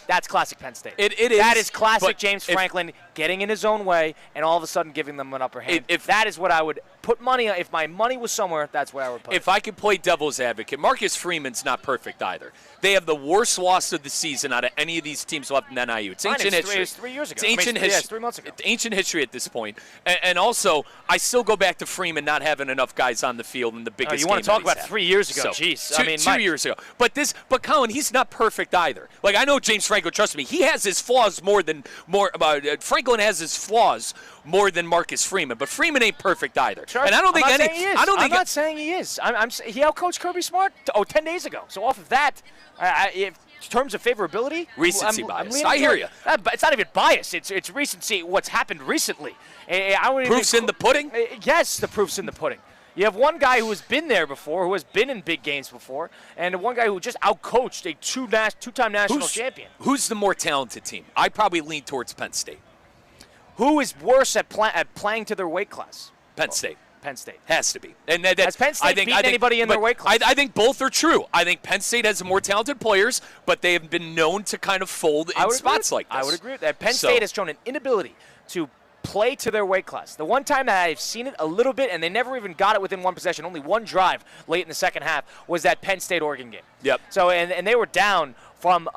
that's classic Penn State. It is. That is classic James Franklin getting in his own way and all of a sudden giving them an upper hand. If that is what I would put money on, if my money was somewhere, that's where I would put it. If I could play devil's advocate, Marcus Freeman's not perfect either. They have the worst loss of the season out of any of these teams left in NIU. It's ancient history. It was 3 years ago. It's ancient history. It's 3 months ago. It's ancient history at this point. And also, I still go back to Freeman not having enough guys on the field in the biggest game. You want to talk about had. 3 years ago? So, Jeez. 2 years ago. But Colin, he's not perfect either. Like, I know James Franklin, trust me, he has his flaws Franklin has his flaws more than Marcus Freeman, but Freeman ain't perfect either. And I don't think I'm not saying he is. He outcoached Kirby Smart 10 days ago. So off of that, in terms of favorability, recency bias. I hear you. It's not even bias. It's recency. What's happened recently. Proof's in the pudding. Yes, the proof's in the pudding. You have one guy who has been there before, who has been in big games before, and one guy who just outcoached a two-time national champion. Who's the more talented team? I probably lean towards Penn State. Who is worse at playing to their weight class? Penn State. Penn State. Has to be. And has Penn State beaten anybody in their weight class? I think both are true. I think Penn State has more talented players, but they have been known to kind of fold in spots like this. I would agree with that. Penn State has shown an inability to play to their weight class. The one time that I've seen it a little bit, and they never even got it within one possession, only one drive late in the second half, was that Penn State-Oregon game. Yep. So, and they were down from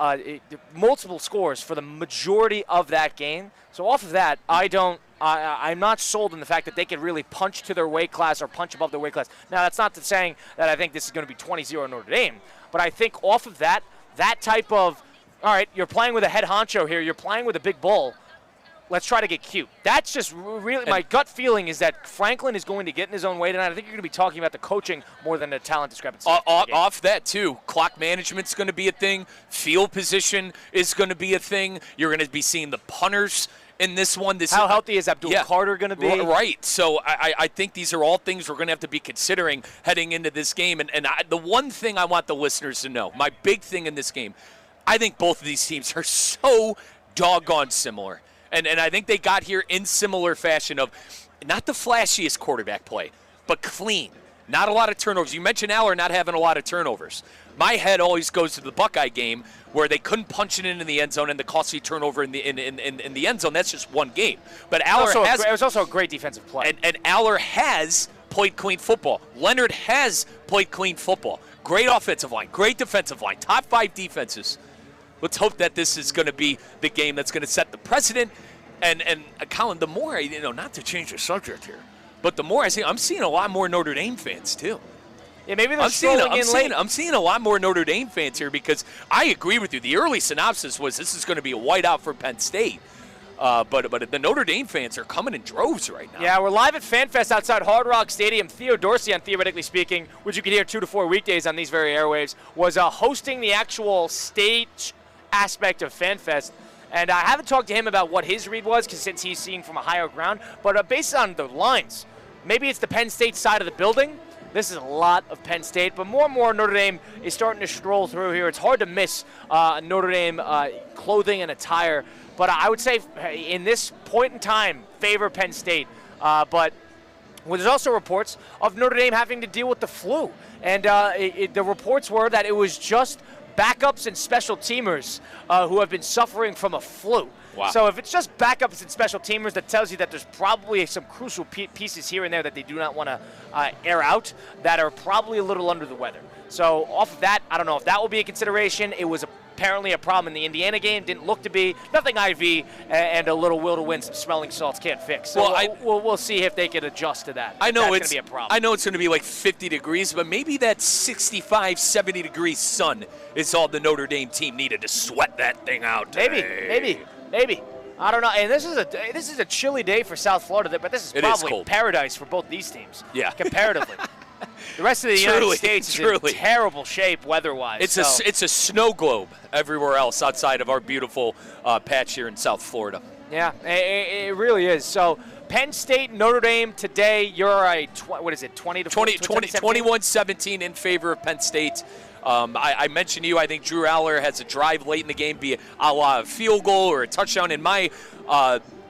multiple scores for the majority of that game. So off of that, I'm not sold in the fact that they could really punch to their weight class or punch above their weight class. Now, that's not saying that I think this is going to be 20-0 Notre Dame, but I think off of that type of, all right, you're playing with a head honcho here, you're playing with a big bull, let's try to get cute. That's just really, my gut feeling is that Franklin is going to get in his own way tonight. I think you're going to be talking about the coaching more than the talent discrepancy. Off that, too. Clock management's going to be a thing. Field position is going to be a thing. You're going to be seeing the punters in this one. How healthy is Abdul Carter going to be? Right. So I think these are all things we're going to have to be considering heading into this game. And the one thing I want the listeners to know, my big thing in this game, I think both of these teams are so doggone similar. And I think they got here in similar fashion of not the flashiest quarterback play, but clean. Not a lot of turnovers. You mentioned Aller not having a lot of turnovers. My head always goes to the Buckeye game where they couldn't punch it into the end zone and the costly turnover in the end zone. That's just one game. But Aller it was also a great defensive play. And Aller has played clean football. Leonard has played clean football. Great offensive line, great defensive line, top 5 defenses. Let's hope that this is going to be the game that's going to set the precedent. And Colin, the more not to change the subject here, but the more I see, I'm seeing a lot more Notre Dame fans too. Yeah, maybe they're strolling in late. I'm seeing a lot more Notre Dame fans here because I agree with you. The early synopsis was this is going to be a whiteout for Penn State. But the Notre Dame fans are coming in droves right now. Yeah, we're live at FanFest outside Hard Rock Stadium. Theo Dorsey, on Theoretically Speaking, which you can hear 2 to 4 weekdays on these very airwaves, was hosting the actual stage aspect of FanFest. And I haven't talked to him about what his read was, because since he's seeing from a higher ground. But based on the lines, maybe it's the Penn State side of the building. This is a lot of Penn State, but more and more Notre Dame is starting to stroll through here. It's hard to miss Notre Dame clothing and attire. But I would say in this point in time, favor Penn State. But there's also reports of Notre Dame having to deal with the flu. And the reports were that it was just backups and special teamers who have been suffering from a flu. Wow. So if it's just backups and special teamers, that tells you that there's probably some crucial pieces here and there that they do not want to air out that are probably a little under the weather. So off of that, I don't know if that will be a consideration. It was apparently a problem in the Indiana game. Didn't look to be. Nothing IV and a little will to win some smelling salts can't fix. So we'll see if they can adjust to that. I know that's it's going to be a problem. I know it's going to be like 50 degrees, but maybe that 65, 70 degree sun is all the Notre Dame team needed to sweat that thing out today. Maybe. I don't know. And this is a chilly day for South Florida, but this is probably paradise for both these teams. Yeah. Comparatively. The rest of the United States is in terrible shape weather-wise. It's a snow globe everywhere else outside of our beautiful patch here in South Florida. Yeah, it really is. So Penn State, Notre Dame today. You're a 21-17 in favor of Penn State. I mentioned to you, I think Drew Aller has a drive late in the game, be it a la field goal or a touchdown. In my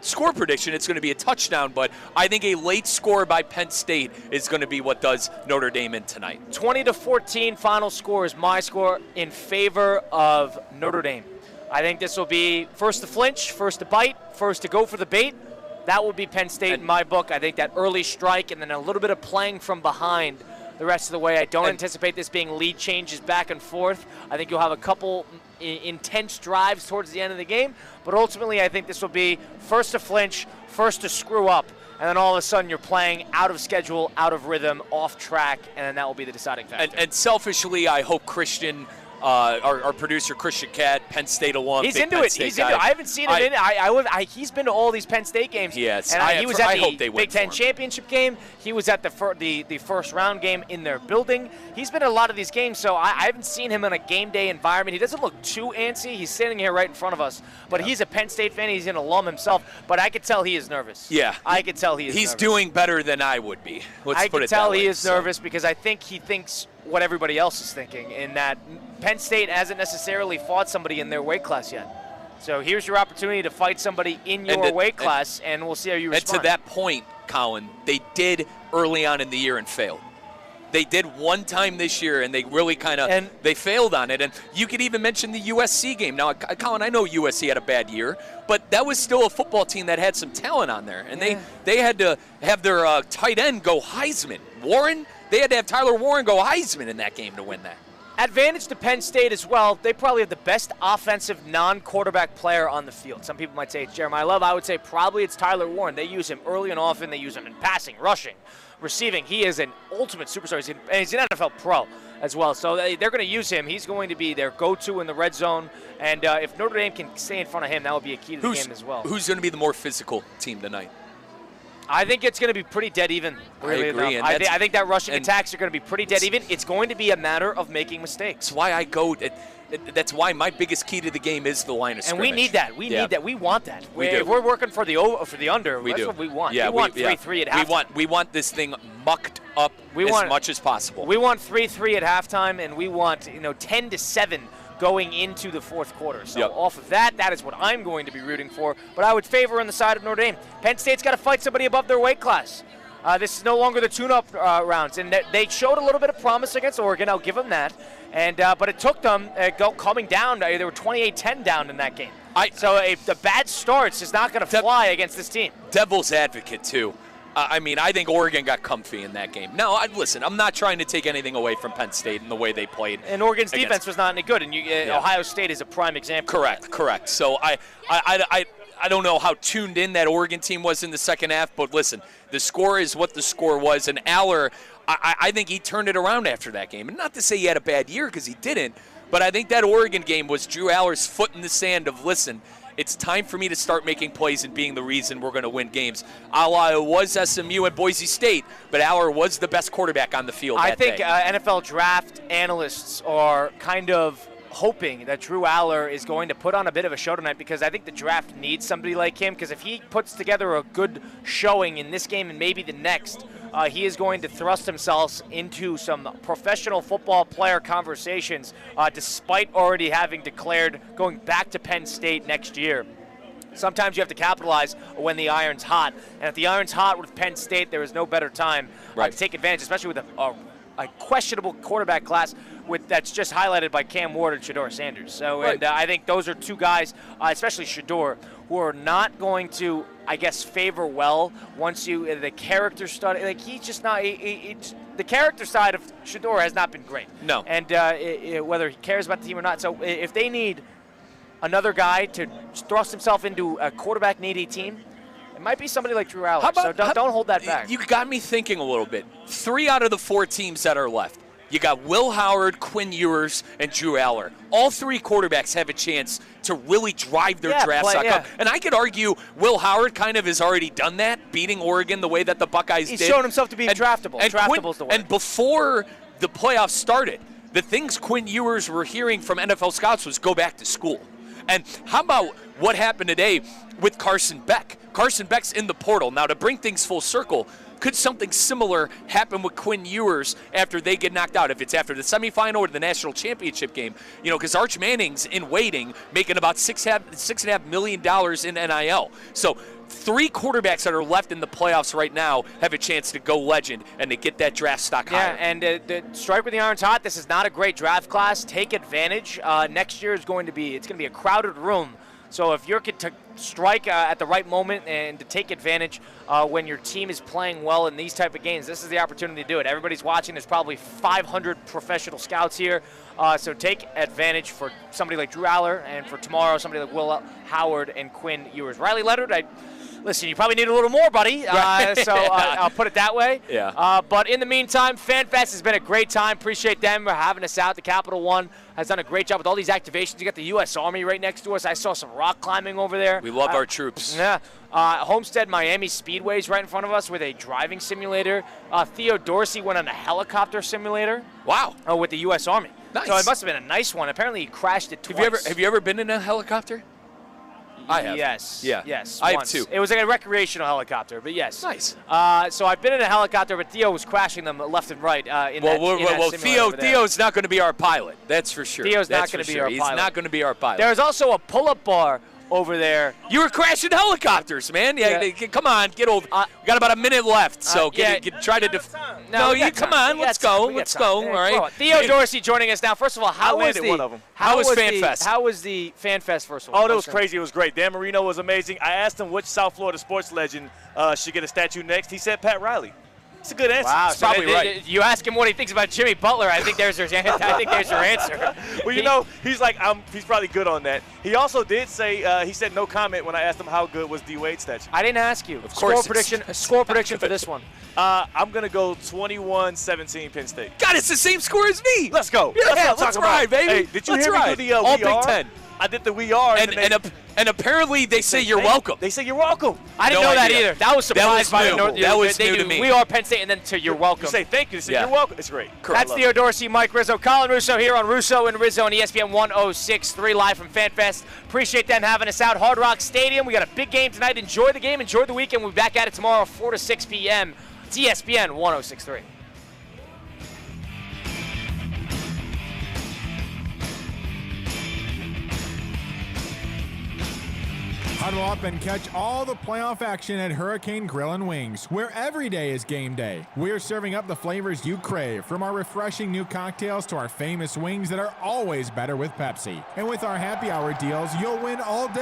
score prediction, it's going to be a touchdown, but I think a late score by Penn State is going to be what does Notre Dame in tonight. 20-14 final score is my score in favor of Notre Dame. I think this will be first to flinch, first to bite, first to go for the bait. That will be Penn State in my book. I think that early strike and then a little bit of playing from behind the rest of the way. I don't anticipate this being lead changes back and forth. I think you'll have a couple intense drives towards the end of the game, but ultimately I think this will be first to flinch, first to screw up, and then all of a sudden you're playing out of schedule, out of rhythm, off track, and then that will be the deciding factor. And selfishly, I hope Christian, our producer Christian Cat, Penn State alum. He's into it. He's into it. I haven't seen him in it. He's been to all these Penn State games. Yes. And he was at the Big Ten championship game. He was at the first round game in their building. He's been at a lot of these games, so I haven't seen him in a game day environment. He doesn't look too antsy. He's standing here right in front of us, but he's a Penn State fan. He's an alum himself, but I could tell he is nervous. Yeah. I could tell he is nervous. He's doing better than I would be. I could tell he is nervous because I think he thinks what everybody else is thinking, in that Penn State hasn't necessarily fought somebody in their weight class yet. So here's your opportunity to fight somebody in your weight class, and we'll see how you respond. And to that point, Colin, they did early on in the year and failed. They did one time this year, and they really they failed on it. And you could even mention the USC game. Now, Colin, I know USC had a bad year, but that was still a football team that had some talent on there. And they had to have their tight end go Heisman. Warren, they had to have Tyler Warren go Heisman in that game to win that. Advantage to Penn State as well. They probably have the best offensive non-quarterback player on the field. Some people might say it's Jeremiah Love. I would say probably it's Tyler Warren. They use him early and often. They use him in passing, rushing, receiving. He is an ultimate superstar. He's an NFL pro as well. So they're going to use him. He's going to be their go-to in the red zone. And if Notre Dame can stay in front of him, that would be a key to the game as well. Who's going to be the more physical team tonight? I think it's going to be pretty dead even. Really, I agree. I think that rushing attacks are going to be pretty dead even. It's going to be a matter of making mistakes. That's why I go. That's why my biggest key to the game is the line of scrimmage. And we need that. We need that. We want that. We do. If we're working for the under, that's what we want. Yeah, we want 3-3 at halftime. We want this thing mucked up as much as possible. We want 3-3 at halftime, and we want 10-7 going into the fourth quarter. So off of that is what I'm going to be rooting for. But I would favor on the side of Notre Dame. Penn State's got to fight somebody above their weight class. This is no longer the tune-up rounds, and they showed a little bit of promise against Oregon. I'll give them that. And but it took them coming down. They were 28-10 down in that game. So the bad starts is not going to fly against this team. Devil's advocate too. I think Oregon got comfy in that game. Now, listen, I'm not trying to take anything away from Penn State and the way they played. And Oregon's defense was not any good, and Ohio State is a prime example. Correct. So I don't know how tuned in that Oregon team was in the second half, but listen, the score is what the score was, and Aller, I think he turned it around after that game. And not to say he had a bad year, because he didn't, but I think that Oregon game was Drew Aller's foot in the sand of, listen, it's time for me to start making plays and being the reason we're going to win games. A la it was SMU and Boise State, but Aller was the best quarterback on the field that day. I think NFL draft analysts are kind of hoping that Drew Aller is going to put on a bit of a show tonight, because I think the draft needs somebody like him, because if he puts together a good showing in this game and maybe the next, he is going to thrust himself into some professional football player conversations, despite already having declared going back to Penn State next year. Sometimes you have to capitalize when the iron's hot. And if the iron's hot with Penn State, there is no better time to take advantage, especially with a questionable quarterback class that's just highlighted by Cam Ward and Shedeur Sanders. So, and I think those are two guys, especially Shedeur, who are not going to, I guess, favor well once the character study. Like, he's just not. the character side of Shedeur has not been great. No. And whether he cares about the team or not. So if they need another guy to thrust himself into a quarterback-needy team, it might be somebody like Drew Aller. So don't hold that back. You got me thinking a little bit. 3 out of the 4 teams that are left. You got Will Howard, Quinn Ewers, and Drew Aller. All 3 quarterbacks have a chance to really drive their draft stock up. And I could argue Will Howard kind of has already done that, beating Oregon the way that the Buckeyes did. He's shown himself to be draftable. Draftable's the word. And before the playoffs started, the things Quinn Ewers were hearing from NFL scouts was go back to school. And how about what happened today with Carson Beck? Carson Beck's in the portal. Now, to bring things full circle, could something similar happen with Quinn Ewers after they get knocked out? If it's after the semifinal or the national championship game, because Arch Manning's in waiting, making about $6.5 million in NIL. So 3 quarterbacks that are left in the playoffs right now have a chance to go legend and to get that draft stock higher. Yeah, and strike with the irons hot. This is not a great draft class. Take advantage. Next year is going to be a crowded room. So if you're to strike at the right moment and to take advantage when your team is playing well in these type of games, this is the opportunity to do it. Everybody's watching. There's probably 500 professional scouts here. So take advantage for somebody like Drew Aller, and for tomorrow, somebody like Will Howard and Quinn Ewers. Riley Leonard, listen, you probably need a little more, buddy. So I'll put it that way. Yeah. But in the meantime, FanFest has been a great time. Appreciate them for having us out. The Capital One has done a great job with all these activations. You got the U.S. Army right next to us. I saw some rock climbing over there. We love our troops. Yeah. Homestead Miami Speedway's right in front of us with a driving simulator. Theo Dorsey went on a helicopter simulator. Wow. With the U.S. Army. Nice. So it must have been a nice one. Apparently he crashed it twice. Have you ever been in a helicopter? I have. Yes. Yeah. Yes. I once. have too. It was like a recreational helicopter, but yes. Nice. So I've been in a helicopter, but Theo was crashing them left and right in that simulator. Theo's not going to be our pilot. That's for sure. Theo's not going to be our pilot. He's not going to be our pilot. There's also a pull-up bar over there. You were crashing helicopters, man. Yeah. Come on, get over. We got about a minute left, so try to. Come on, let's go. Let's go. All right. Theo Dorsey joining us now. First of all, how was one of them. How was FanFest? How was the FanFest, first of all? Oh, that was crazy. It was great. Dan Marino was amazing. I asked him which South Florida sports legend should get a statue next. He said Pat Riley. It's a good answer. Wow, it's probably right. You ask him what he thinks about Jimmy Butler. I think there's your answer. Well, he's like, he's probably good on that. He also did say he said no comment when I asked him how good was D Wade statue. I didn't ask you. Of course. Score prediction for this one. I'm gonna go 21-17 Penn State. God, it's the same score as me. Let's go. Yeah, let's ride, baby. Hey, did you hear me do the All We Big Are? Ten. I did the We Are. And apparently they say you're welcome. They say you're welcome. I didn't know that either. That was surprised by the North. That was new to me. We Are Penn State, and then to you're welcome. You say thank you. They say you're welcome. It's great. Correct. That's Theo Dorsey, Mike Rizzo, Colin Russo here on Russo and Rizzo on ESPN 106.3 live from FanFest. Appreciate them having us out. Hard Rock Stadium. We got a big game tonight. Enjoy the game. Enjoy the weekend. We'll be back at it tomorrow, 4 to 6 p.m. It's ESPN 106.3. Huddle up and catch all the playoff action at Hurricane Grill and Wings, where every day is game day. We're serving up the flavors you crave, from our refreshing new cocktails to our famous wings that are always better with Pepsi. And with our happy hour deals, you'll win all day.